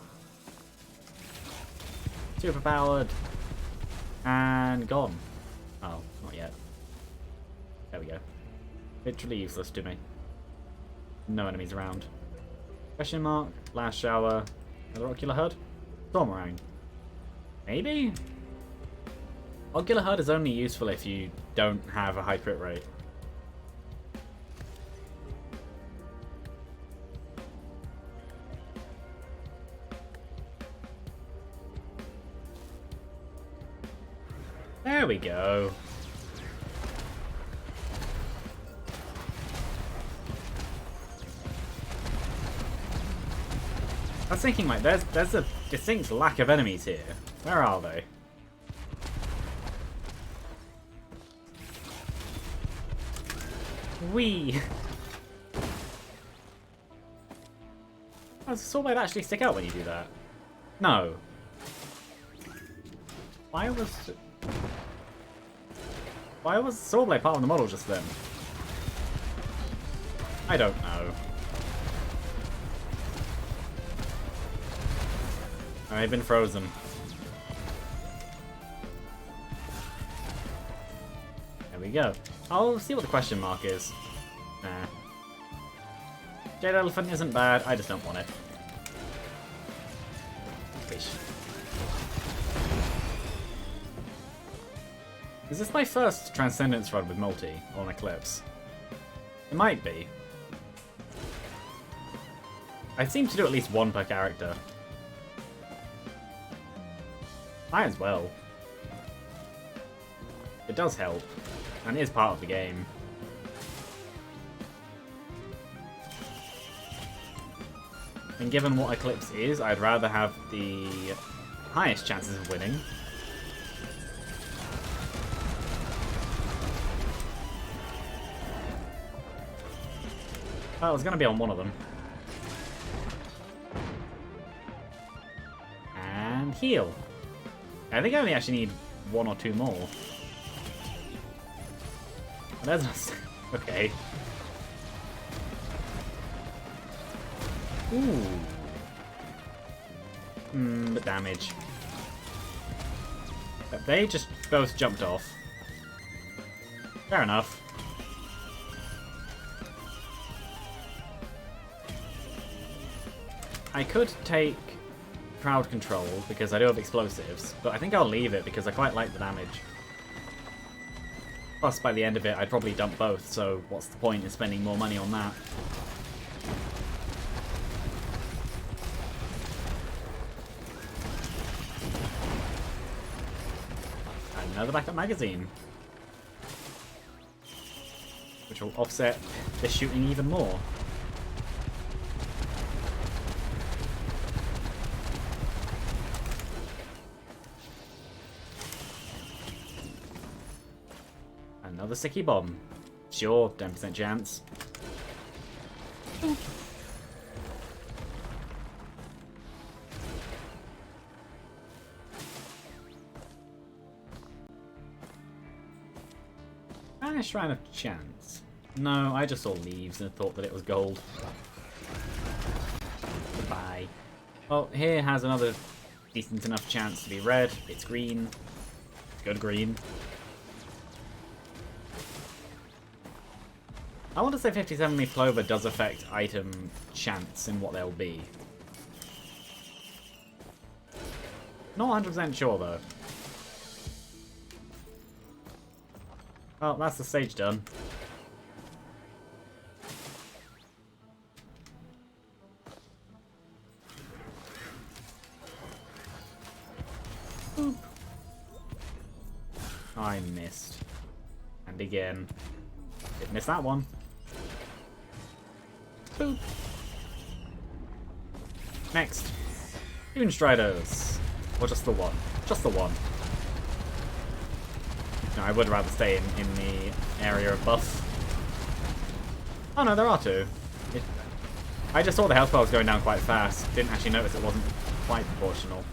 Superpowered. And gone. Oh, not yet. There we go. Literally useless to me. No enemies around. Question mark. Last shower. Another ocular HUD. Stormarang. Maybe? Ocular HUD is only useful if you don't have a high crit rate. There we go. I was thinking, like, there's a distinct lack of enemies here. Where are they? Whee! Does the sword blade actually stick out when you do that? No. Why was the sword blade part of the model just then? I don't know. I've been frozen. There we go. I'll see what the question mark is. Nah. Jade Elephant isn't bad, I just don't want it. Fish. Is this my first Transcendence run with multi on Eclipse? It might be. I seem to do at least one per character. Might as well. It does help, and is part of the game. And given what Eclipse is, I'd rather have the highest chances of winning. Oh, I was going to be on one of them. And heal. I think I only actually need 1 or 2 more. There's no... Okay. Ooh. But damage. But they just both jumped off. Fair enough. I could take crowd control because I do have explosives, but I think I'll leave it because I quite like the damage. Plus, by the end of it, I'd probably dump both, so what's the point in spending more money on that? Another backup magazine. Which will offset the shooting even more. Another sticky bomb. Sure, 10% chance. I Shrine of Chance? No, I just saw leaves and thought that it was gold. Goodbye. Well, here has another decent enough chance to be red. It's green. Good green. I want to say 57-leaf clover does affect item chance and what they'll be. Not 100% sure though. Well, that's the stage done. Boop. I missed. And again. Didn't miss that one. Boop. Next. Dune Striders. Or just the one. Just the one. No, I would rather stay in the area of buff. Oh no, there are two. I just saw the health bar was going down quite fast. Didn't actually notice it wasn't quite proportional.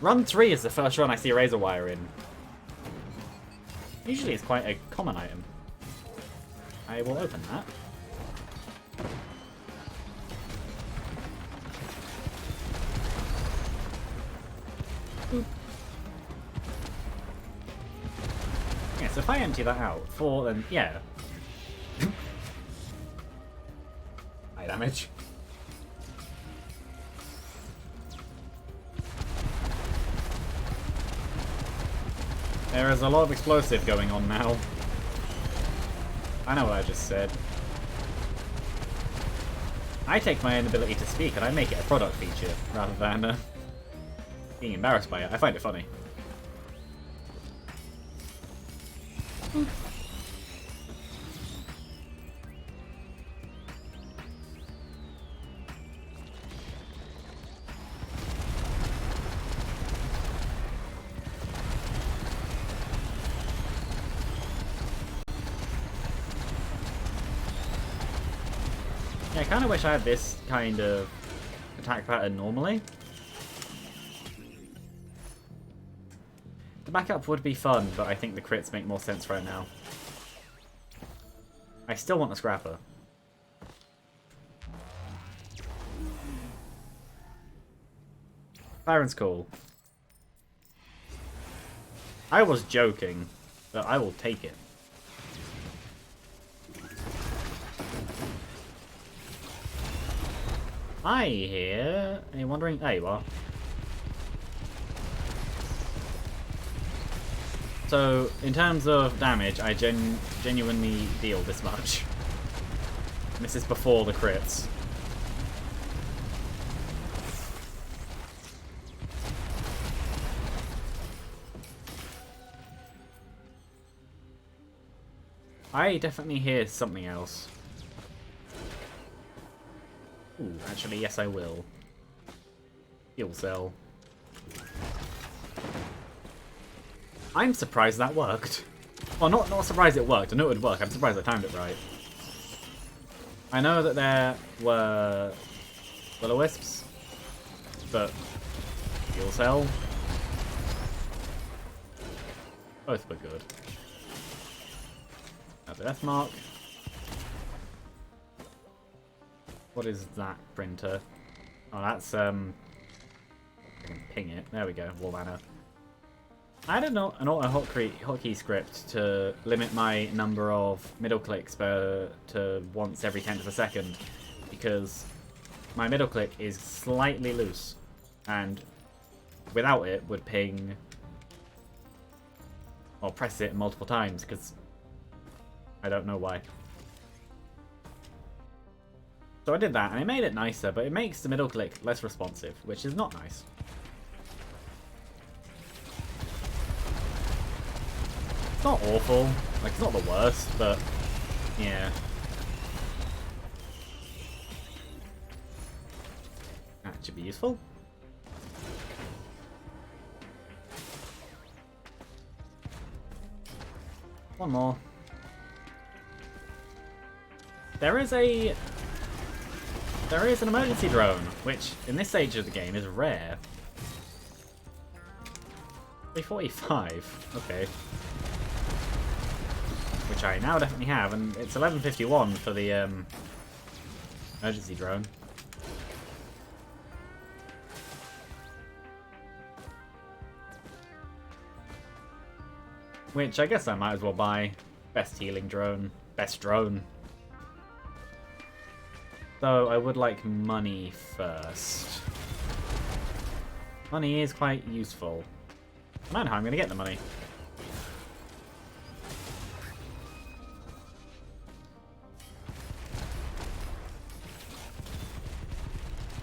Run 3 is the first run I see a Razor Wire in. Usually it's quite a common item. I will open that. Boop. Yeah, so if I empty that out, 4, then yeah. High damage. There is a lot of explosive going on now. I know what I just said. I take my inability to speak and I make it a product feature, rather than being embarrassed by it. I find it funny. Yeah, I kind of wish I had this kind of attack pattern normally. The backup would be fun, but I think the crits make more sense right now. I still want a Scrapper. Byron's cool. I was joking, but I will take it. Hi here. Are you wondering? There you are. So, in terms of damage, I genuinely deal this much. And this is before the crits. I definitely hear something else. Ooh, actually, yes I will. Heal cell. I'm surprised that worked. Well, not surprised it worked. I knew it would work. I'm surprised I timed it right. I know that there were Will-O-Wisps, but heal cell. Both were good. Now the death mark. What is that printer? Oh, that's, I can ping it. There we go, War Banner. I had an auto hotkey script to limit my number of middle clicks to once every 10th of a second, because my middle click is slightly loose, and without it would ping, or press it multiple times, because I don't know why. So I did that, and it made it nicer, but it makes the middle click less responsive, which is not nice. It's not awful. Like, it's not the worst, but yeah. That should be useful. One more. There is an emergency drone, which in this stage of the game is rare. 345. Okay. Which I now definitely have, and it's 1151 for the emergency drone. Which I guess I might as well buy. Best healing drone. Best drone. So I would like money first. Money is quite useful. I don't know how I'm going to get the money.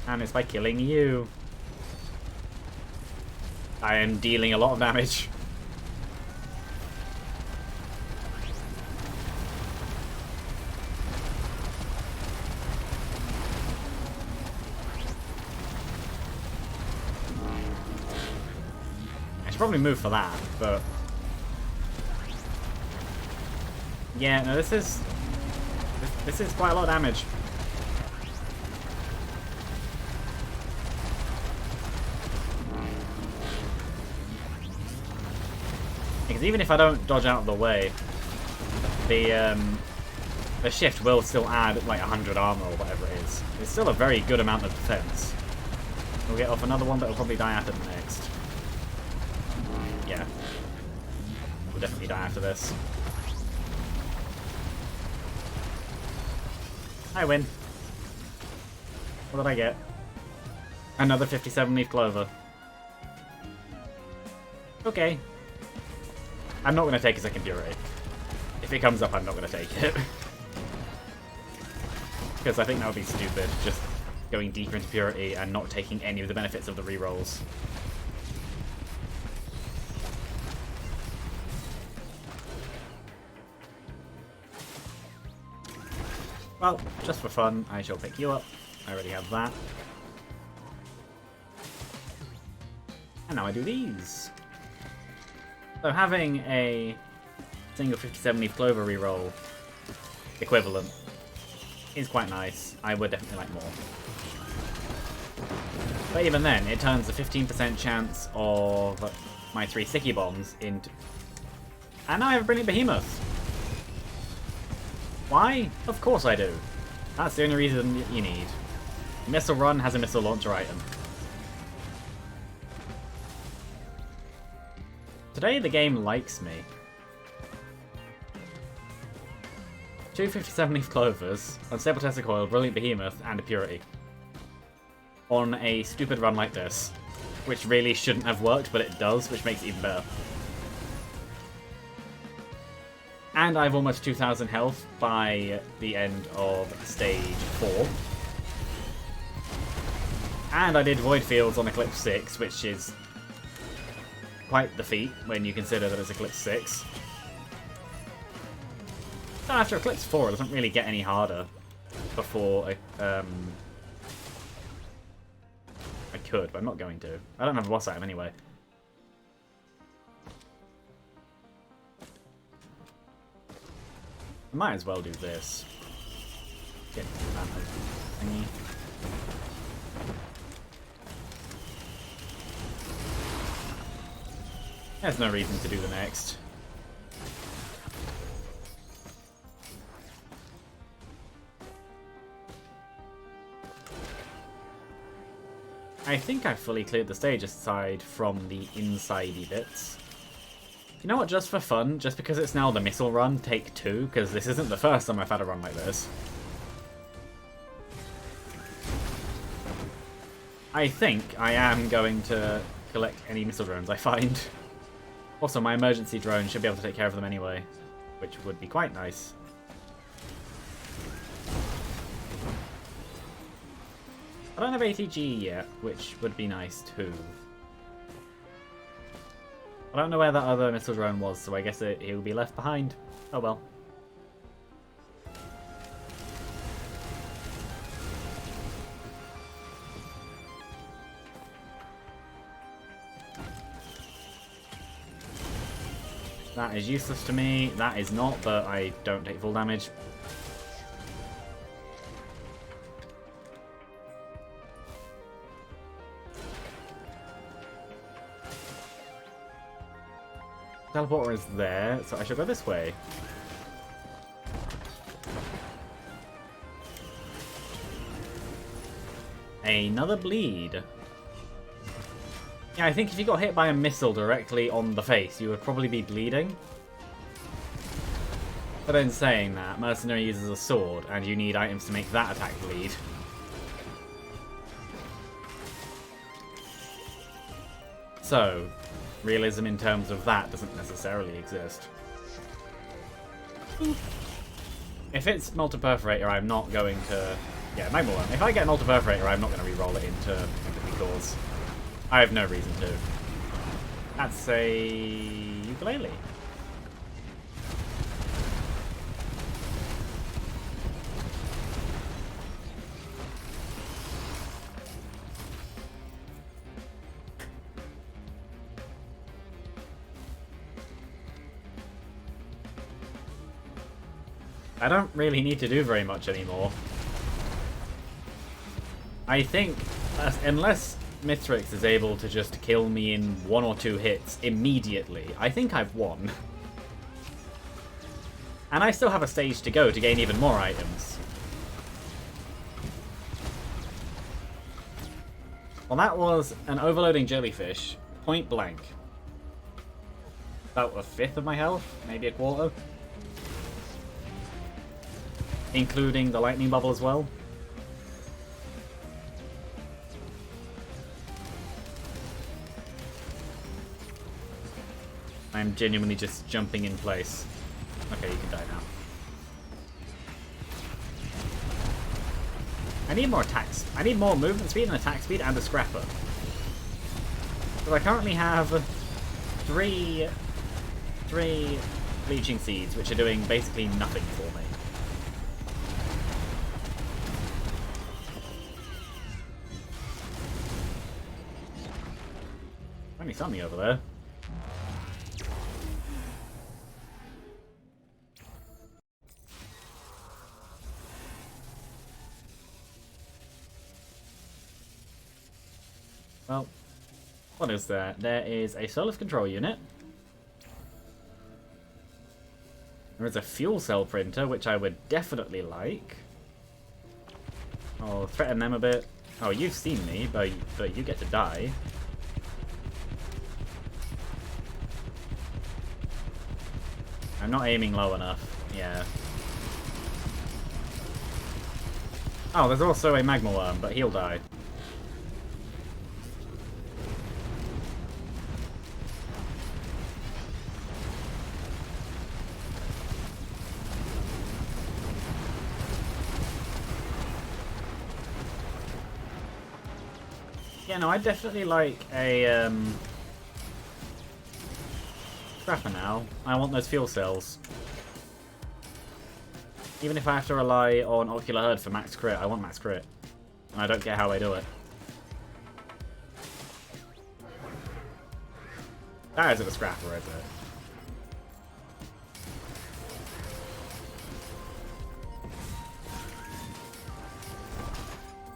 And it's by killing you. I am dealing a lot of damage. I should probably move for that, but... yeah, no, this is quite a lot of damage. Because even if I don't dodge out of the way, the shift will still add like 100 armor or whatever it is. It's still a very good amount of defense. We'll get off another one that will probably die after the next. Yeah. We'll definitely die after this. I win. What did I get? Another 57 leaf clover. Okay. I'm not going to take a second purity. If it comes up, I'm not going to take it. Because I think that would be stupid, just going deeper into purity and not taking any of the benefits of the rerolls. Well, just for fun, I shall pick you up. I already have that. And now I do these. So having a single 57 leaf clover reroll equivalent is quite nice. I would definitely like more. But even then, it turns a 15% chance of my 3 sticky bombs into... and now I have a brilliant behemoth! Why? Of course I do. That's the only reason you need. Missile Run has a missile launcher item. Today the game likes me. 2 57 leaf clovers, unstable Tesla coil, brilliant behemoth, and a purity. On a stupid run like this. Which really shouldn't have worked, but it does, which makes it even better. And I have almost 2,000 health by the end of stage 4. And I did Void Fields on Eclipse 6, which is quite the feat when you consider that it's Eclipse 6. So after Eclipse 4, it doesn't really get any harder before I could, but I'm not going to. I don't have a boss item anyway. I might as well do this. Get that thingy. There's no reason to do the next. I think I fully cleared the stage aside from the insidey bits. You know what, just for fun, just because it's now the missile run, take 2, because this isn't the first time I've had a run like this. I think I am going to collect any missile drones I find. Also, my emergency drone should be able to take care of them anyway, which would be quite nice. I don't have ATG yet, which would be nice too. I don't know where that other missile drone was, so I guess it will be left behind. Oh well. That is useless to me. That is not, but I don't take full damage. teleporter is there, so I should go this way. Another bleed. Yeah, I think if you got hit by a missile directly on the face, you would probably be bleeding. But in saying that, Mercenary uses a sword, and you need items to make that attack bleed. So, realism in terms of that doesn't necessarily exist. If it's Multi-Perforator, I'm not going to... Yeah, Magma Worm. If I get Multi-Perforator, I'm not going to re-roll it into Empathy Cause. I have no reason to. That's a... ukulele. I don't really need to do very much anymore. I think, unless Mithrix is able to just kill me in 1 or 2 hits immediately, I think I've won. And I still have a stage to go to gain even more items. Well, that was an overloading jellyfish, point blank. About a fifth of my health, maybe a quarter. Including the lightning bubble as well. I'm genuinely just jumping in place. Okay, you can die now. I need more attacks. I need more movement speed and attack speed and a scrapper. So I currently have three bleaching seeds, which are doing basically nothing for me. Only something over there. Well, what is there? There is a Solus control unit. There is a fuel cell printer, which I would definitely like. I'll threaten them a bit. Oh, you've seen me, but you get to die. I'm not aiming low enough. Yeah. Oh, there's also a Magma Worm, but he'll die. Yeah, no, I'd definitely like a, Scrapper now. I want those fuel cells. Even if I have to rely on Ocular Herd for max crit, I want max crit. And I don't care how I do it. That isn't a scrapper, is it?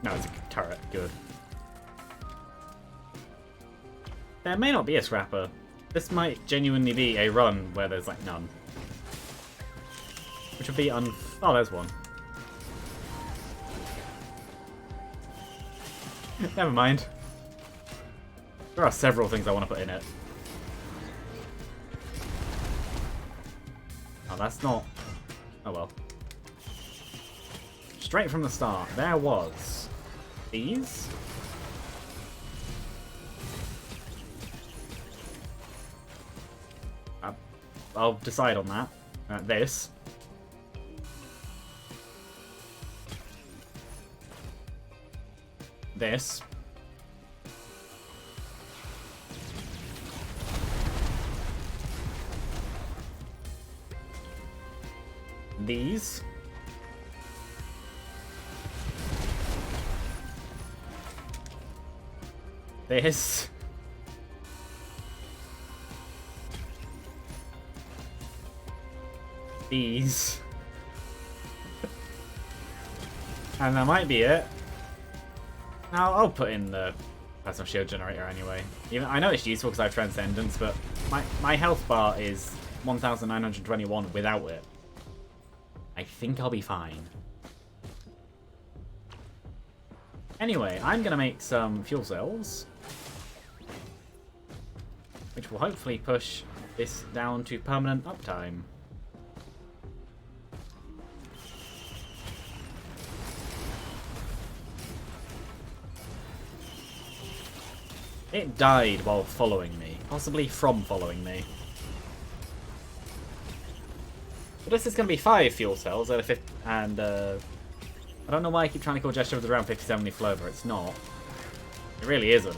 No, it's a turret. Good. There may not be a scrapper. This might genuinely be a run where there's like none. Which would be oh, there's one. Never mind. There are several things I want to put in it. Oh, that's not... Oh well. Straight from the start, there was these. I'll decide on that. This. This. These. This. These. And that might be it. Now, I'll put in the Plasma Shield Generator anyway. Even I know it's useful because I have Transcendence, but My health bar is 1,921 without it. I think I'll be fine. Anyway, I'm going to make some fuel cells, which will hopefully push this down to permanent uptime. It died while following me, possibly from following me. But this is going to be 5 fuel cells and I don't know why I keep trying to call Gesture of the Round 5070 Flover. It's not. It really isn't.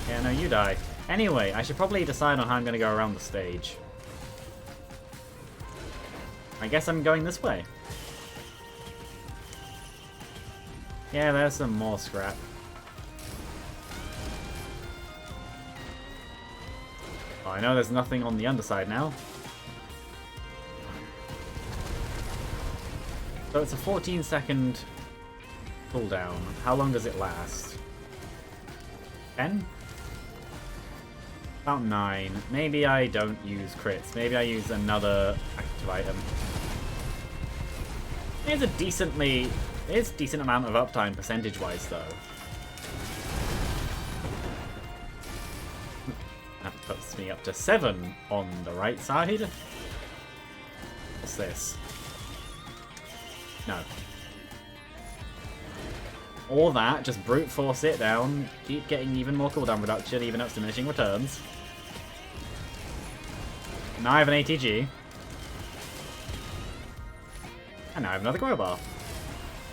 Yeah, no, you die. Anyway, I should probably decide on how I'm going to go around the stage. I guess I'm going this way. Yeah, there's some more scrap. Oh, I know there's nothing on the underside now. So it's a 14-second cooldown. How long does it last? 10? About 9. Maybe I don't use crits. Maybe I use another active item. It's a decent amount of uptime percentage-wise, though. That puts me up to 7 on the right side. What's this? No. Or that, just brute force it down, keep getting even more cooldown reduction, even though it's diminishing returns. Now I have an ATG. And now I have another grow bar.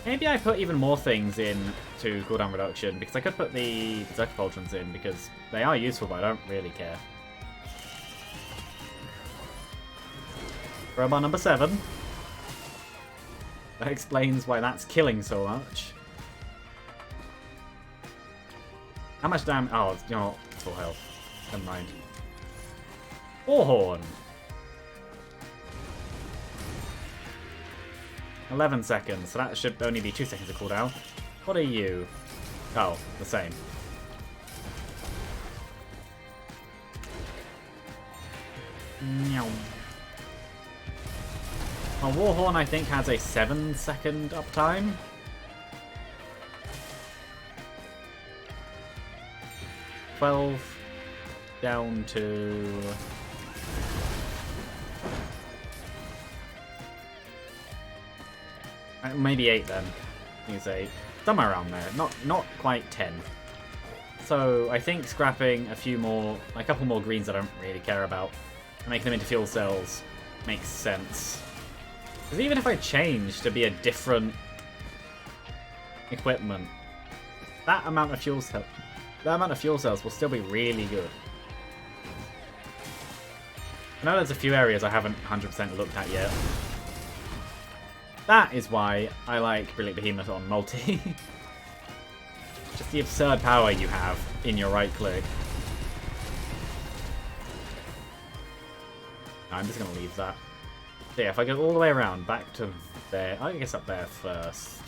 Maybe I put even more things in to cooldown reduction, because I could put the Berserker Pauldrons in, because they are useful, but I don't really care. Grow bar number 7. That explains why that's killing so much. How much damage? Oh, you know what? Full health. Never mind. Warhorn. 11 seconds, so that should only be 2 seconds of cooldown. What are you? Oh, the same. Meow. Well, Warhorn, I think, has a 7-second uptime. $12 down to... maybe 8 then. I think it's 8. Somewhere around there. Not quite 10. So I think scrapping a couple more greens that I don't really care about, and making them into fuel cells makes sense. Because even if I change to be a different equipment, that amount of fuel cells will still be really good. I know there's a few areas I haven't 100% looked at yet. That is why I like Brilliant Behemoth on multi. Just the absurd power you have in your right click. I'm just going to leave that. So yeah, if I go all the way around, back to there, I guess up there first.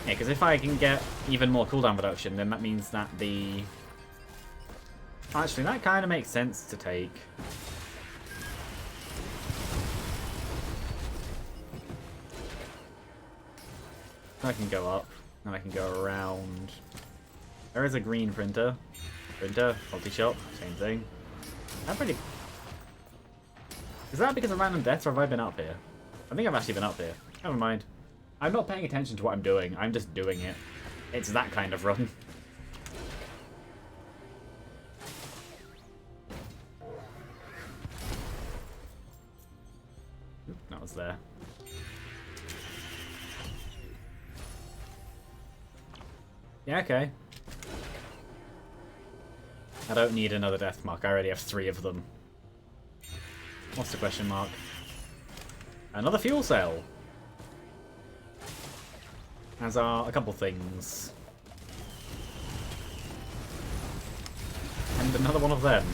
Yeah, because if I can get even more cooldown reduction, then that means that the... Actually, that kind of makes sense to take. I can go up, and I can go around. There is a green printer. Multi-shop, same thing. I'm pretty... Is that because of random deaths, or have I been up here? I think I've actually been up here. Never mind. I'm not paying attention to what I'm doing, I'm just doing it. It's that kind of run. Oop, that was there. Yeah, okay. I don't need another death mark. I already have 3 of them. What's the question mark? Another fuel cell. As are a couple things. And another one of them.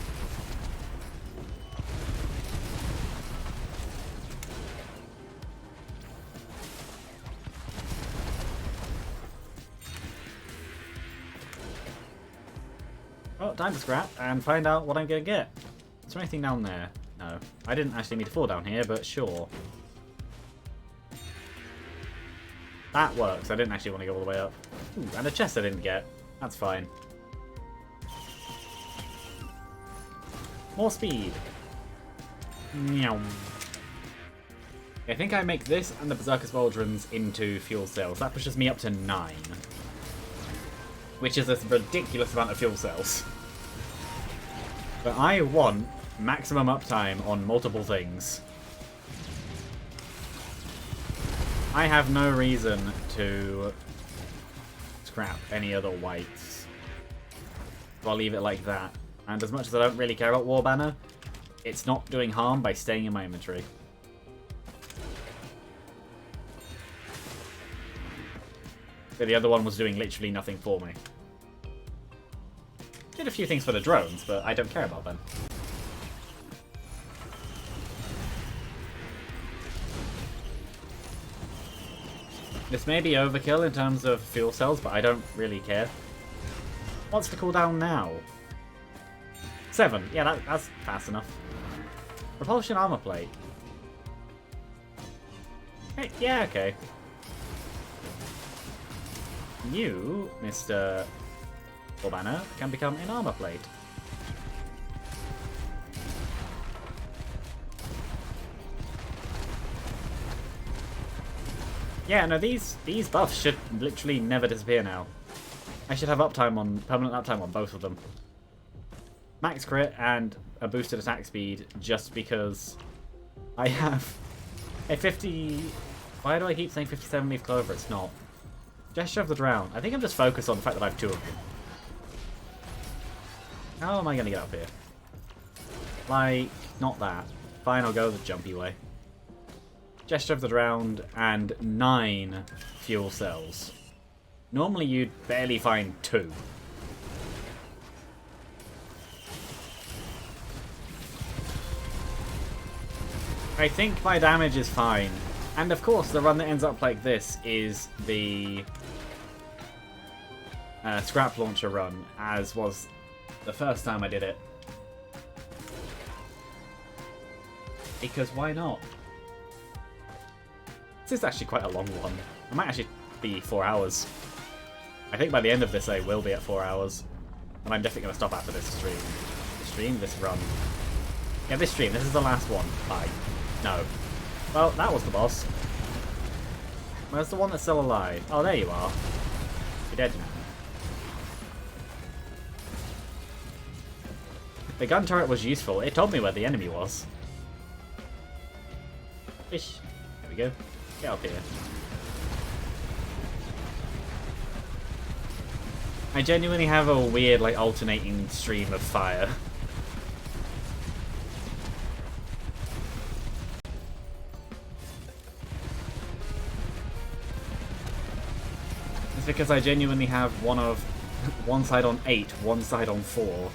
Well, time to scrap and find out what I'm going to get. Is there anything down there? No. I didn't actually need to fall down here, but sure. That works. I didn't actually want to go all the way up. Ooh, and a chest I didn't get. That's fine. More speed. Meow. I think I make this and the Berserker's Pauldrons into fuel cells. That pushes me up to 9. Which is a ridiculous amount of fuel cells. But I want maximum uptime on multiple things. I have no reason to scrap any other whites. So I'll leave it like that. And as much as I don't really care about War Banner, it's not doing harm by staying in my inventory. So the other one was doing literally nothing for me. Did a few things for the drones, but I don't care about them. This may be overkill in terms of fuel cells, but I don't really care. What's the cooldown now? 7. Yeah, that's fast enough. Propulsion armor plate. Hey, yeah, okay. You, Mr. Banner, can become an armor plate. Yeah, no, these buffs should literally never disappear now. I should have permanent uptime on both of them. Max crit and a boosted attack speed just because I have a 50... Why do I keep saying 57 leaf clover? It's not. Gesture of the Drown. I think I'm just focused on the fact that I have 2 of them. How am I going to get up here? Like, not that. Fine, I'll go the jumpy way. Gesture of the Drowned and 9 fuel cells. Normally you'd barely find 2. I think my damage is fine. And of course, the run that ends up like this is the scrap launcher run, as was the first time I did it. Because why not? This is actually quite a long one. It might actually be 4 hours. I think by the end of this I will be at 4 hours. And I'm definitely going to stop after this stream. This run. Yeah, this stream. This is the last one. Bye. No. Well, that was the boss. Where's the one that's still alive? Oh, there you are. You're dead now. The gun turret was useful. It told me where the enemy was. Fish. There we go. Get up here. I genuinely have a weird, like, alternating stream of fire. It's because I genuinely have one side on 8, one side on 4.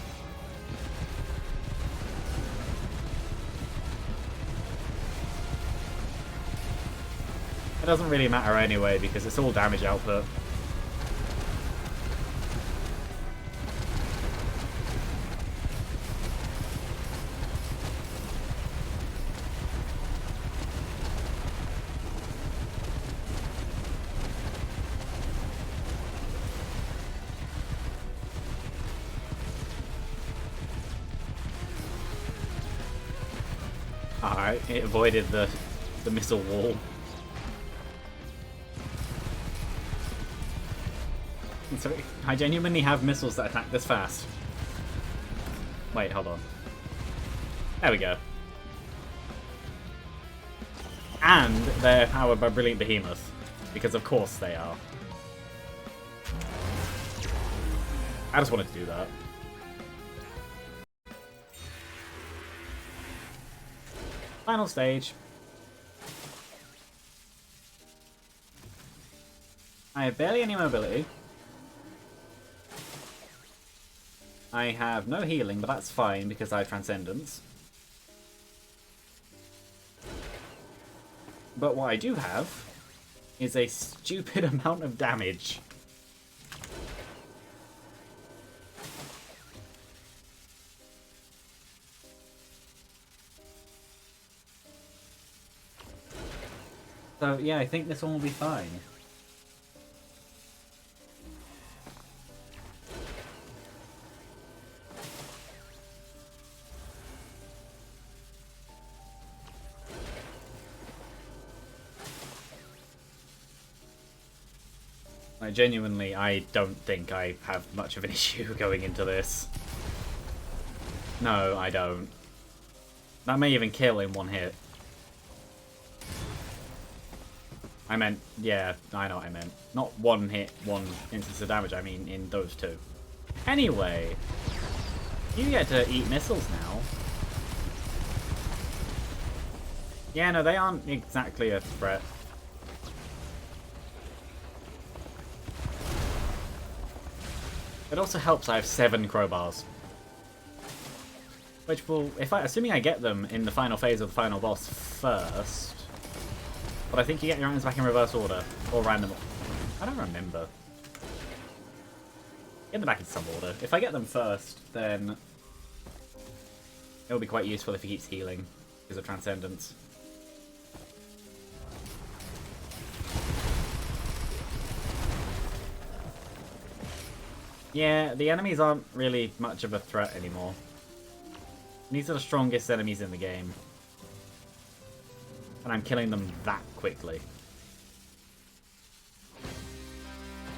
It doesn't really matter anyway, because it's all damage output. Alright, it avoided the missile wall. So I genuinely have missiles that attack this fast. Wait, hold on. There we go. And they're powered by Brilliant Behemoth. Because of course they are. I just wanted to do that. Final stage. I have barely any mobility. I have no healing, but that's fine because I have Transcendence. But what I do have is a stupid amount of damage. So yeah, I think this one will be fine. Like, genuinely, I don't think I have much of an issue going into this. No, I don't. That may even kill in one hit. I meant, yeah, I know what I meant. Not one hit, one instance of damage, I mean in those two. Anyway, you get to eat missiles now. Yeah, no, they aren't exactly a threat. It also helps I have 7 crowbars. Which will, assuming I get them in the final phase of the final boss first. But I think you get your items back in reverse order. Or random. I don't remember. Get them back in some order. If I get them first, then it'll be quite useful if he keeps healing because of Transcendence. Yeah, the enemies aren't really much of a threat anymore. These are the strongest enemies in the game. And I'm killing them that quickly.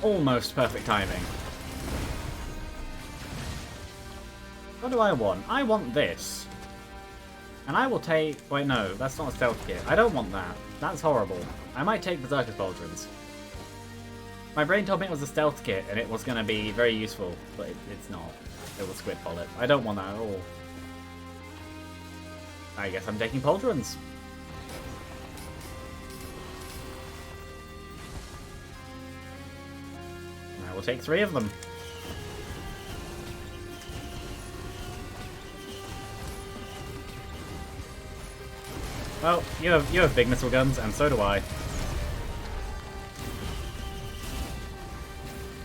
Almost perfect timing. What do I want? I want this. And I will take... Wait, no, that's not a stealth kit. I don't want that. That's horrible. I might take Berserker's Pauldrons. My brain told me it was a stealth kit and it was going to be very useful, but it's not. It was Squid Bullet. I don't want that at all. I guess I'm taking Pauldrons. I will take 3 of them. Well, you have big missile guns, and so do I.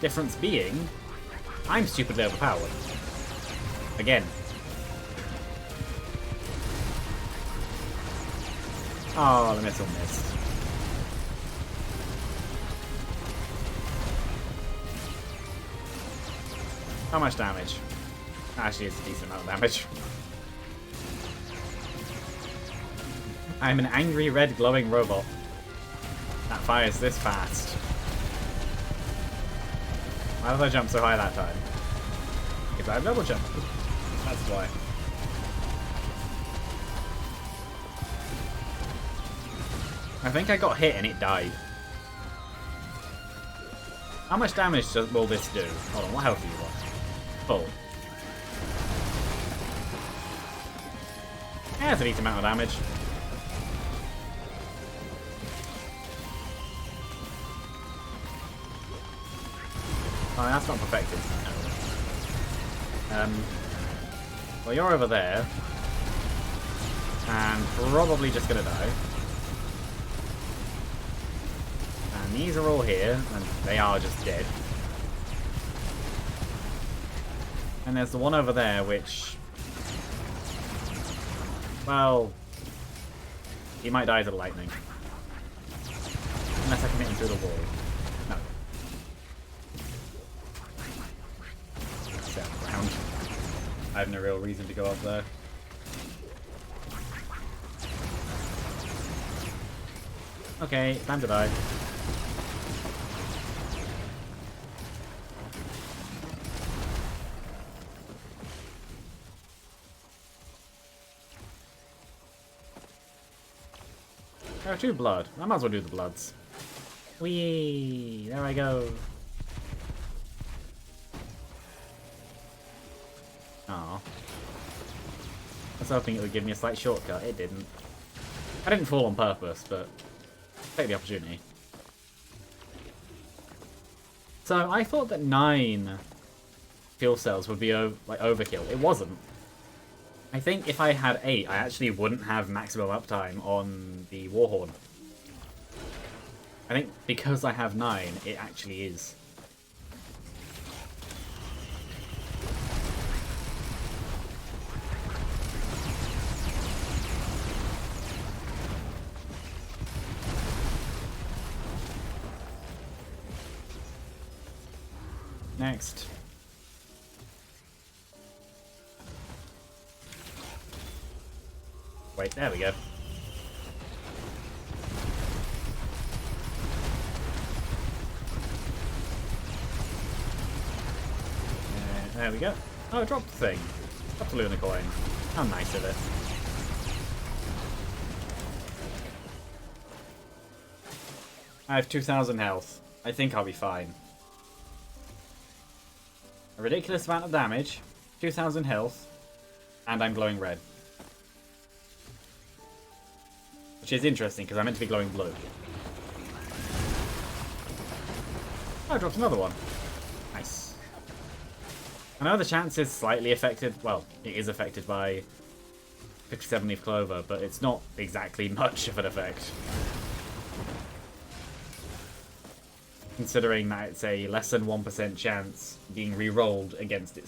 Difference being, I'm stupidly overpowered. Again. Oh, the missile missed. How much damage? Actually, it's a decent amount of damage. I'm an angry red glowing robot that fires this fast. Why did I jump so high that time? Because I have double jump. That's why. I think I got hit and it died. How much damage will this do? Hold on, what health do you want? Full. Yeah, that's a decent amount of damage. Oh, that's not perfected. No. Well, you're over there. And probably just gonna die. And these are all here, and they are just dead. And there's the one over there, which... Well... He might die to the lightning. Unless I can hit him through the wall. No. Around. I have no real reason to go up there. Okay, time to die. Oh, 2 blood. I might as well do the bloods. Whee! There I go. Aw. I was hoping it would give me a slight shortcut. It didn't. I didn't fall on purpose, but take the opportunity. So I thought that 9 fuel cells would be like overkill. It wasn't. I think if I had 8, I actually wouldn't have maximum uptime on the Warhorn. I think because I have 9, it actually is. Next. Wait, there we go. There we go. Oh, I dropped the thing. Dropped a Luna coin. How nice of it. I have 2,000 health. I think I'll be fine. A ridiculous amount of damage, 2,000 health, and I'm glowing red. Which is interesting, because I'm meant to be glowing blue. Oh, I dropped another one. Nice. I know the chance is slightly affected, well, it is affected by 57 Leaf Clover, but it's not exactly much of an effect. Considering that it's a less than 1% chance being re-rolled against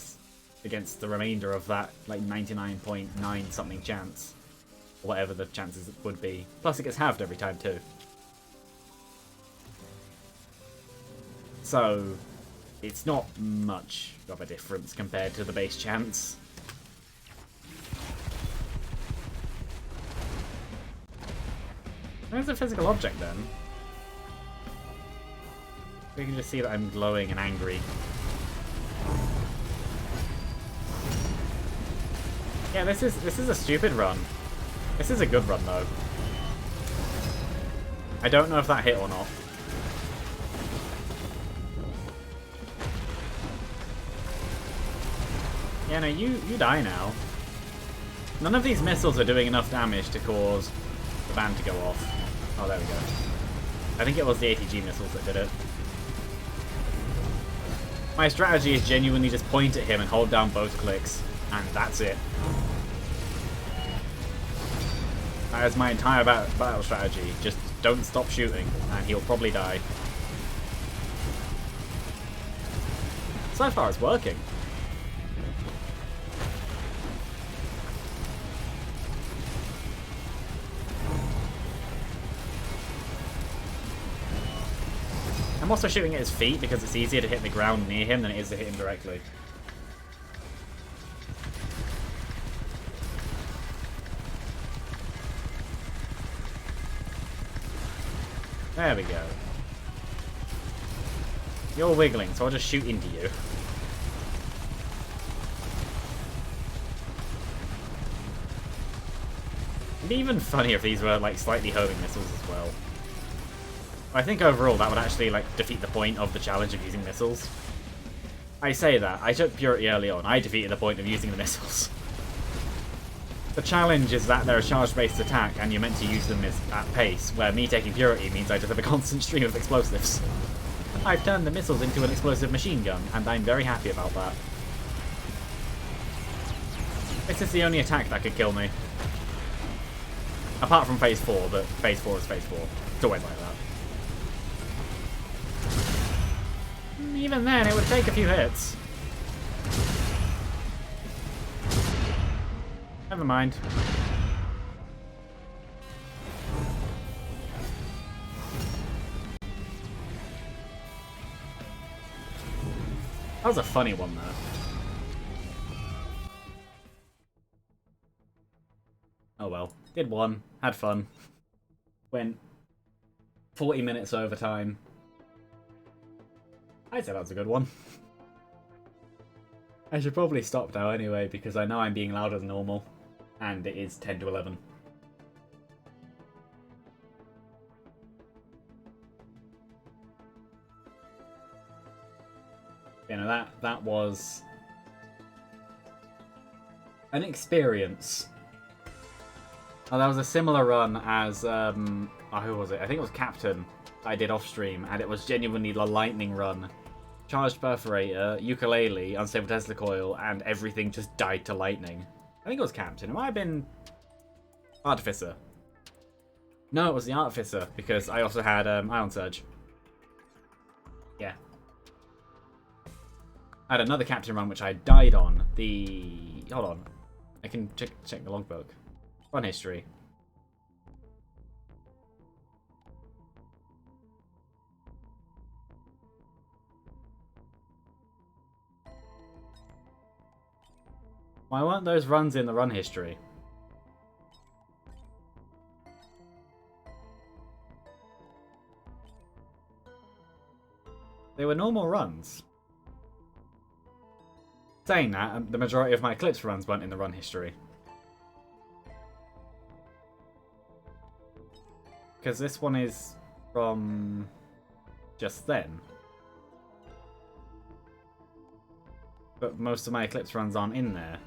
the remainder of that, like 99.9 something chance. Or whatever the chances would be. Plus it gets halved every time too. So, it's not much of a difference compared to the base chance. There's a physical object then. We can just see that I'm glowing and angry. Yeah, this is a stupid run. This is a good run though. I don't know if that hit or not. Yeah, no, you die now. None of these missiles are doing enough damage to cause the van to go off. Oh, there we go. I think it was the ATG missiles that did it. My strategy is genuinely just point at him and hold down both clicks, and that's it. That is my entire battle strategy. Just don't stop shooting, and he'll probably die. So far, it's working. I'm also shooting at his feet because it's easier to hit the ground near him than it is to hit him directly. There we go. You're wiggling, so I'll just shoot into you. It'd be even funnier if these were like slightly homing missiles as well. I think overall that would actually like defeat the point of the challenge of using missiles. I say that. I took Purity early on. I defeated the point of using the missiles. The challenge is that they're a charge-based attack and you're meant to use them at pace, where me taking Purity means I just have a constant stream of explosives. I've turned the missiles into an explosive machine gun, and I'm very happy about that. This is the only attack that could kill me. Apart from Phase 4, but Phase 4 is Phase 4. It's always like that. Even then, it would take a few hits. Never mind. That was a funny one, though. Oh well. Did one. Had fun. Went 40 minutes overtime. I'd say that was a good one. I should probably stop now anyway, because I know I'm being louder than normal. And it is 10 to 11. You know, that was an experience. Oh, that was a similar run as, who was it? I think it was Captain I did off stream, and it was genuinely the lightning run. Charged Perforator, Ukulele, Unstable Tesla Coil, and everything just died to lightning. I think it was Captain. It might have been Artificer. No, it was the Artificer, because I also had Ion Surge. Yeah. I had another Captain run, which I died on. Hold on. I can check the logbook. Run history. Why weren't those runs in the run history? They were normal runs. Saying that, the majority of my Eclipse runs weren't in the run history. Because this one is from just then. But most of my Eclipse runs aren't in there.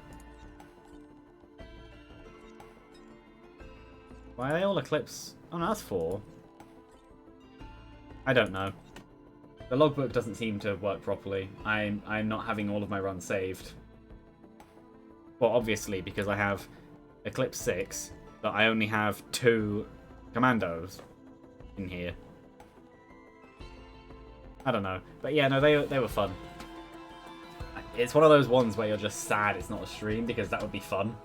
Why are they all Eclipse? Oh no, that's 4. I don't know. The logbook doesn't seem to work properly. I'm not having all of my runs saved. Well, obviously, because I have Eclipse 6, but I only have 2 Commandos in here. I don't know. But yeah, no, they were fun. It's one of those ones where you're just sad it's not a stream, because that would be fun.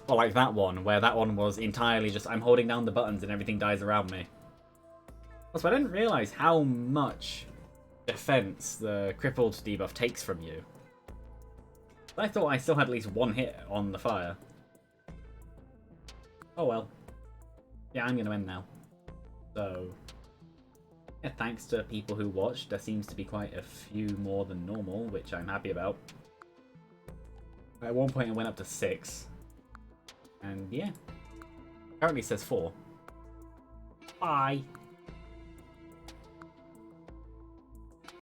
Or like that one, where that one was entirely just I'm holding down the buttons and everything dies around me. Also, I didn't realise how much defense the crippled debuff takes from you. I thought I still had at least 1 hit on the fire. Oh well. Yeah, I'm going to end now. So, yeah, thanks to people who watched. There seems to be quite a few more than normal, which I'm happy about. At one point it went up to 6. And yeah. Currently says 4. Bye.